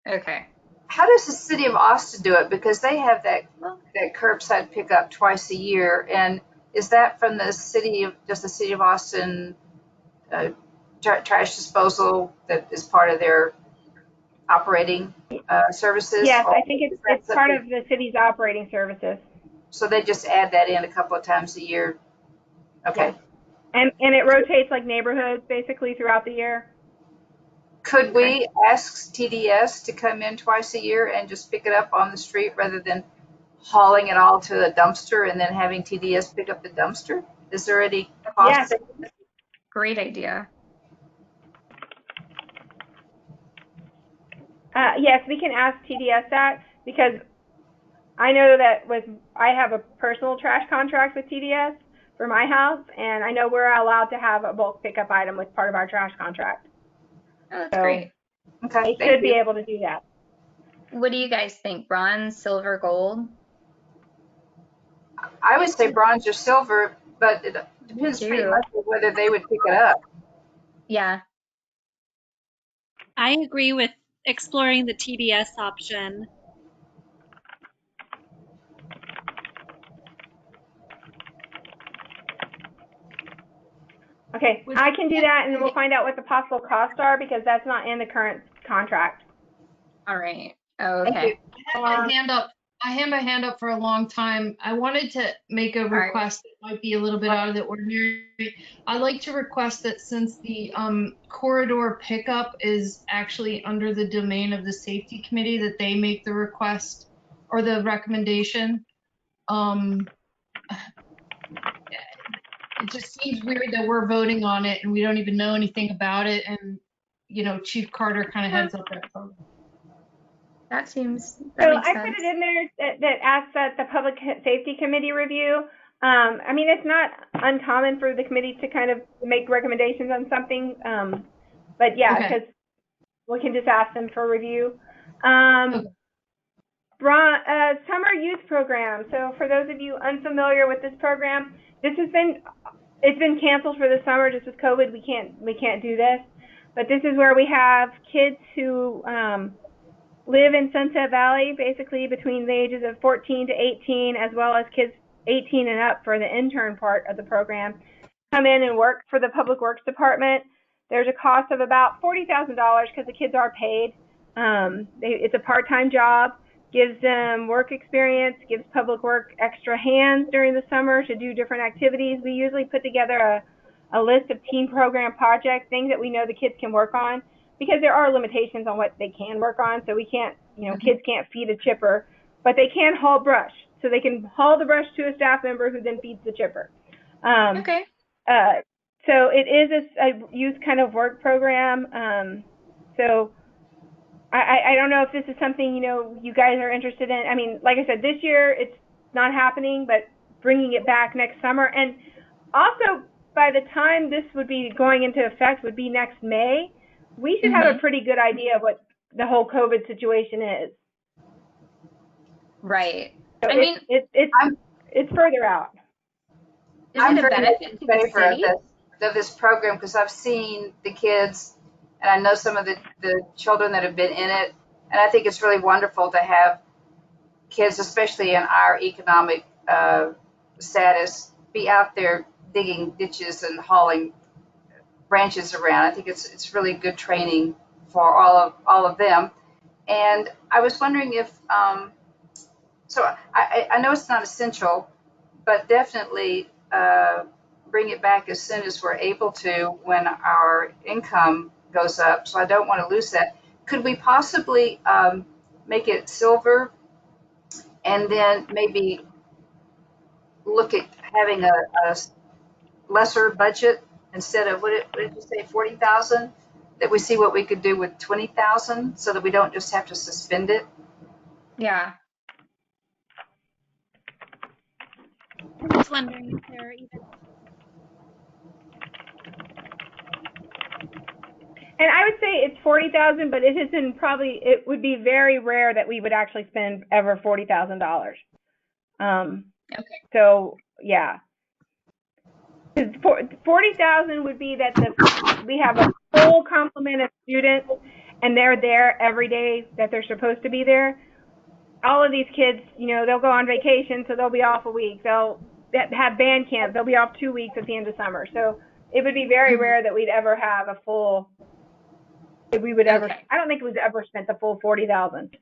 Okay. how does the city of Austin do it? Because they have that curbside pickup twice a year. And is that from the city of, does the city of Austin trash disposal that is part of their operating services? Yes, Or I think is it's that part something- of the city's operating services. So they just add that in a couple of times a year? Okay. And it rotates like neighborhoods basically throughout the year. Could we ask TDS to come in twice a year and just pick it up on the street rather than hauling it all to a dumpster and then having TDS pick up the dumpster? Is there any cost? Yes. Great idea. Yes, we can ask TDS that because I know that I have a personal trash contract with TDS for my house, and I know we're allowed to have a bulk pickup item with part of our trash contract. Oh, that's So great. Okay, they should be able to do that. What do you guys think? Bronze, silver, gold? I would say bronze or silver, but it depends pretty much on whether they would pick it up. Yeah. I agree with exploring the TDS option. Okay, I can do that, and then we'll find out what the possible costs are because that's not in the current contract. All right. Oh, Thank okay. you. I had my hand up for a long time. I wanted to make a right. request that might be a little bit out of the ordinary. I'd like to request that since the corridor pickup is actually under the domain of the safety committee, that they make the request or the recommendation. It just seems weird that we're voting on it and we don't even know anything about it. And, you know, Chief Carter kind of heads up that program. That seems, So that makes I sense. put it in there that asks that the Public Safety Committee review. I mean, it's not uncommon for the committee to kind of make recommendations on something. But yeah, Okay. because we can just ask them for review. Okay. Summer youth program. So for those of you unfamiliar with this program, it's been canceled for the summer just with COVID. We can't do this. But this is where we have kids who live in Sunset Valley, basically between the ages of 14 to 18, as well as kids 18 and up for the intern part of the program, come in and work for the Public Works Department. There's a cost of about $40,000 because the kids are paid. It's a part-time job, gives them work experience, gives Public Work extra hands during the summer to do different activities. We usually put together a list of teen program projects, things that we know the kids can work on, because there are limitations on what they can work on. So we can't, kids can't feed a chipper, but they can haul brush. So they can haul the brush to a staff member who then feeds the chipper. Okay. So it is a youth kind of work program. So I don't know if this is something, you guys are interested in. I mean, like I said, this year it's not happening, but bringing it back next summer. And also, by the time this would be going into effect would be next May, we should have a pretty good idea of what the whole COVID situation is. Right. So I mean, it's further out. Is I'm it a very benefit to in the favor city? of this program because I've seen the kids and I know some of the children that have been in it. And I think it's really wonderful to have kids, especially in our economic status, be out there digging ditches and hauling branches around. I think it's really good training for all of them. And I was wondering if, so I know it's not essential, but definitely bring it back as soon as we're able to when our income goes up. So I don't want to lose that. Could we possibly make it silver and then maybe look at having a lesser budget instead of what did you say, 40,000? That we see what we could do with 20,000 so that we don't just have to suspend it. Yeah. I was wondering if there are even. And I would say it's 40,000, but it would be very rare that we would actually spend ever $40,000. Okay. So yeah, 40,000 would be that we have a full complement of students, and they're there every day that they're supposed to be there, all of these kids, you know, they'll go on vacation, so they'll be off a week. They'll have band camp. They'll be off 2 weeks at the end of summer. So it would be very rare that we'd ever have a full, if we would ever, Okay. I don't think we've ever spent the full 40,000.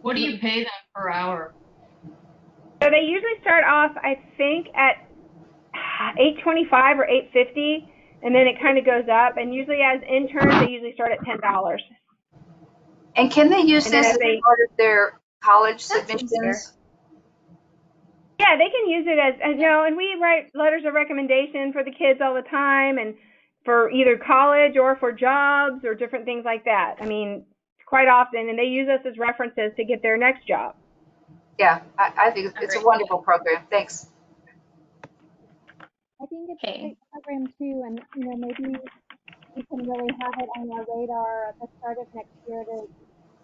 What do you pay them per hour? So they usually start off, I think, at $8.25 or $8.50, and then it kind of goes up. And usually as interns, they usually start at $10. And can they use And then this as as they, part of their college That seems submissions? yeah, they can use it as, you know, and we write letters of recommendation for the kids all the time, and for either college or for jobs or different things like that. I mean, quite often, and they use us as references to get their next job. Yeah, I think it's a wonderful program. Thanks. I think it's Okay. a great program too, and you know, maybe we can really have it on our radar at the start of next year to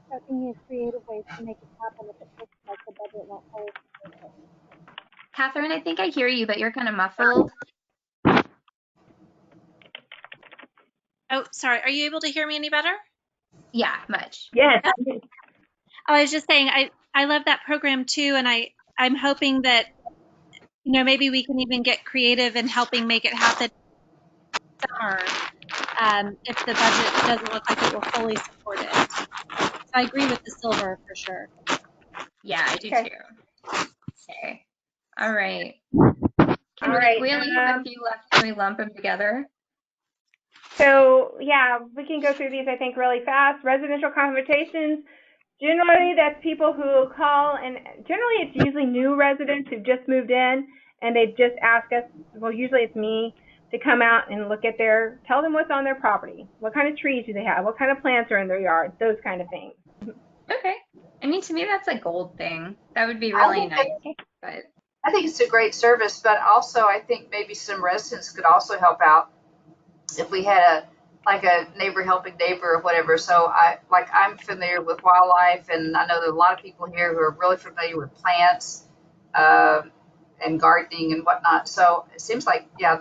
start thinking of creative ways to make it happen if it looks like the budget won't fully support it. Catherine, I think I hear you, but you're kind of muffled. Oh, sorry. Are you able to hear me any better? Yeah, much. Yes. Oh, I was just saying, I love that program too, and I'm hoping that, you know, maybe we can even get creative in helping make it happen summer, if the budget doesn't look like it will fully support it. So I agree with the silver for sure. Yeah, I do Okay. too. Okay. All right. All right. We only have a few left. Can we lump them together? So, yeah, we can go through these, I think, really fast. Residential conversations. Generally, that's people who call, and generally it's usually new residents who've just moved in, and they just ask us, well, usually it's me, to come out and look at tell them what's on their property. What kind of trees do they have? What kind of plants are in their yard? Those kind of things. Okay. I mean, to me, that's a gold thing. That would be really nice. But I think it's a great service, but also I think maybe some residents could also help out if we had a neighbor helping neighbor or whatever. So I'm familiar with wildlife, and I know there are a lot of people here who are really familiar with plants and gardening and whatnot. So it seems like, yeah,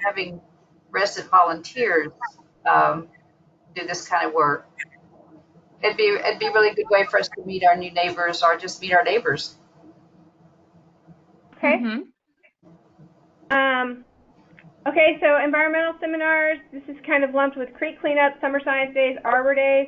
having resident volunteers do this kind of work. It'd be a really good way for us to meet our new neighbors or just meet our neighbors. Okay. Mm-hmm. Okay, so environmental seminars, this is kind of lumped with creek cleanup, summer science days, Arbor Days.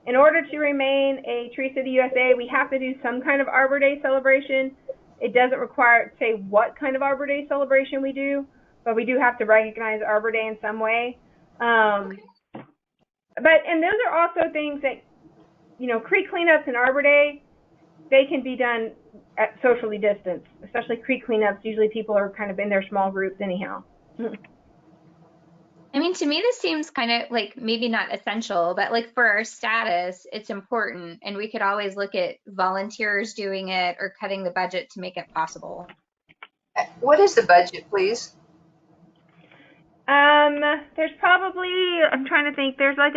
In order to remain a Tree City USA, we have to do some kind of Arbor Day celebration. It doesn't require to say what kind of Arbor Day celebration we do, but we do have to recognize Arbor Day in some way. And those are also things that, you know, creek cleanups and Arbor Day, they can be done at socially distanced, especially creek cleanups. Usually people are kind of in their small groups anyhow. I mean, to me, this seems kind of like maybe not essential, but like for our status, it's important. And we could always look at volunteers doing it or cutting the budget to make it possible. What is the budget, please? There's probably, I'm trying to think, there's like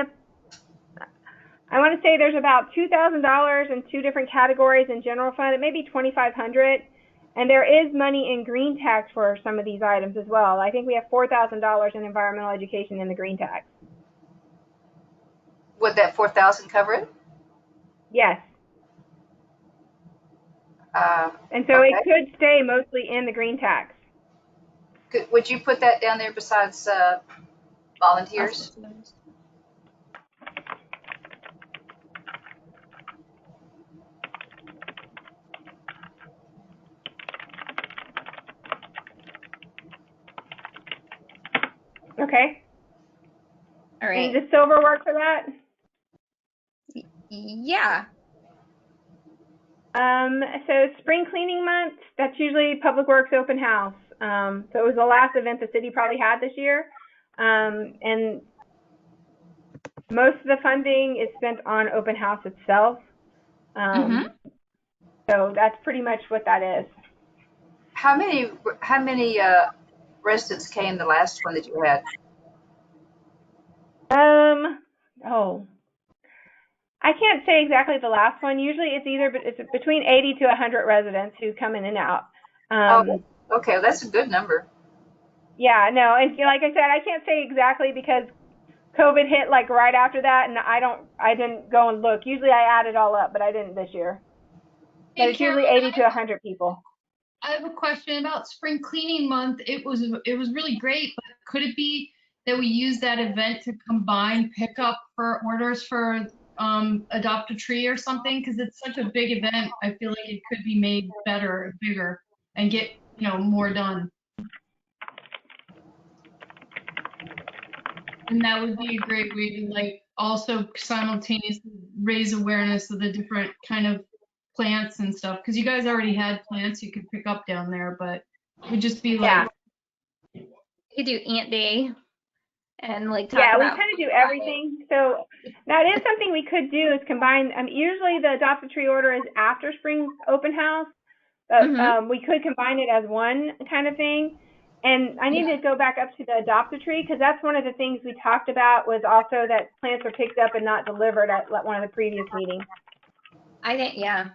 I want to say there's about $2,000 in 2 different categories in general fund. It may be $2,500. And there is money in green tax for some of these items as well. I think we have $4,000 in environmental education in the green tax. Would that 4,000 cover it? Yes. And so okay. it could stay mostly in the green tax. Would you put that down there besides volunteers? Okay. All right. And does silver work for that? Yeah. So spring cleaning month, that's usually Public Works open house. So it was the last event the city probably had this year. And most of the funding is spent on open house itself. So that's pretty much what that is. How many residents came the last one that you had? I can't say exactly the last one. Usually it's between 80 to 100 residents who come in and out. Okay, that's a good number. Yeah, no, and like I said, I can't say exactly because COVID hit like right after that, and I didn't go and look. Usually I add it all up, but I didn't this year. But it's usually 80 to 100 people. I have a question about spring cleaning month. It was really great, but could it be that we use that event to combine pickup for orders for adopt a tree or something? Because it's such a big event. I feel like it could be made better and bigger and get more done. And that would be a great way to like also simultaneously raise awareness of the different kind of plants and stuff, because you guys already had plants you could pick up down there, but it would just be like, you could do Ant Day and like talk yeah, about we kind of do everything. So that is something we could do, is combine. Usually the adopt a tree order is after spring open house, but we could combine it as one kind of thing. And I need to go back up to the adopt a tree, because that's one of the things we talked about, was also that plants are picked up and not delivered at one of the previous meetings. I think, yeah.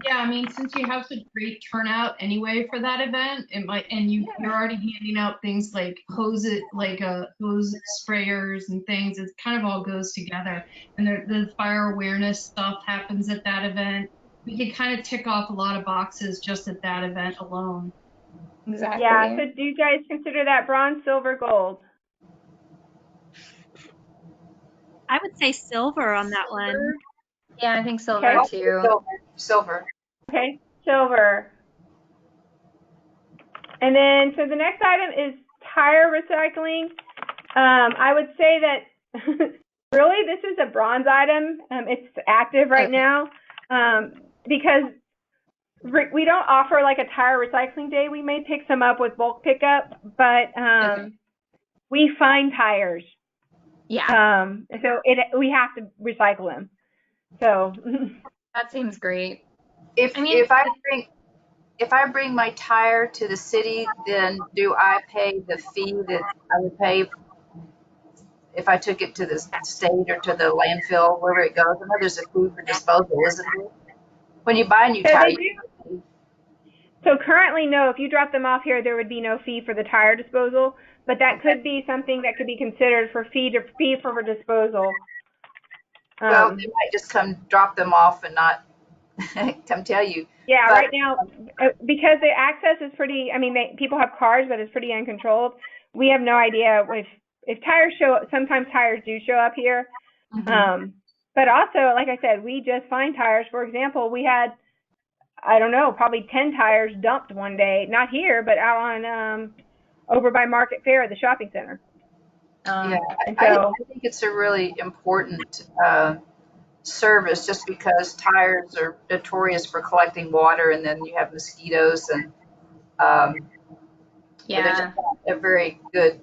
Yeah, I mean, since you have such great turnout anyway for that event, it might, and you're already handing out things like hose sprayers and things. It kind of all goes together. And the fire awareness stuff happens at that event. We could kind of tick off a lot of boxes just at that event alone. Exactly. Yeah. So do you guys consider that bronze, silver, gold? I would say silver on that one. Yeah, I think silver too. Silver. Okay, silver. And then, so the next item is tire recycling. I would say that really this is a bronze item. It's active right now because we don't offer like a tire recycling day. We may pick some up with bulk pickup, but we find tires. Yeah. So we have to recycle them. So that seems great. If I bring my tire to the city, then do I pay the fee that I would pay if I took it to the state or to the landfill, wherever it goes? I know there's a fee for disposal, isn't there? When you buy a new tire. So currently, no. If you drop them off here, there would be no fee for the tire disposal, but that could be something that could be considered for fee for disposal. Well, they might just come drop them off and not come tell you. Yeah, but right now, because the access is pretty, I mean, people have cars, but it's pretty uncontrolled. We have no idea if tires show up. Sometimes tires do show up here. But also, like I said, we just find tires. For example, we had, I don't know, probably 10 tires dumped one day, not here, but out on, over by Market Fair at the shopping center. Yeah, I think it's a really important service, just because tires are notorious for collecting water, and then you have mosquitoes, and they're just a very good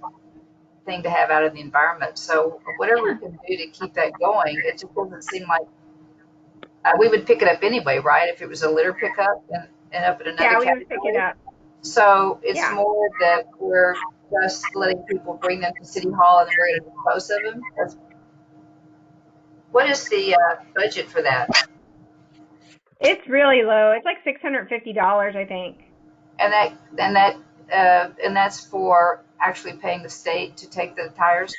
thing to have out in the environment. So whatever we can do to keep that going, it just doesn't seem like we would pick it up anyway, right? If it was a litter pickup and up at another category. Yeah, we would pick it up. So it's more that we're just letting people bring them to City Hall and then we're going to dispose of them. What is the budget for that? It's really low. It's like $650, I think. And that's for actually paying the state to take the tires?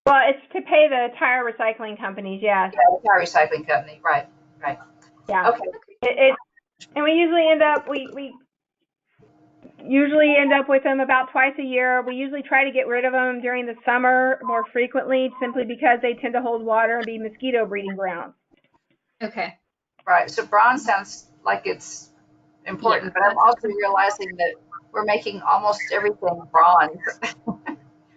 Well, it's to pay the tire recycling companies, yes. Yeah, the tire recycling company, right. Yeah. Okay. And we usually end up with them about twice a year. We usually try to get rid of them during the summer more frequently, simply because they tend to hold water and be mosquito breeding grounds. Okay. Right. So bronze sounds like it's important, but I'm also realizing that we're making almost everything bronze.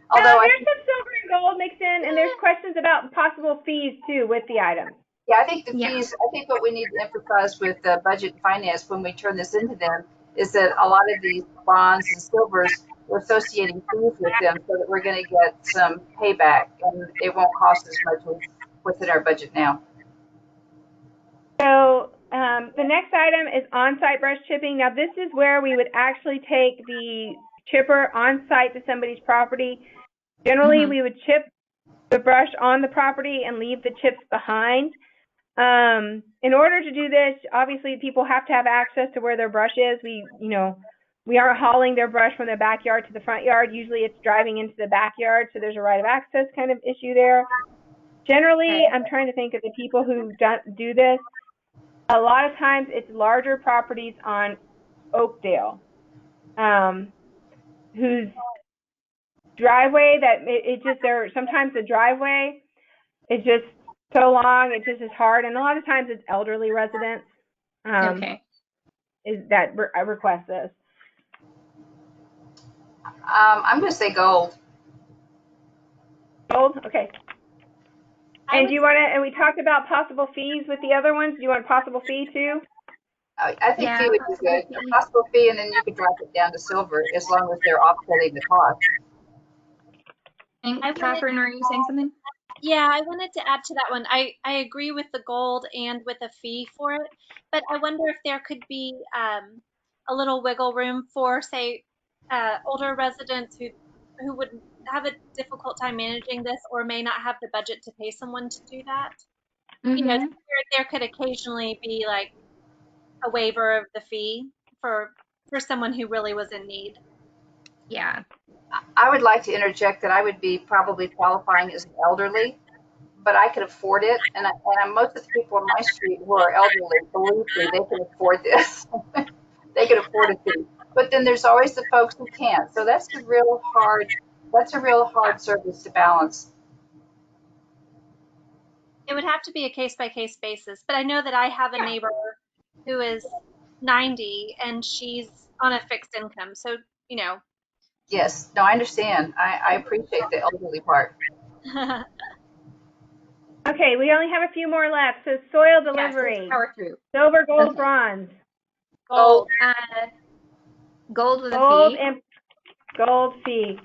Although there's some silver and gold mixed in, and there's questions about possible fees too with the items. Yeah, I think the fees, I think what we need to emphasize with budget and finance when we turn this into them is that a lot of these bronze and silvers, we're associating fees with them so that we're going to get some payback, and it won't cost as much as what's in our budget now. So the next item is on-site brush chipping. Now this is where we would actually take the chipper on-site to somebody's property. Generally, we would chip the brush on the property and leave the chips behind. In order to do this, obviously people have to have access to where their brush is. We we aren't hauling their brush from their backyard to the front yard. Usually it's driving into the backyard, so there's a right of access kind of issue there. Generally, I'm trying to think of the people who do this. A lot of times it's larger properties on Oakdale, whose driveway sometimes the driveway is just so long, it just is hard, and a lot of times it's elderly residents I request this. I'm going to say gold. Gold, okay. And do you want to? And we talked about possible fees with the other ones. Do you want a possible fee too? I think fee would be good. A possible fee, and then you could drop it down to silver as long as they're offsetting the cost. And Catherine, are you saying something? Yeah, I wanted to add to that one. I agree with the gold and with a fee for it, but I wonder if there could be a little wiggle room for, say, older residents who would have a difficult time managing this or may not have the budget to pay someone to do that. Mm-hmm. You know, there could occasionally be like a waiver of the fee for someone who really was in need. Yeah. I would like to interject that I would be probably qualifying as elderly, but I could afford it. And most of the people on my street who are elderly, believe me, they can afford this. They can afford it too. But then there's always the folks who can't. So that's a real hard service to balance. It would have to be a case-by-case basis, but I know that I have a neighbor who is 90 and she's on a fixed income. So, you know. Yes, no, I understand. I appreciate the elderly part. Okay, we only have a few more left. So soil delivery. Power through. Silver, gold, bronze. Gold. Gold with a fee. And gold fee.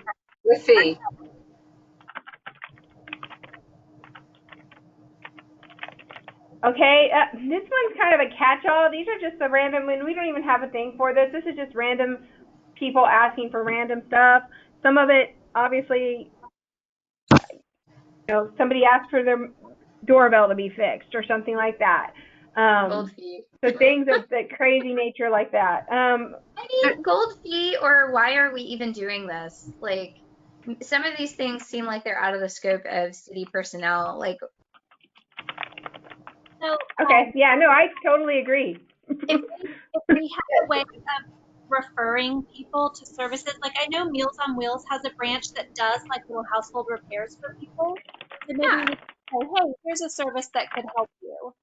With fee. Okay, this one's kind of a catch-all. These are just the random, and we don't even have a thing for this. This is just random people asking for random stuff. Some of it, obviously, somebody asked for their doorbell to be fixed or something like that. Gold fee. So things of the crazy nature like that. I mean, gold fee, or why are we even doing this? Like, some of these things seem like they're out of the scope of city personnel. Like, so, okay, yeah, no, I totally agree. If we have a way of referring people to services, like I know Meals on Wheels has a branch that does like little household repairs for people. So maybe we could say, hey, here's a service that could help you.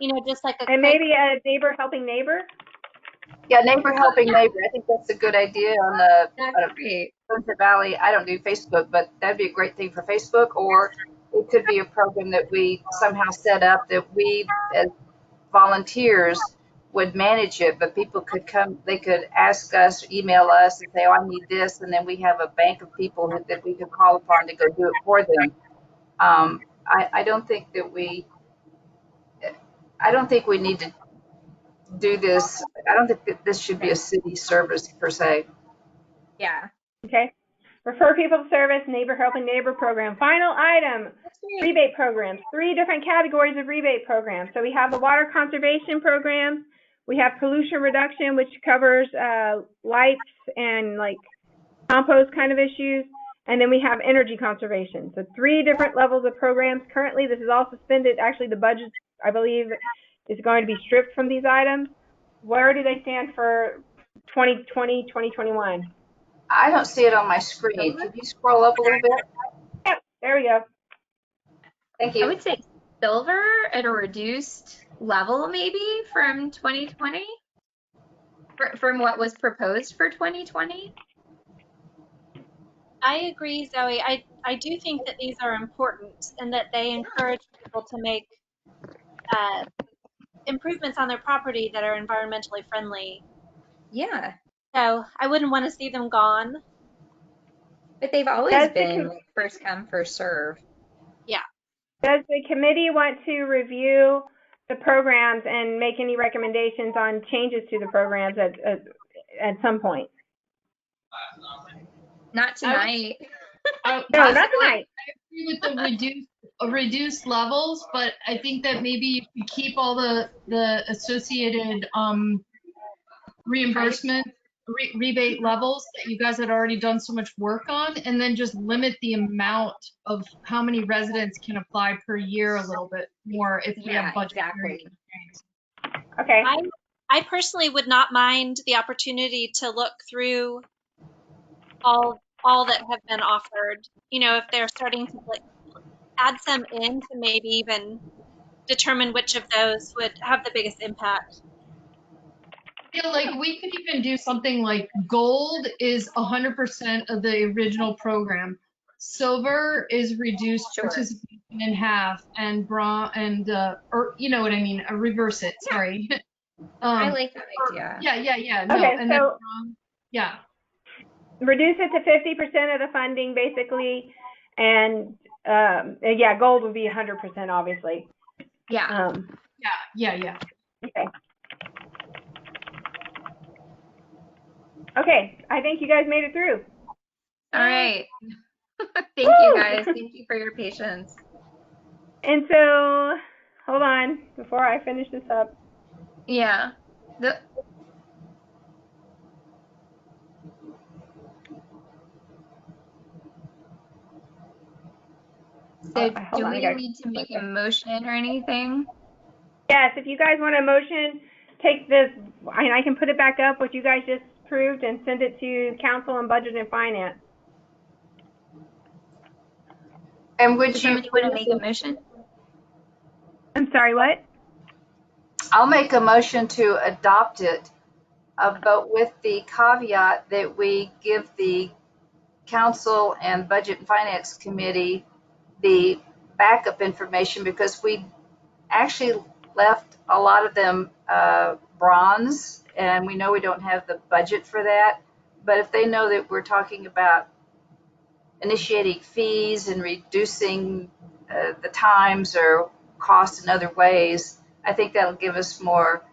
You know, just like and maybe a neighbor helping neighbor. Yeah, neighbor helping neighbor. I think that's a good idea on the Sunset Valley. I don't do Facebook, but that'd be a great thing for Facebook. Or it could be a program that we somehow set up that we as volunteers would manage it, but people could come, they could ask us, email us and say, oh, I need this. And then we have a bank of people that we could call upon to go do it for them. I don't think we need to do this. I don't think that this should be a city service per se. Yeah. Okay. Refer people to service, neighbor helping neighbor program. Final item, rebate programs. 3 different categories of rebate programs. So we have the water conservation programs. We have pollution reduction, which covers lights and like compost kind of issues. And then we have energy conservation. So 3 different levels of programs. Currently, this is all suspended. Actually, the budget, I believe, is going to be stripped from these items. Where do they stand for 2020, 2021? I don't see it on my screen. Can you scroll up a little bit? Yep, there we go. Thank you. I would say silver at a reduced level, maybe from 2020, from what was proposed for 2020. I agree, Zoe. I do think that these are important and that they encourage people to make improvements on their property that are environmentally friendly. Yeah. So I wouldn't want to see them gone. But they've always been like first come, first serve. Yeah. Does the committee want to review the programs and make any recommendations on changes to the programs at some point? Not tonight. No, not tonight. I agree with the reduced levels, but I think that maybe you could keep all the associated reimbursement rebate levels that you guys had already done so much work on, and then just limit the amount of how many residents can apply per year a little bit more if we have budgetary constraints. Okay. I personally would not mind the opportunity to look through all that have been offered. You know, if they're starting to like add some in to maybe even determine which of those would have the biggest impact. I feel like we could even do something like gold is 100% of the original program. Silver is reduced participation in half, and bronze or you know what I mean, reverse it. Yeah. Sorry. I like that idea. Yeah. No, Okay, and so yeah. reduce it to 50% of the funding, basically, and yeah, gold would be 100%, obviously. Yeah. Yeah. Okay. Okay, I think you guys made it through. All right. Thank you guys. Thank you for your patience. And so, hold on, before I finish this up. Yeah. So do we need to make a motion or anything? Yes, if you guys want a motion, take this, and I can put it back up, what you guys just approved, and send it to Council on Budget and Finance. And would Does you somebody want to make a motion? I'm sorry, what? I'll make a motion to adopt it, but with the caveat that we give the Council and Budget and Finance Committee the backup information, because we actually left a lot of them bronze, and we know we don't have the budget for that. But if they know that we're talking about initiating fees and reducing the times or costs in other ways, I think that'll give us more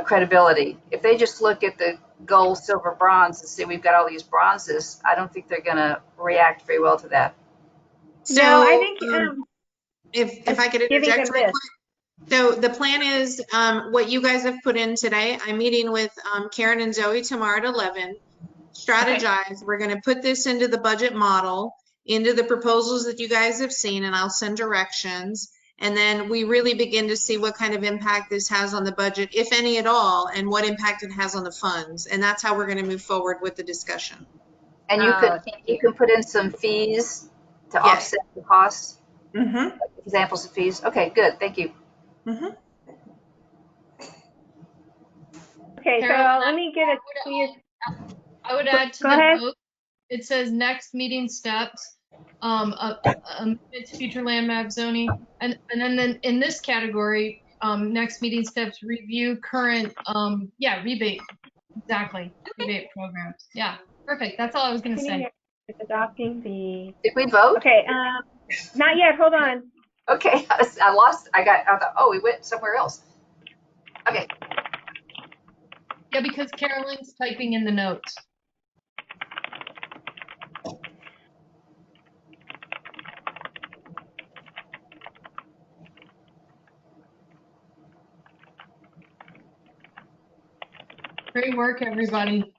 credibility. If they just look at the gold, silver, bronze and say we've got all these bronzes, I don't think they're going to react very well to that. So no, I think if I could interject real quick. So the plan is what you guys have put in today. I'm meeting with Karen and Zoe tomorrow at 11. Strategize. Okay. We're going to put this into the budget model, into the proposals that you guys have seen, and I'll send directions. And then we really begin to see what kind of impact this has on the budget, if any at all, and what impact it has on the funds. And that's how we're going to move forward with the discussion. And you can put in some fees to offset the costs. Mm-hmm. Examples of fees. Okay, good. Thank you. Mm-hmm. Okay, Carol, so let me get I would add to the vote. It says next meeting steps, it's future land map zoning, and then in this category, next meeting steps, review current, rebate, exactly, rebate programs. Yeah, perfect. That's all I was gonna say. Adopting the. Did we vote? Okay, not yet. Hold on. Okay, I lost. I thought, oh, we went somewhere else. Okay. Yeah, because Carolyn's typing in the notes. Great work, everybody.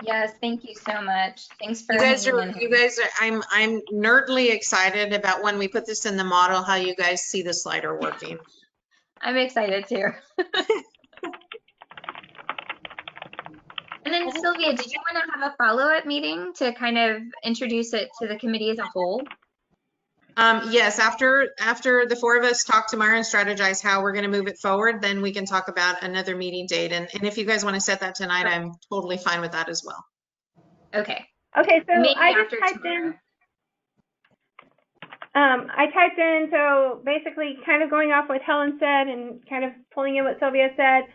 Yes, thank you so much. Thanks for you guys are I'm nerdly excited about when we put this in the model, how you guys see the slider working. I'm excited too. And then Sylvia, did you want to have a follow-up meeting to kind of introduce it to the committee as a whole? Yes, after the four of us talk tomorrow and strategize how we're going to move it forward, then we can talk about another meeting date. And if you guys want to set that tonight, I'm totally fine with that as well. Okay. Okay, so maybe I just typed in, so basically kind of going off what Helen said and kind of pulling in what Sylvia said,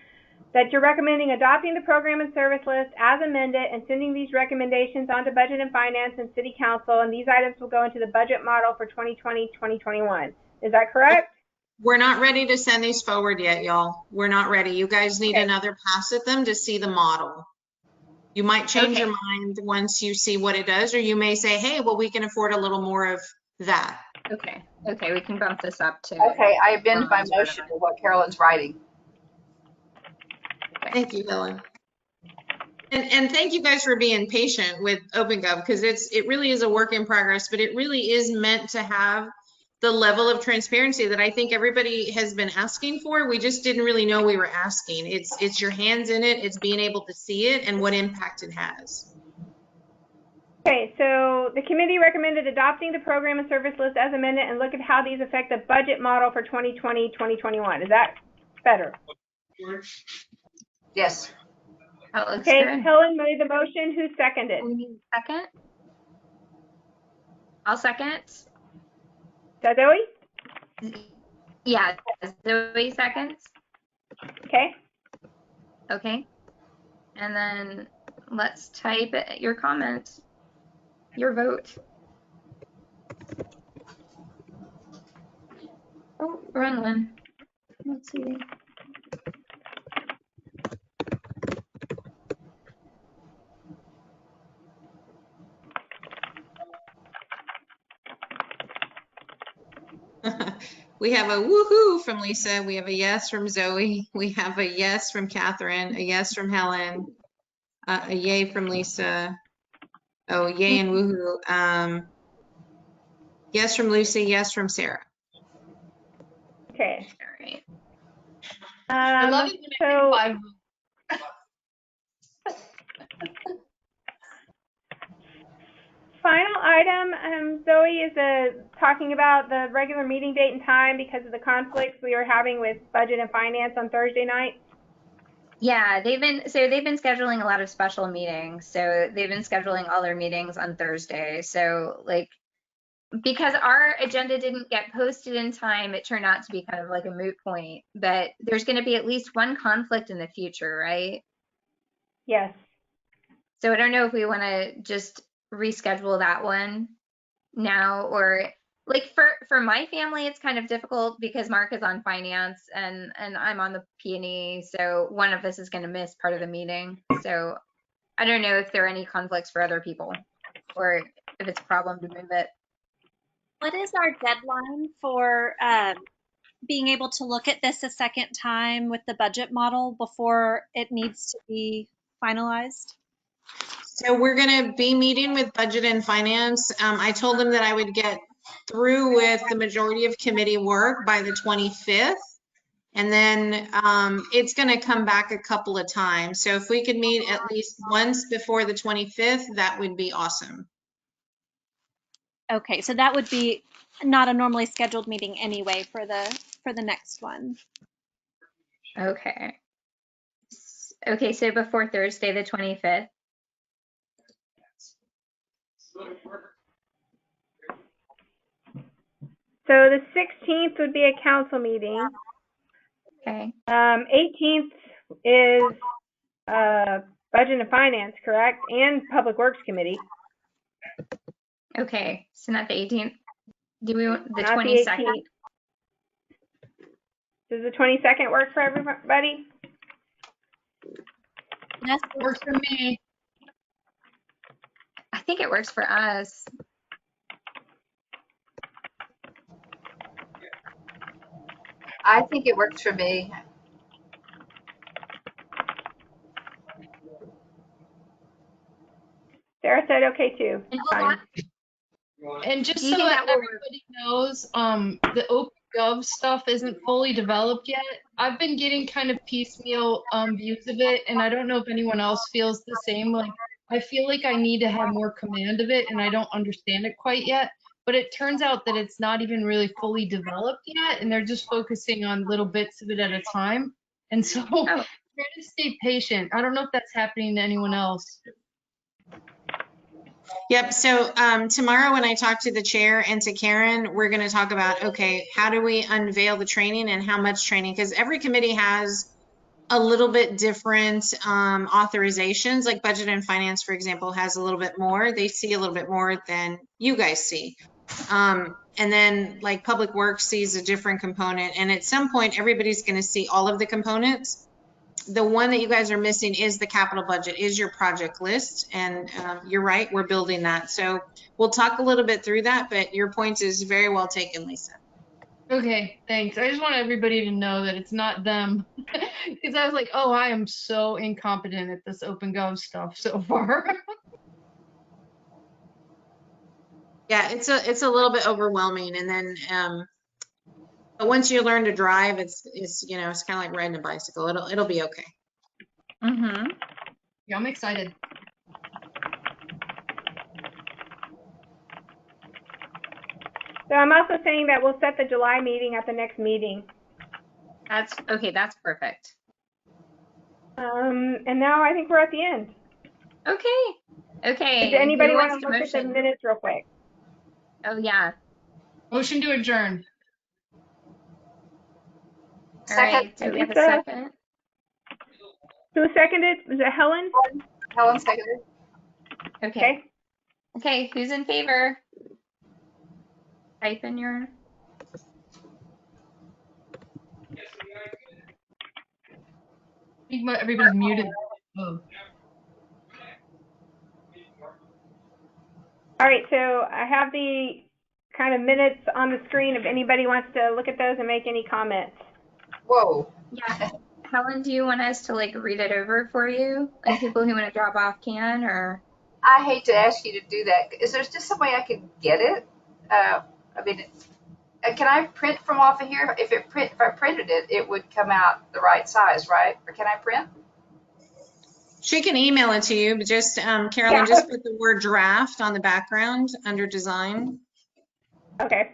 that you're recommending adopting the program and service list as amended and sending these recommendations onto Budget and Finance and City Council, and these items will go into the budget model for 2020-2021. Is that correct? We're not ready to send these forward yet, y'all. We're not ready. You guys need another pass at them to see the model. You might change your mind once you see what it does, or you may say, hey, well, we can afford a little more of that. Okay, we can bump this up to. Okay, I amend my motion to what Carolyn's writing. Thank you, Helen. And thank you guys for being patient with OpenGov, because it really is a work in progress, but it really is meant to have the level of transparency that I think everybody has been asking for. We just didn't really know we were asking. It's your hands in it, it's being able to see it and what impact it has. Okay, so the committee recommended adopting the program and service list as amended and look at how these affect the budget model for 2020, 2021. Is that better? Yes. That looks Okay, good. Helen made the motion. Who seconded? We need a second. I'll second. Is that Zoe? Yeah, Zoe seconds. Okay. Okay. And then let's type your comment, your vote. Oh, wrong one. Let's see. We have a woohoo from Lisa. We have a yes from Zoe. We have a yes from Catherine, a yes from Helen, a yay from Lisa. Oh, yay and woohoo. Yes from Lucy, yes from Sarah. Okay. All right. I love it when I get 5 votes. Final item, Zoe, is talking about the regular meeting date and time because of the conflicts we were having with budget and finance on Thursday night. Yeah, they've been scheduling a lot of special meetings. So they've been scheduling all their meetings on Thursday. So like, because our agenda didn't get posted in time, it turned out to be kind of like a moot point. But there's going to be at least one conflict in the future, right? Yes. So I don't know if we want to just reschedule that one now, or like for my family, it's kind of difficult because Mark is on finance and I'm on the P&E. So one of us is going to miss part of the meeting. So I don't know if there are any conflicts for other people or if it's a problem to move it. What is our deadline for being able to look at this a second time with the budget model before it needs to be finalized? So we're going to be meeting with budget and finance. I told them that I would get through with the majority of committee work by the 25th. And then it's going to come back a couple of times. So if we could meet at least once before the 25th, that would be awesome. Okay, so that would be not a normally scheduled meeting anyway for the next one. Okay. Okay, so before Thursday, the 25th. So the 16th would be a council meeting. Okay. 18th is budget and finance, correct? And public works committee. Okay, so not the 18th. Do we want the Not 22nd? The 18th. Does the 22nd work for everybody? Yes, Works for me. I think it works for us. I think it works for me. Sarah said okay too. Fine. And just Do you so think that that will work? everybody knows, the OpenGov stuff isn't fully developed yet. I've been getting kind of piecemeal views of it, and I don't know if anyone else feels the same. Like, I feel like I need to have more command of it, and I don't understand it quite yet. But it turns out that it's not even really fully developed yet, and they're just focusing on little bits of it at a time. And so try to stay patient. I don't know if that's happening to anyone else. Yep. So tomorrow when I talk to the chair and to Karen, we're going to talk about, okay, how do we unveil the training and how much training? Because every committee has a little bit different authorizations. Like budget and finance, for example, has a little bit more. They see a little bit more than you guys see. And then like public works sees a different component. And at some point, everybody's going to see all of the components. The one that you guys are missing is the capital budget, is your project list. And you're right, we're building that. So we'll talk a little bit through that, but your point is very well taken, Lisa. Okay, thanks. I just want everybody to know that it's not them. Because I was like, oh, I am so incompetent at this OpenGov stuff so far. Yeah, it's a little bit overwhelming, and then but once you learn to drive, it's you know, it's kind of like riding a bicycle. It'll be okay. Mm-hmm. Yeah, I'm excited. So I'm also saying that we'll set the July meeting at the next meeting. That's okay. That's perfect. And now I think we're at the end. Okay. Okay. Does anybody Who want wants to look at the motion? minutes real quick? Oh yeah. Motion to adjourn. All right. Do we have a second? Who seconded? Was it Helen? Helen seconded. Okay. Okay. Who's in favor? Type in your. I think everybody's muted. Oh. All right, so I have the kind of minutes on the screen if anybody wants to look at those and make any comments. Whoa. Yeah. Helen, do you want us to like read it over for you? And people who want to drop off can, or? I hate to ask you to do that. Is there just some way I can get it? I mean, can I print from off of here? If I printed it, it would come out the right size, right? Or can I print? She can email it to you, but just Carolyn, just put the word draft on the background under design. Okay.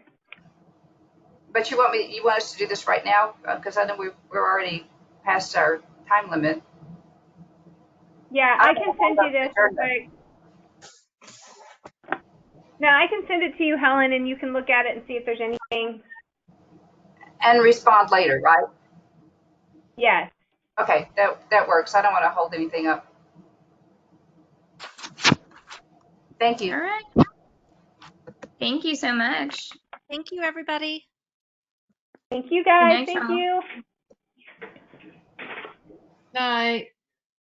But you want us to do this right now? Because I know we're already past our time limit. Yeah, I can send you this real quick. No, I can send it to you, Helen, and you can look at it and see if there's anything. And respond later, right? Yes. Okay, that works. I don't want to hold anything up. Thank you. All right. Thank you so much. Thank you, everybody. Thank you, guys. Good night, Thank y'all. you. Night.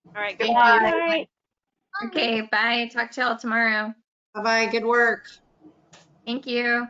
All right. Thank Goodbye. you. Bye. Okay. Bye. Talk to y'all tomorrow. Bye-bye. Good work. Thank you.